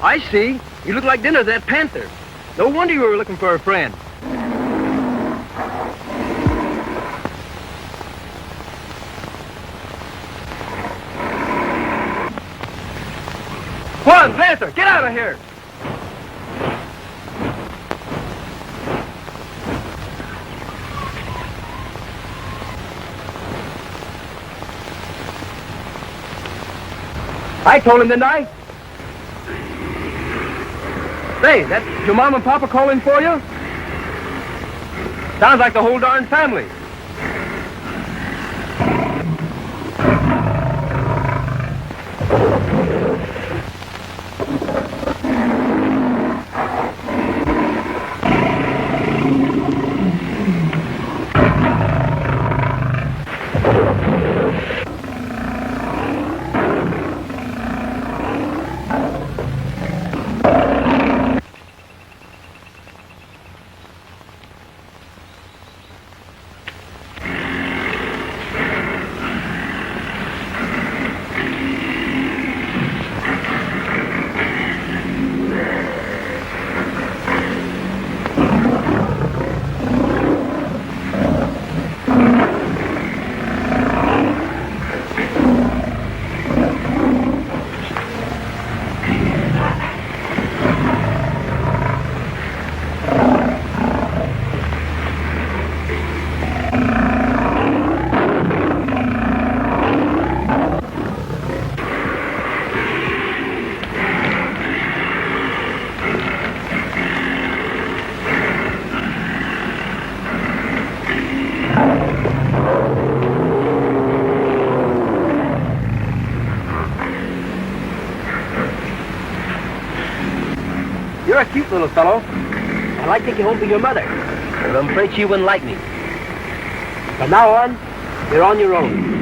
S6: I see. You look like dinner to that panther. No wonder you were looking for a friend. Come on, panther, get out of here! I told him, didn't I? Say, that's your mom and papa calling for you? Sounds like the whole darn family. You're a cute little fellow. I'd like to take you home to your mother, but I'm afraid she wouldn't like me. From now on, you're on your own.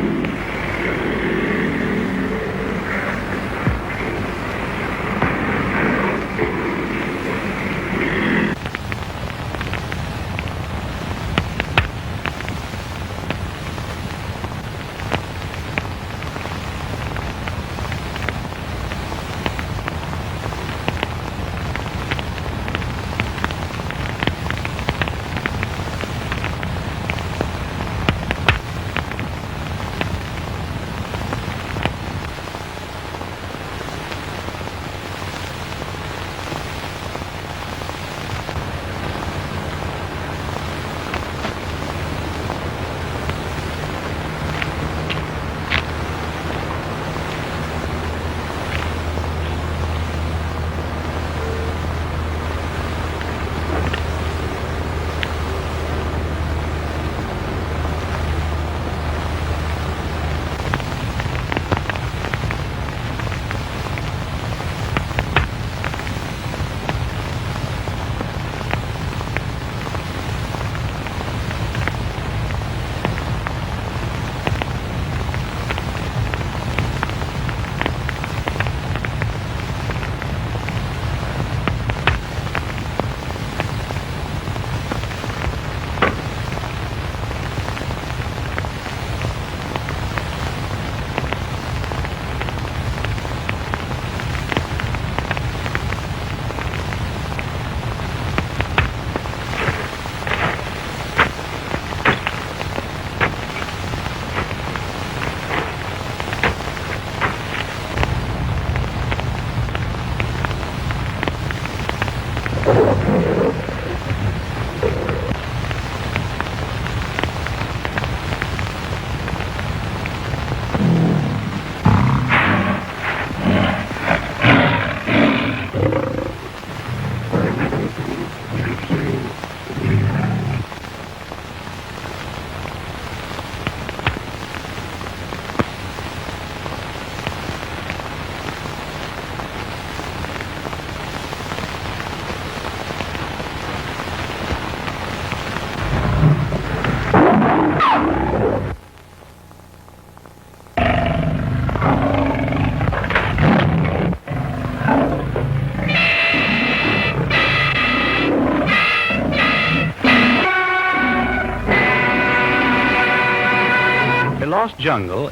S7: Lost jungle.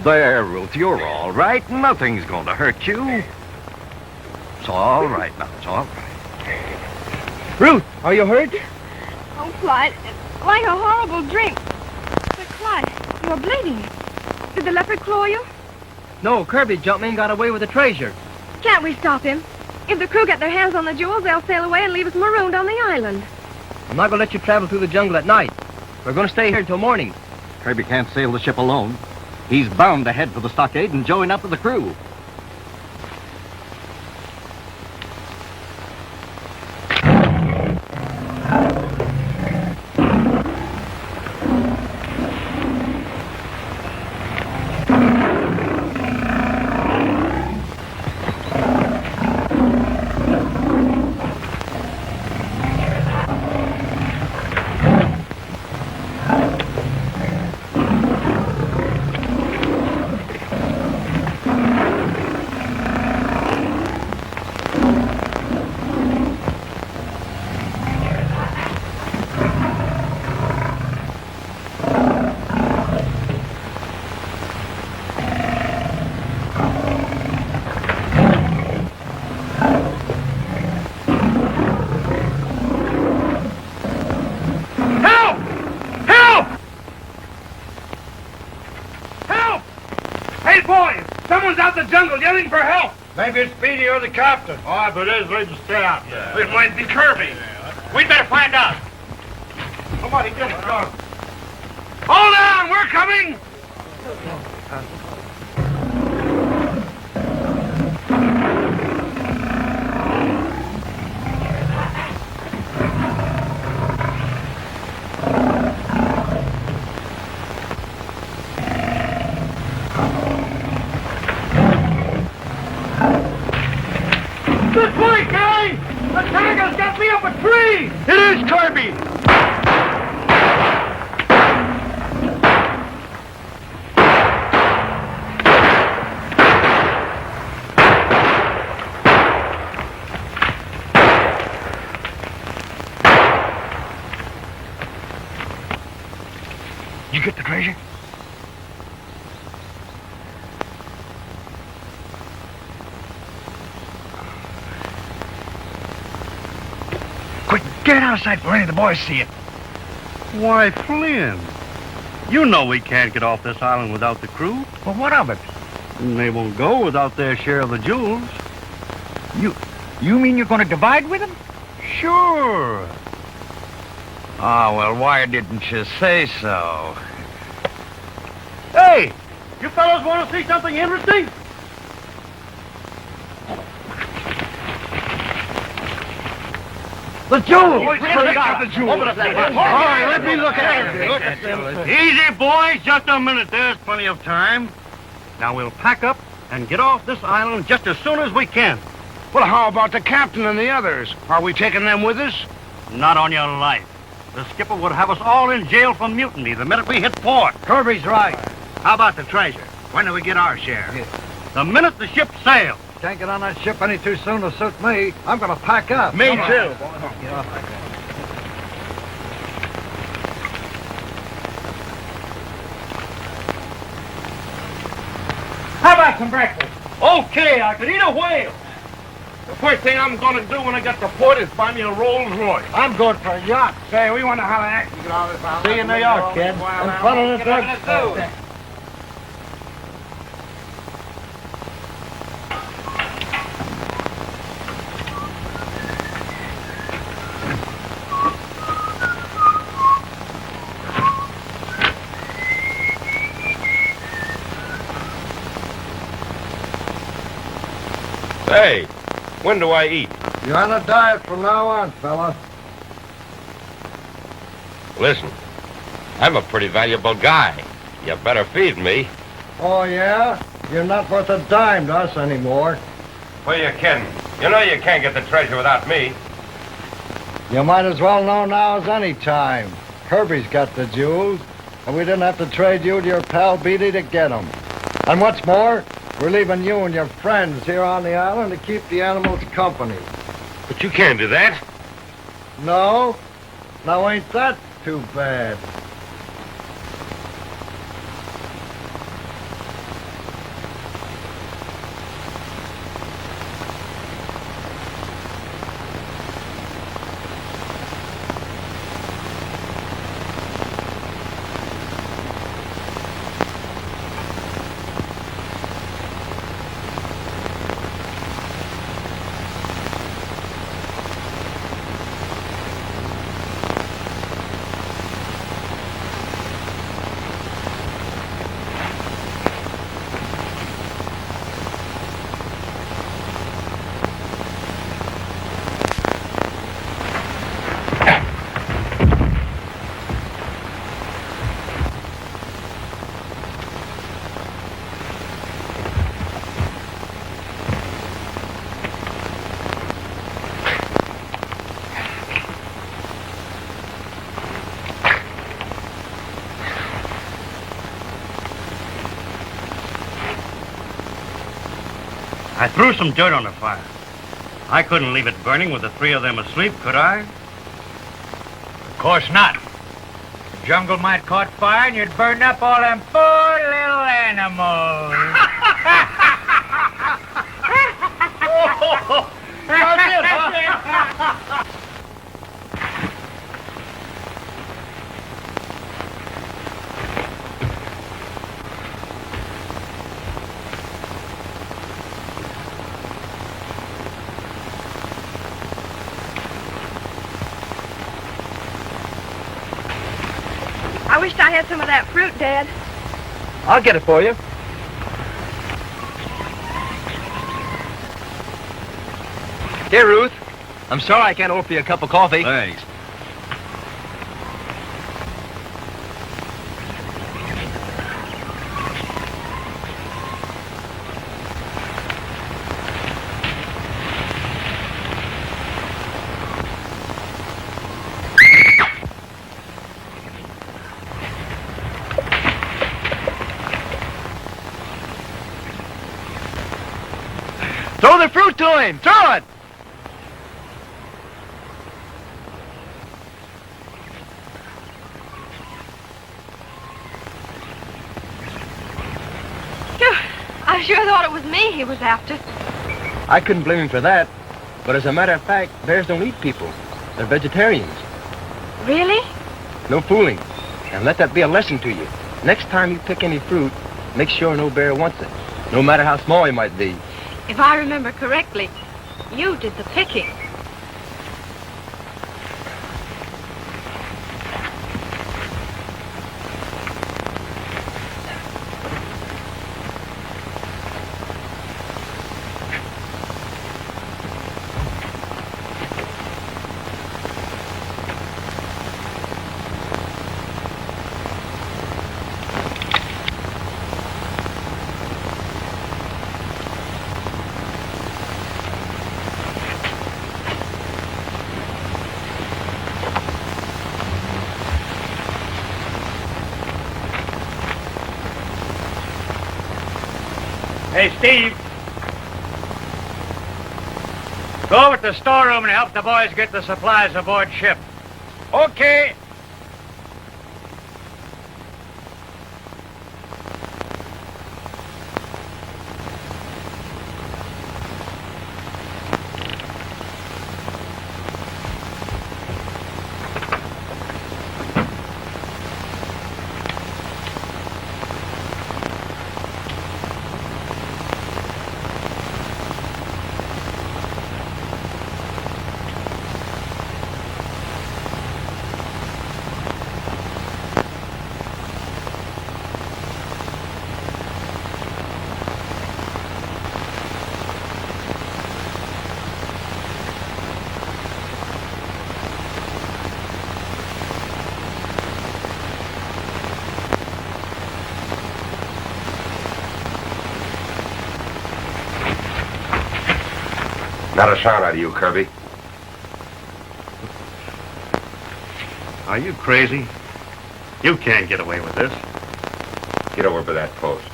S10: There, Ruth, you're all right. Nothing's going to hurt you. It's all right now. It's all right.
S6: Ruth, are you hurt?
S4: Oh, Clyde, it's like a horrible drink. But Clyde, you're bleeding. Did the leopard claw you?
S6: No, Kirby jumped in and got away with the treasure.
S4: Can't we stop him? If the crew get their hands on the jewels, they'll sail away and leave us marooned on the island.
S6: I'm not going to let you travel through the jungle at night. We're going to stay here until morning.
S13: Kirby can't sail the ship alone. He's bound to head for the stockade and join up with the crew.
S12: Yelling for help. Maybe it's Speedy or the captain. Oh, if it is, leave them stay out. Yeah. It might be Kirby. We'd better find out. Somebody get it going. Hold on, we're coming.
S11: It is Kirby!
S12: You get the treasure? Get it out of sight before any of the boys see it.
S11: Why, Flynn, you know we can't get off this island without the crew.
S12: Well, what of it?
S11: And they won't go without their share of the jewels.
S12: You mean you're going to divide with them?
S11: Sure.
S12: Oh, well, why didn't you say so?
S11: Hey, you fellows want to see something interesting?
S12: The jewels!
S11: All right, let me look at it. Easy, boys. Just a minute. There's plenty of time. Now we'll pack up and get off this island just as soon as we can.
S12: Well, how about the captain and the others? Are we taking them with us?
S11: Not on your life. The skipper would have us all in jail for mutiny the minute we hit port.
S9: Kirby's right. How about the treasure? When do we get our share?
S11: The minute the ship sails.
S9: Can't get on that ship any too soon to suit me. I'm going to pack up.
S11: Me too.
S12: How about some breakfast?
S11: Okay, I could eat a whale.
S12: The first thing I'm going to do when I get to port is buy me a Rolls Royce.
S9: I'm going for a yacht.
S12: Say, we want to holler at you. Get all this out.
S9: See you in New York, kid. In front of the drugstore.
S14: Hey, when do I eat?
S9: You're on a diet from now on, fella.
S14: Listen, I'm a pretty valuable guy. You better feed me.
S9: Oh, yeah? You're not worth a dime to us anymore.
S14: Well, you're kidding. You know you can't get the treasure without me.
S9: You might as well know now as any time. Kirby's got the jewels, and we didn't have to trade you to your pal Beatty to get them. And what's more, we're leaving you and your friends here on the island to keep the animals company.
S14: But you can't do that.
S9: No? Now ain't that too bad?
S11: I threw some dirt on the fire. I couldn't leave it burning with the three of them asleep, could I?
S15: Of course not. The jungle might caught fire and you'd burn up all them poor little animals.
S4: I wished I had some of that fruit, Dad.
S6: I'll get it for you. Here, Ruth. I'm sorry I can't offer you a cup of coffee.
S13: Thanks.
S6: Throw the fruit to him! Throw it!
S4: Phew, I sure thought it was me he was after.
S6: I couldn't blame him for that. But as a matter of fact, bears don't eat people. They're vegetarians.
S4: Really?
S6: No fooling. And let that be a lesson to you. Next time you pick any fruit, make sure no bear wants it. No matter how small he might be.
S4: If I remember correctly, you did the picking.
S15: Hey, Steve. Go over to the storeroom and help the boys get the supplies aboard ship.
S12: Okay.
S1: Not a sound out of you, Kirby.
S11: Are you crazy? You can't get away with this.
S1: Get over to that post.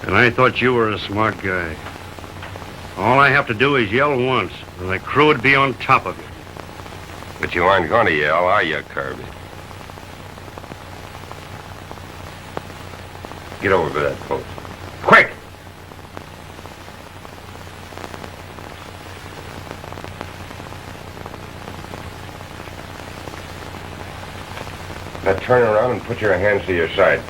S11: And I thought you were a smart guy. All I have to do is yell once, and the crew would be on top of you.
S1: But you aren't going to yell, are you, Kirby? Get over to that post. Quick! Now turn around and put your hands to your side.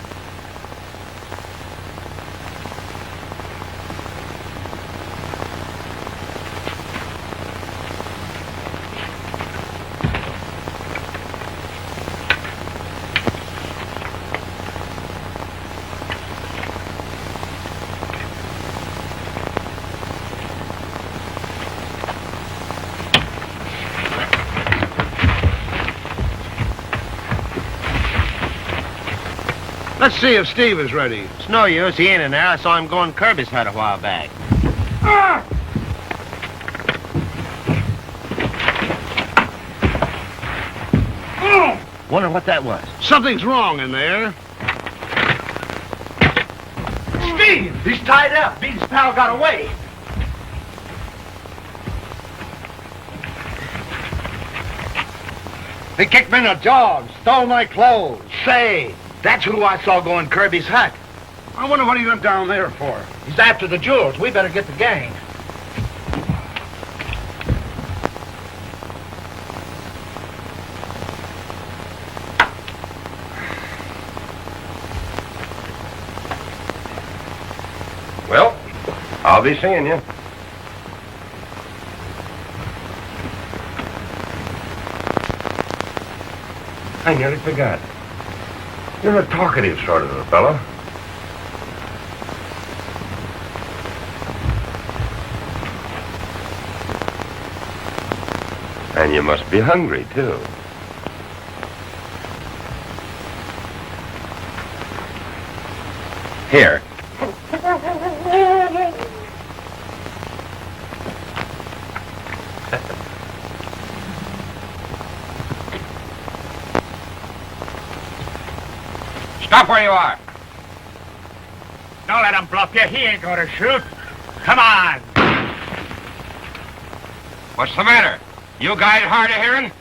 S12: Let's see if Steve is ready.
S16: It's no use. He ain't in there. I saw him going Kirby's hut a while back. Wonder what that was.
S12: Something's wrong in there. Steve! Steve! He's tied up. Bean's pal got away.
S8: They kicked me in the jaw, stole my clothes.
S12: Say, that's who I saw go in Kirby's hut.
S8: I wonder what he went down there for.
S12: He's after the jewels. We better get the gang.
S14: Well, I'll be seeing you. I nearly forgot. You're a talkative sort of a fellow. And you must be hungry, too. Here.
S1: Stop where you are.
S15: Don't let him bluff you. He ain't gonna shoot. Come on.
S1: What's the matter? You guys hard of hearing?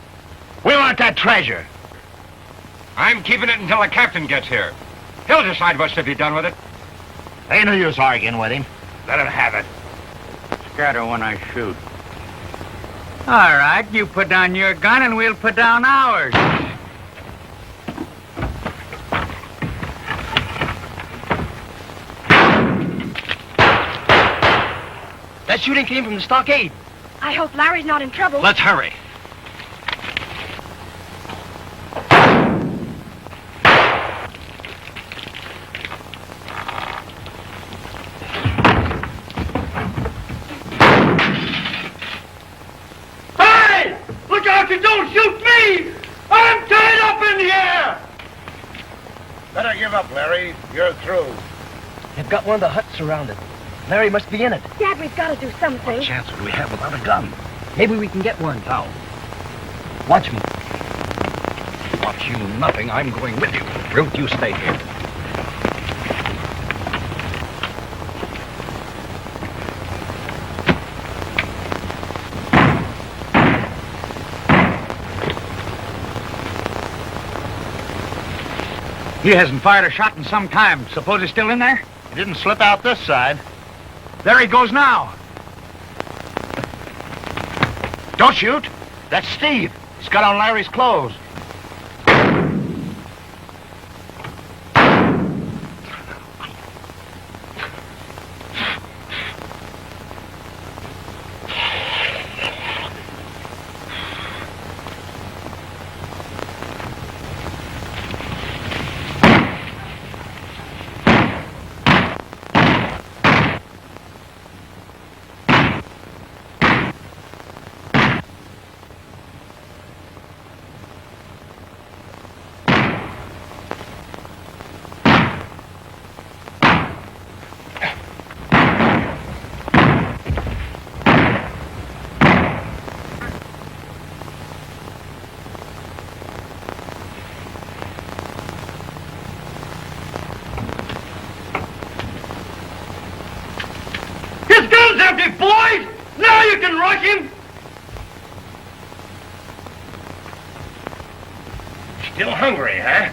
S12: We want that treasure.
S1: I'm keeping it until the captain gets here. He'll decide what's to be done with it.
S12: Ain't no use arguing with him.
S1: Let him have it.
S15: Scatter when I shoot. All right, you put down your gun and we'll put down ours.
S6: That shooting came from the stockade.
S4: I hope Larry's not in trouble.
S11: Let's hurry.
S12: Hey! Look out, you don't shoot me! I'm tied up in here!
S8: Better give up, Larry. You're through.
S6: They've got one of the huts surrounded. Larry must be in it.
S4: Dad, we've got to do something.
S11: What chance do we have without a gun?
S6: Maybe we can get one.
S11: How?
S6: Watch me.
S11: Watch you nothing. I'm going with you. Ruth, you stay here.
S15: He hasn't fired a shot in some time. Suppose he's still in there?
S12: He didn't slip out this side.
S15: There he goes now.
S12: Don't shoot. That's Steve. He's got on Larry's clothes. Empty, boys! Now you can rush him!
S14: Still hungry, huh?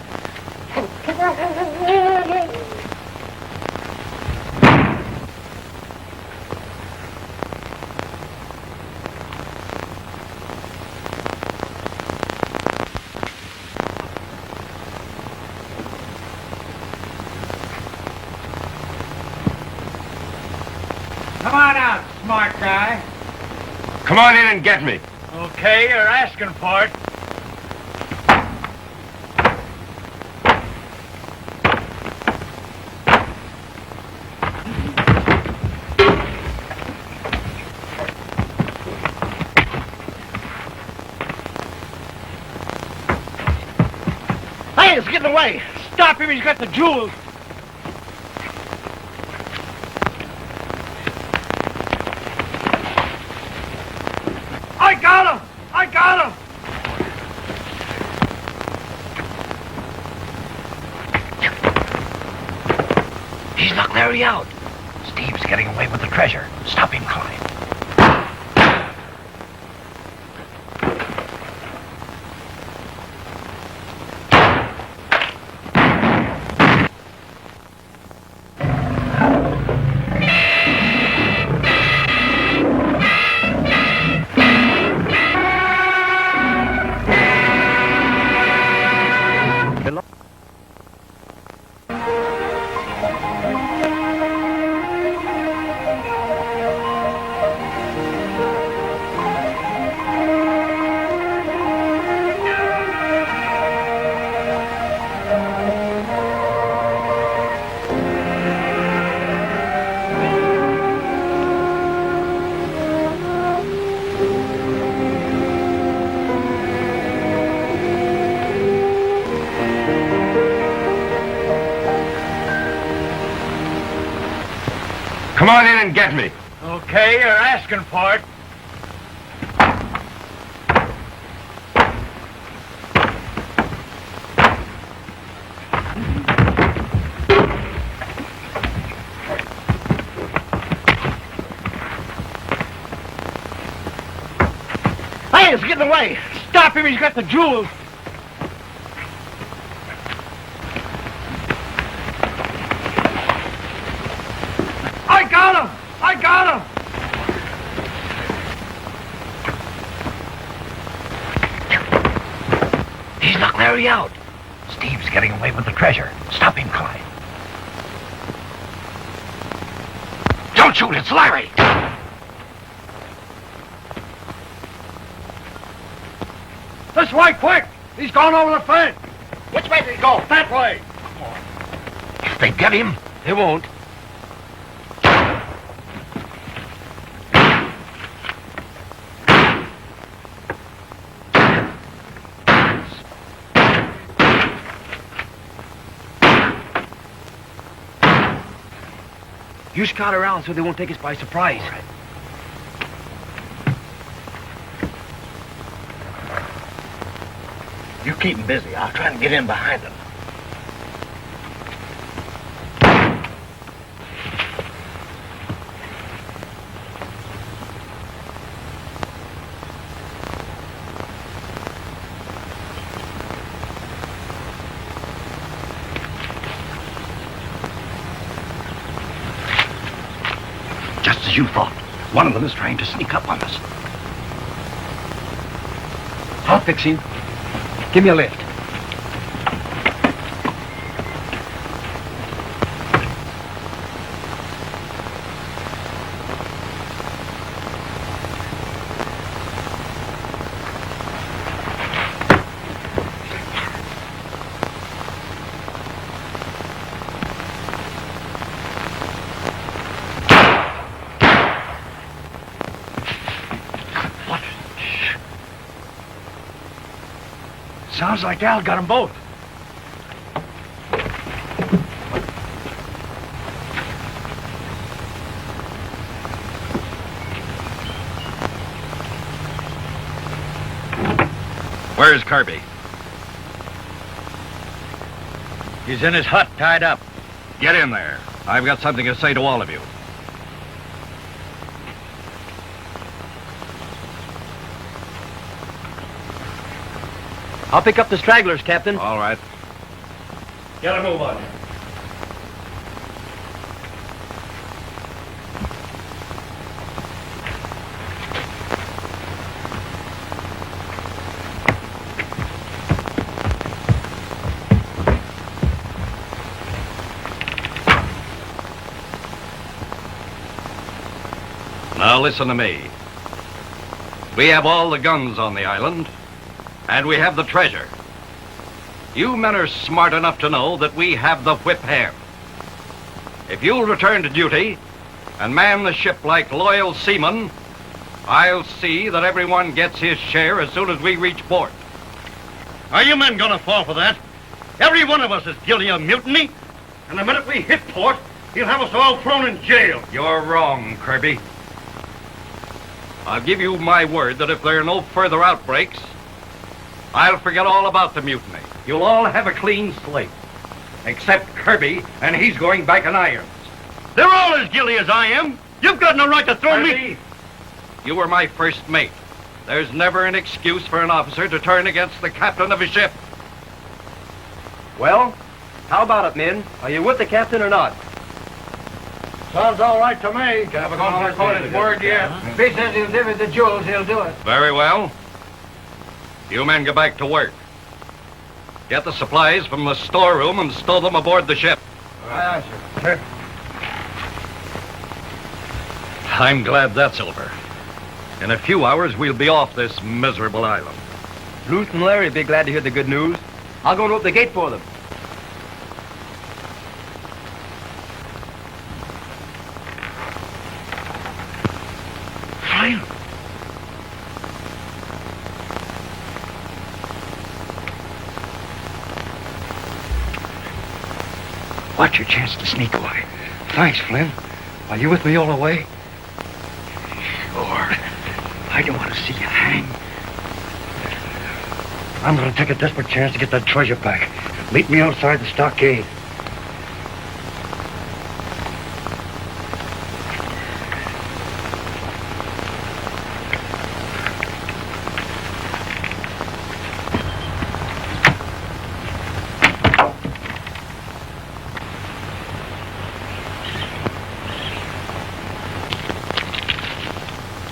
S15: Come on out, smart guy.
S14: Come on in and get me.
S15: Okay, you're asking for it.
S12: Hey, it's getting away. Stop him, he's got the jewels. I got him! I got him!
S6: He's not there.
S2: Larry out. Steve's getting away with the treasure. Stop him, Clyde.
S1: Come on in and get me.
S15: Okay, you're asking for it.
S2: Hey, he's getting away. Stop him, he's got the jewels.
S15: I got him!
S2: He's knocked Larry out. Steve's getting away with the treasure. Stop him, Clyde. Don't shoot, it's Larry!
S15: This way, quick! He's gone over the fence!
S2: Which way did he go?
S15: That way!
S2: If they get him, they won't.
S6: You scout around so they won't take us by surprise. All right.
S2: You keep him busy. I'll try and get in behind him. Just as you thought. One of them is trying to sneak up on us.
S6: I'll fix him. Give me a lift.
S2: Sounds like Al got them both.
S10: Where's Kirby?
S11: He's in his hut, tied up.
S10: Get in there. I've got something to say to all of you.
S6: I'll pick up the stragglers, Captain.
S10: All right.
S11: Get a move on.
S10: Now listen to me. We have all the guns on the island, and we have the treasure. You men are smart enough to know that we have the whip hand. If you'll return to duty and man the ship like loyal seamen, I'll see that everyone gets his share as soon as we reach port.
S11: Are you men gonna fall for that? Every one of us is guilty of mutiny, and the minute we hit port, he'll have us all thrown in jail.
S10: You're wrong, Kirby. I'll give you my word that if there are no further outbreaks, I'll forget all about the mutiny. You'll all have a clean slate. Except Kirby, and he's going back in irons.
S11: They're all as guilty as I am. You've got no right to throw me.
S10: You were my first mate. There's never an excuse for an officer to turn against the captain of his ship.
S6: Well, how about it, men? Are you with the captain or not?
S12: Sounds all right to me. Haven't caught his word yet. If he says he'll deliver the jewels, he'll do it.
S10: Very well. You men go back to work. Get the supplies from the storeroom and stow them aboard the ship.
S12: Aye, sir.
S10: I'm glad that's over. In a few hours, we'll be off this miserable island.
S6: Ruth and Larry will be glad to hear the good news. I'll go and open the gate for them.
S2: Fine. Watch your chance to sneak away.
S11: Thanks, Flynn. Are you with me all the way?
S2: Sure. I don't want to see you hang.
S11: I'm going to take a desperate chance to get that treasure back. Meet me outside the stockade.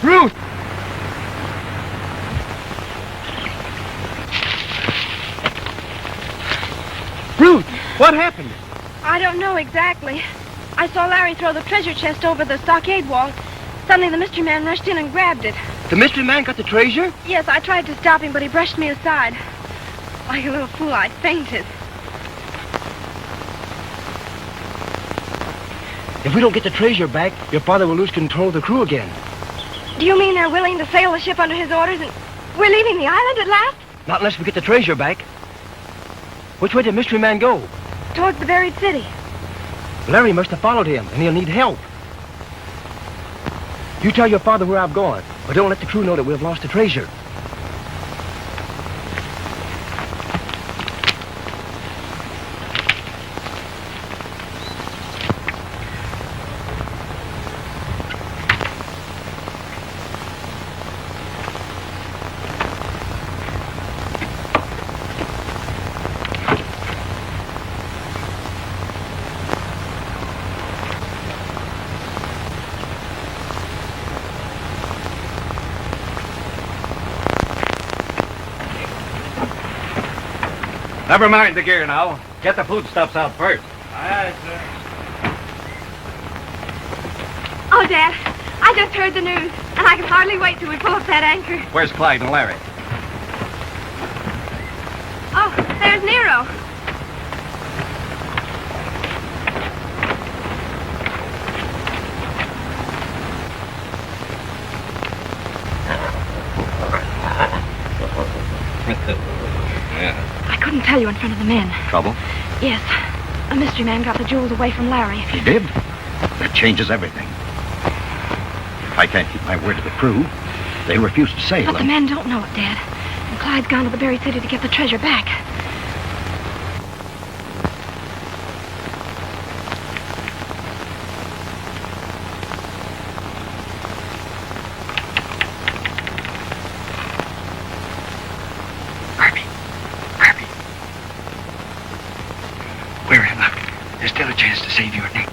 S6: Ruth! Ruth, what happened?
S4: I don't know exactly. I saw Larry throw the treasure chest over the stockade wall. Suddenly the mystery man rushed in and grabbed it.
S6: The mystery man got the treasure?
S4: Yes, I tried to stop him, but he brushed me aside. Like a little fool, I fainted.
S6: If we don't get the treasure back, your father will lose control of the crew again.
S4: Do you mean they're willing to sail the ship under his orders and we're leaving the island at last?
S6: Not unless we get the treasure back. Which way did mystery man go?
S4: Towards the buried city.
S6: Larry must have followed him, and he'll need help. You tell your father where I've gone, but don't let the crew know that we've lost the treasure.
S10: Never mind the gear now. Get the foodstuffs out first.
S12: Aye, sir.
S4: Oh, Dad, I just heard the news, and I can hardly wait till we pull up that anchor.
S10: Where's Clyde and Larry?
S4: Oh, there's Nero. I couldn't tell you in front of the men.
S11: Trouble?
S4: Yes. A mystery man got the jewels away from Larry.
S11: He did? That changes everything. If I can't keep my word to the crew, they refuse to sail.
S4: But the men don't know it, Dad. And Clyde's gone to the buried city to get the treasure back.
S2: We're in luck. There's still a chance to save your neck.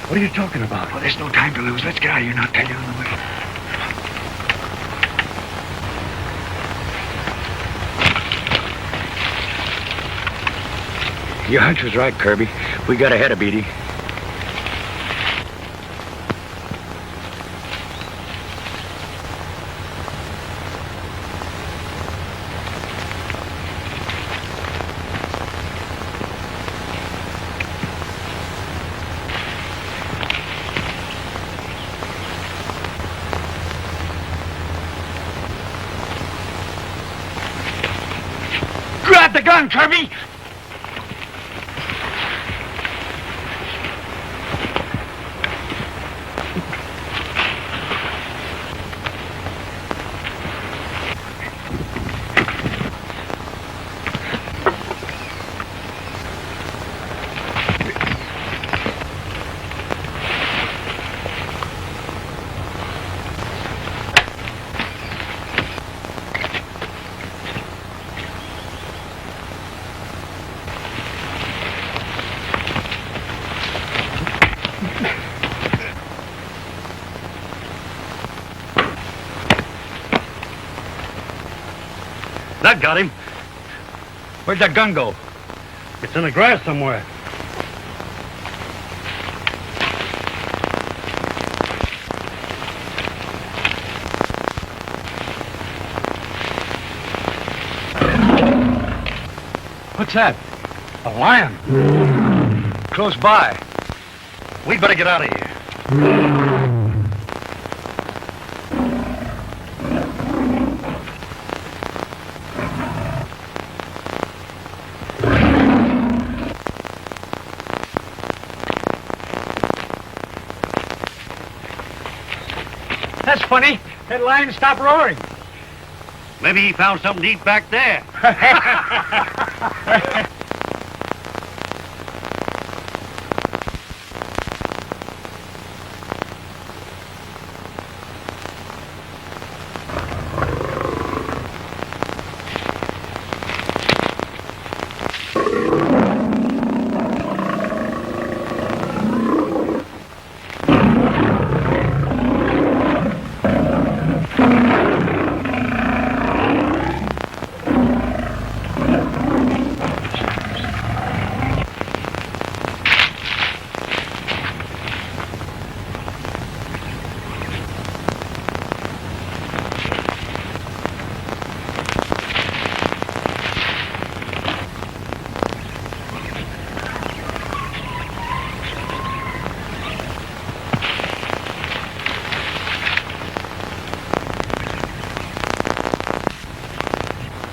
S11: What are you talking about?
S2: Well, there's no time to lose. Let's get out of here and I'll tell you on the way.
S11: Your hunch was right, Kirby. We got ahead of Beatty.
S2: Grab the gun, Kirby!
S11: That got him.
S3: Where'd that gun go?
S11: It's in the grass somewhere.
S3: What's that?
S11: A lion.
S3: Close by.
S11: We'd better get out of here.
S15: That's funny. That lion stopped roaring.
S11: Maybe he found something to eat back there.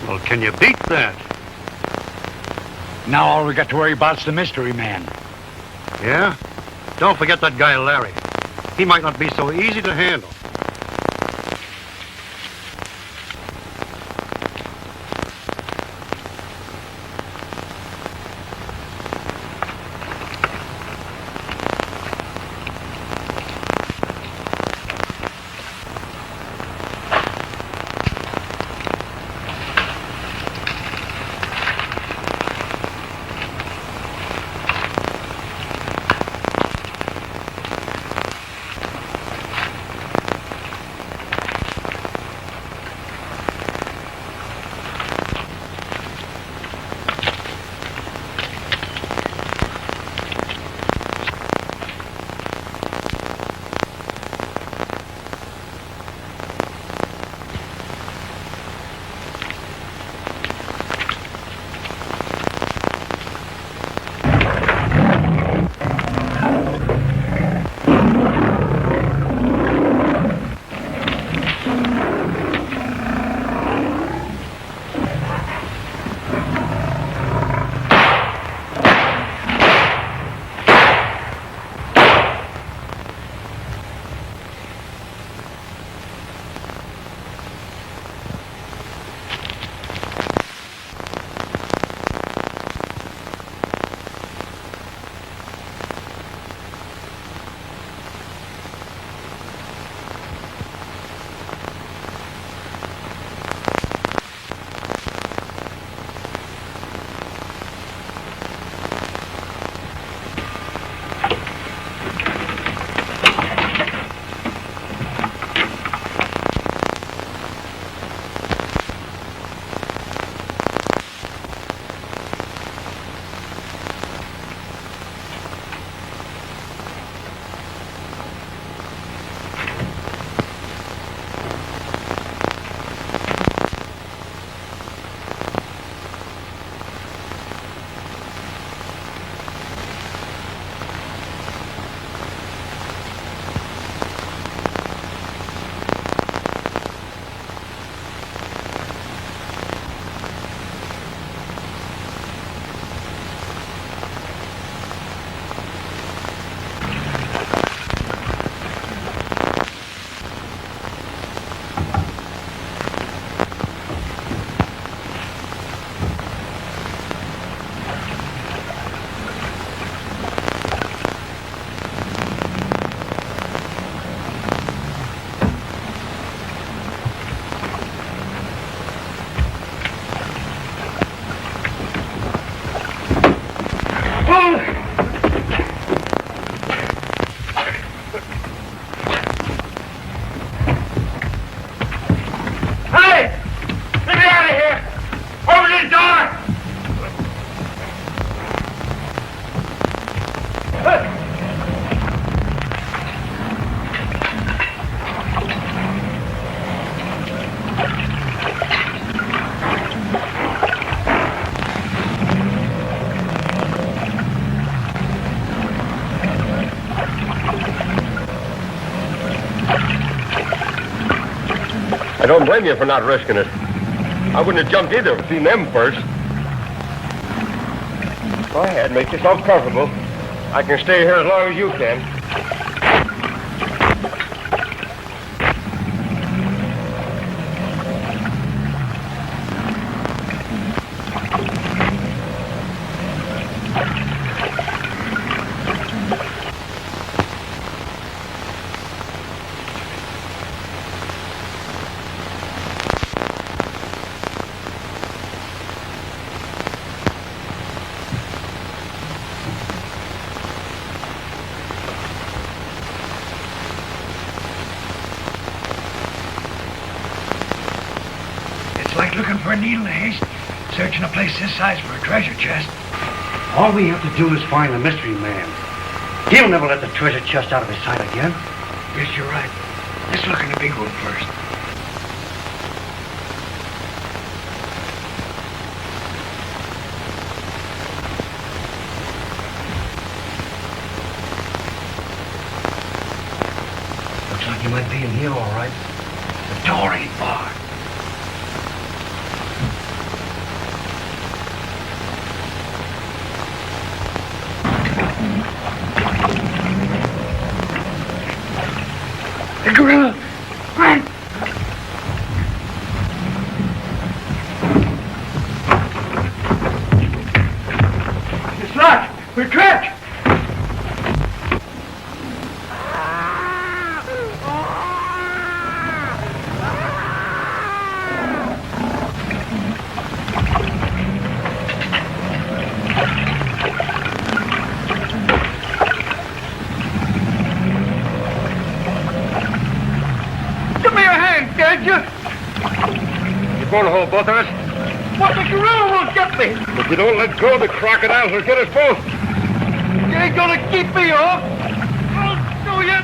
S3: Well, can you beat that?
S15: Now all we got to worry about's the mystery man.
S11: Yeah? Don't forget that guy, Larry. He might not be so easy to handle.
S12: I don't blame you for not risking it. I wouldn't have jumped either if I'd seen them first. Go ahead, make yourself comfortable. I can stay here as long as you can.
S15: Looking for a needle in a haystack, searching a place this size for a treasure chest.
S11: All we have to do is find the mystery man. He'll never let the treasure chest out of his sight again.
S15: Guess you're right. Let's look in the big one first.
S11: Looks like he might be in here all right. The door ain't barred.
S15: The gorilla! Run! It's locked! We're trapped!
S12: Going to hold both of us?
S15: What, the gorilla won't get me!
S12: If you don't let go, the crocodiles will get us both.
S15: You ain't gonna keep me off! I'll do you!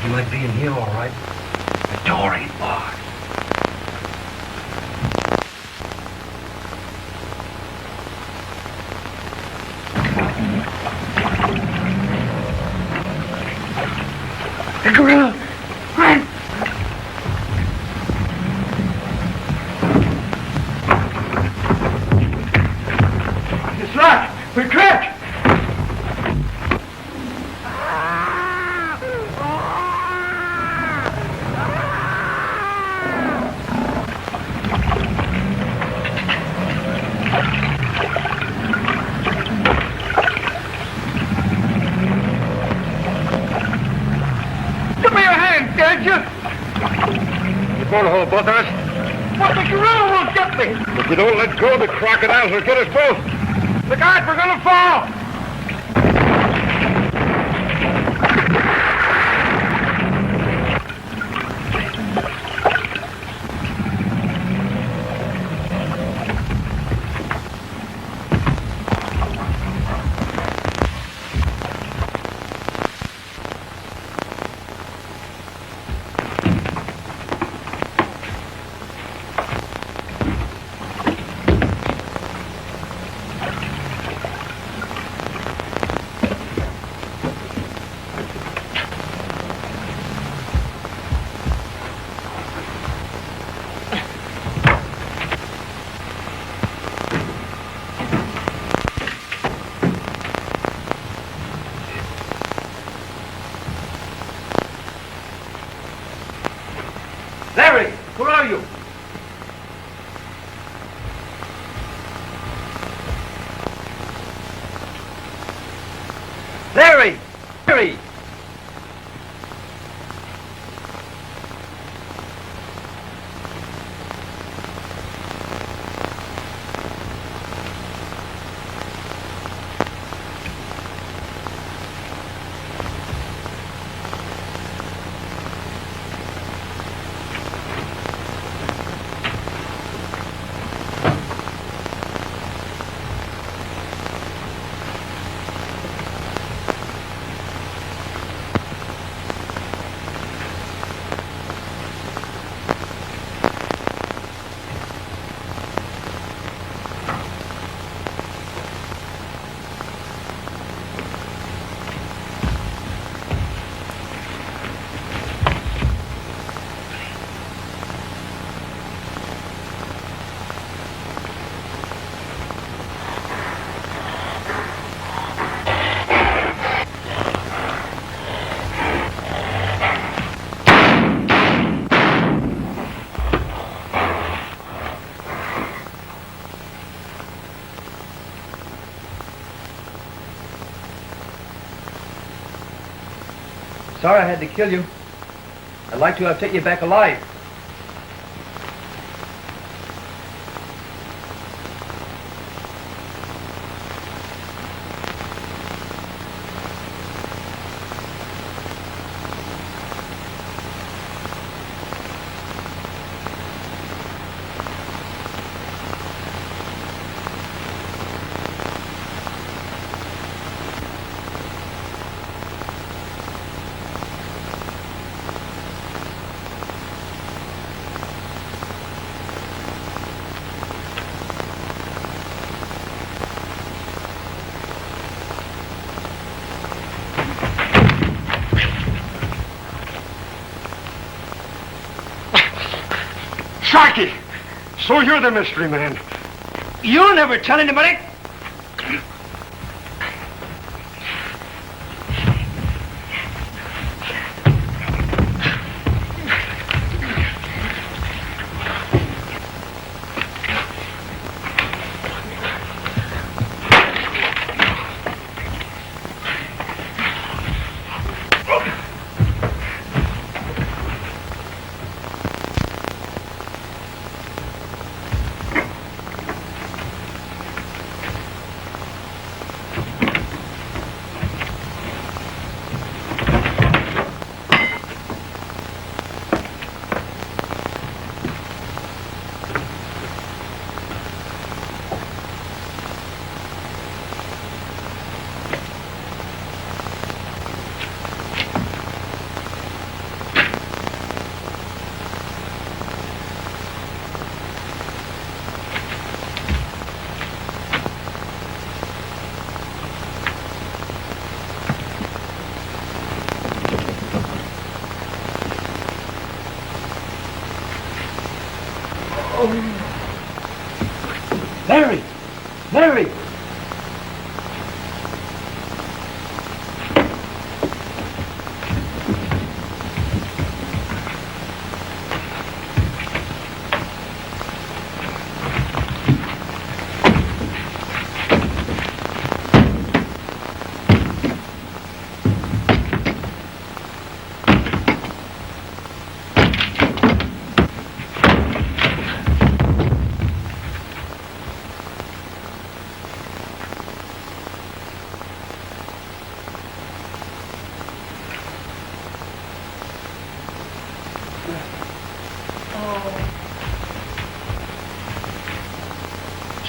S11: He might be in here all right. The door ain't barred.
S15: The gorilla! Run! It's locked! We're trapped!
S12: Going to hold both of us?
S15: What, the gorilla won't get me!
S12: If you don't let go, the crocodiles will get us both. Look out, we're going to fall!
S6: Larry! Larry! Sorry I had to kill you. I'd like to have taken you back alive.
S12: Sharky! So you're the mystery man.
S6: You'll never tell anybody. Larry! Larry!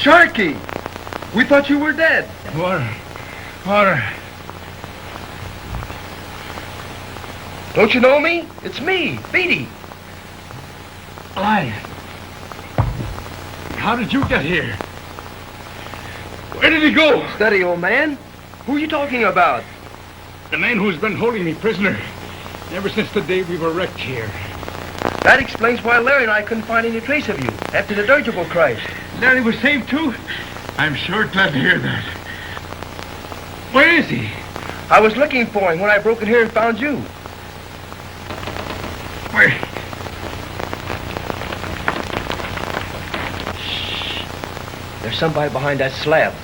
S12: Sharky! We thought you were dead.
S8: Water. Water.
S6: Don't you know me? It's me, Beatty.
S8: Clyde. How did you get here? Where did he go?
S6: Steady, old man. Who are you talking about?
S8: The man who's been holding me prisoner ever since the day we were wrecked here.
S6: That explains why Larry and I couldn't find any trace of you after the dirigible crashed.
S8: Larry was saved too? I'm sure glad to hear that. Where is he?
S6: I was looking for him when I broke in here and found you.
S8: Where?
S6: Shh. There's somebody behind that slab.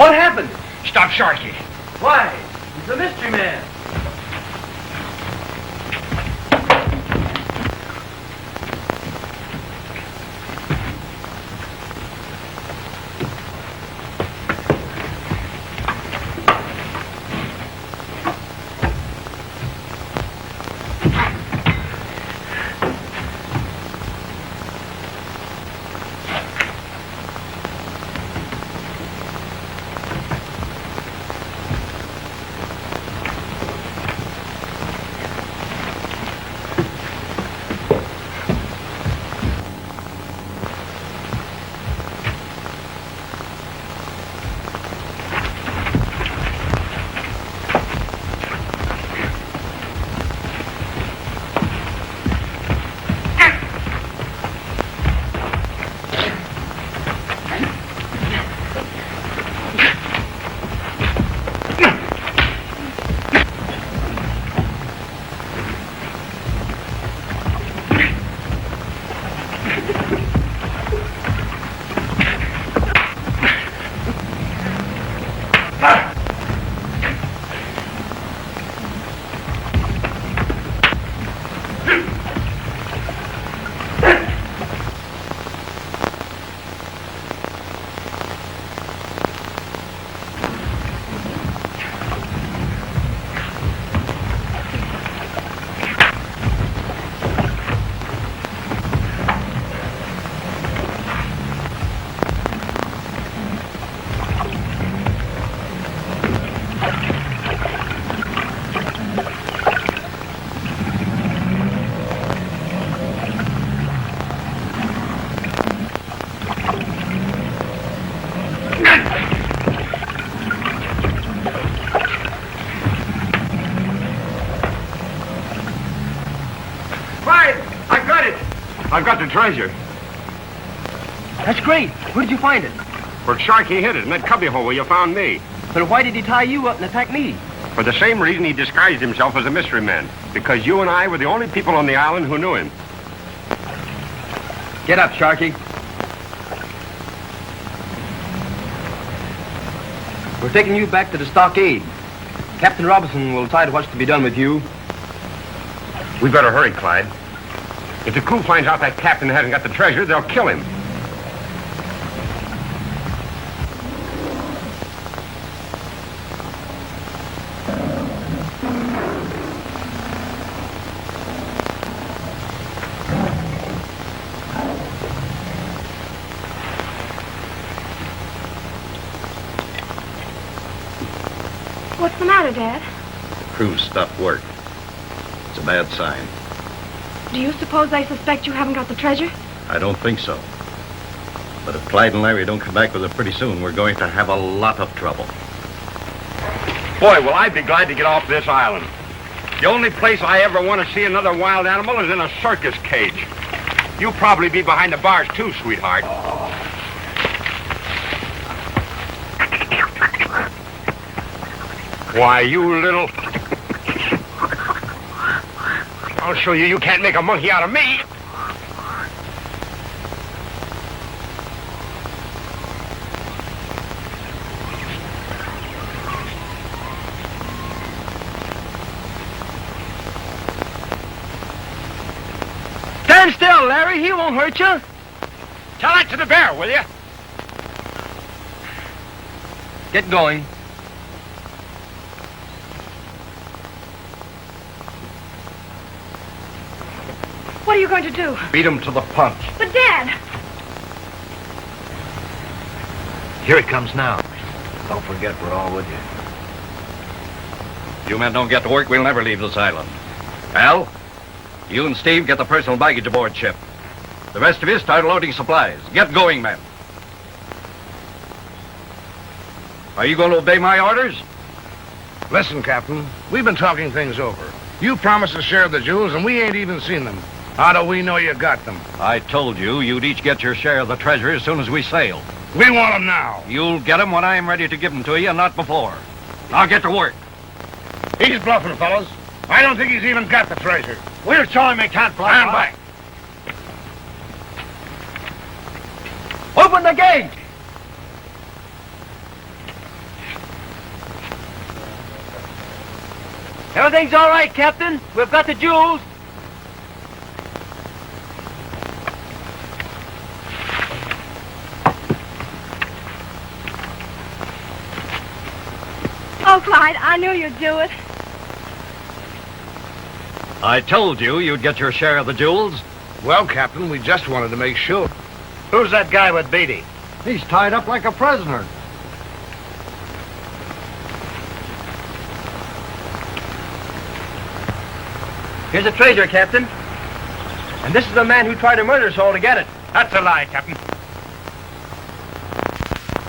S6: What happened?
S1: Stop Sharky.
S6: Why? He's a mystery man.
S1: I've got the treasure.
S6: That's great. Where did you find it?
S1: Where Sharky hid it, in that cubbyhole where you found me.
S6: But why did he tie you up and attack me?
S1: For the same reason he disguised himself as a mystery man. Because you and I were the only people on the island who knew him.
S6: Get up, Sharky. We're taking you back to the stockade. Captain Robinson will decide what's to be done with you.
S1: We better hurry, Clyde. If the crew finds out that captain hasn't got the treasure, they'll kill him.
S4: What's the matter, Dad?
S13: Crew stopped work. It's a bad sign.
S4: Do you suppose they suspect you haven't got the treasure?
S13: I don't think so. But if Clyde and Larry don't come back with it pretty soon, we're going to have a lot of trouble.
S1: Boy, will I be glad to get off this island. The only place I ever want to see another wild animal is in a circus cage. You'll probably be behind the bars too, sweetheart. Why, you little... I'll show you can't make a monkey out of me.
S6: Stand still, Larry. He won't hurt you.
S1: Tell that to the bear, will you?
S6: Get going.
S4: What are you going to do?
S13: Beat him to the punch.
S4: But, Dad!
S11: Here it comes now. Don't forget we're all with you.
S13: You men don't get to work, we'll never leave this island. Al, you and Steve get the personal baggage aboard ship. The rest of you start loading supplies. Get going, men. Are you going to obey my orders?
S12: Listen, Captain, we've been talking things over. You promised to share the jewels, and we ain't even seen them. How do we know you got them?
S13: I told you you'd each get your share of the treasure as soon as we sail.
S12: We want them now.
S13: You'll get them when I am ready to give them to you, not before. Now get to work.
S12: He's bluffing, fellas. I don't think he's even got the treasure.
S11: We'll show him he can't bluff.
S12: Stand back.
S6: Open the gate! Everything's all right, Captain. We've got the jewels.
S4: Oh, Clyde, I knew you'd do it.
S13: I told you you'd get your share of the jewels.
S12: Well, Captain, we just wanted to make sure.
S15: Who's that guy with Beatty?
S3: He's tied up like a prisoner.
S6: Here's the treasure, Captain. And this is the man who tried to murder us all to get it.
S15: That's a lie, Captain.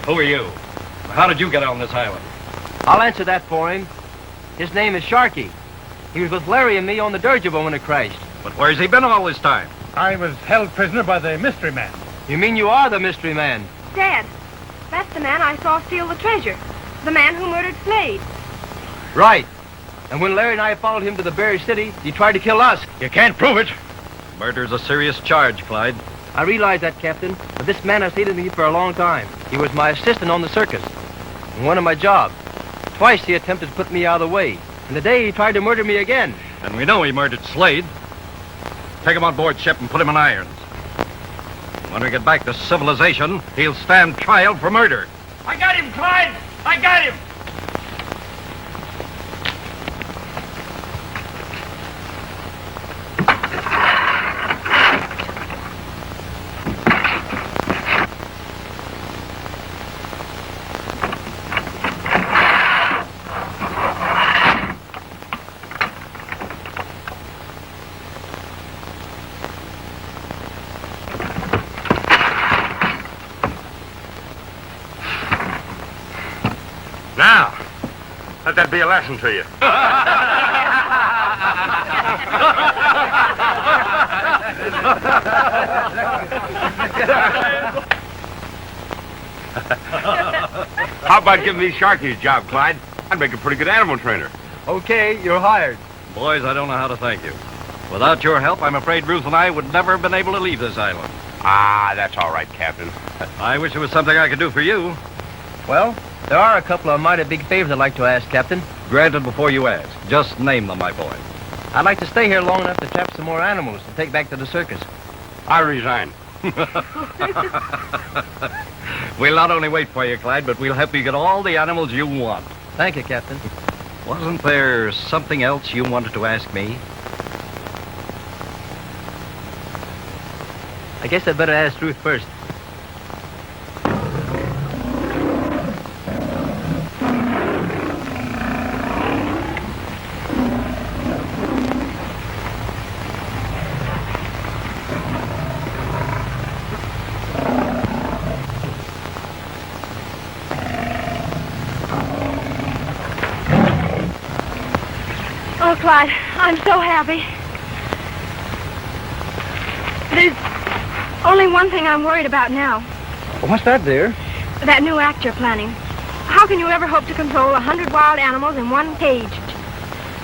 S13: Who are you? How did you get on this island?
S6: I'll answer that for him. His name is Sharky. He was with Larry and me on the dirigible when it crashed.
S13: But where's he been all this time?
S3: I was held prisoner by the mystery man.
S6: You mean you are the mystery man?
S4: Dad, that's the man I saw steal the treasure. The man who murdered Slade.
S6: Right. And when Larry and I followed him to the buried city, he tried to kill us.
S3: You can't prove it.
S13: Murder's a serious charge, Clyde.
S6: I realize that, Captain, but this man has hated me for a long time. He was my assistant on the circus and one of my jobs. Twice he attempted to put me out of the way. And today he tried to murder me again.
S13: And we know he murdered Slade. Take him on board ship and put him in irons. When we get back to civilization, he'll stand trial for murder.
S15: I got him, Clyde! I got him!
S12: Now, let that be a lesson to you. How about giving these Sharkies a job, Clyde? I'd make a pretty good animal trainer.
S6: Okay, you're hired.
S13: Boys, I don't know how to thank you. Without your help, I'm afraid Ruth and I would never have been able to leave this island.
S12: Ah, that's all right, Captain.
S13: I wish there was something I could do for you.
S6: Well, there are a couple of mighty big favors I'd like to ask, Captain.
S13: Granted before you ask. Just name them, my boy.
S6: I'd like to stay here long enough to trap some more animals to take back to the circus.
S12: I resign.
S13: We'll not only wait for you, Clyde, but we'll help you get all the animals you want.
S6: Thank you, Captain.
S13: Wasn't there something else you wanted to ask me?
S6: I guess I'd better ask Ruth first.
S4: Oh, Clyde, I'm so happy. There's only one thing I'm worried about now.
S6: What's that, dear?
S4: That new act you're planning. How can you ever hope to control 100 wild animals in one cage?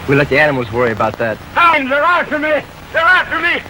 S6: We'll let the animals worry about that.
S12: Hounds, they're after me! They're after me!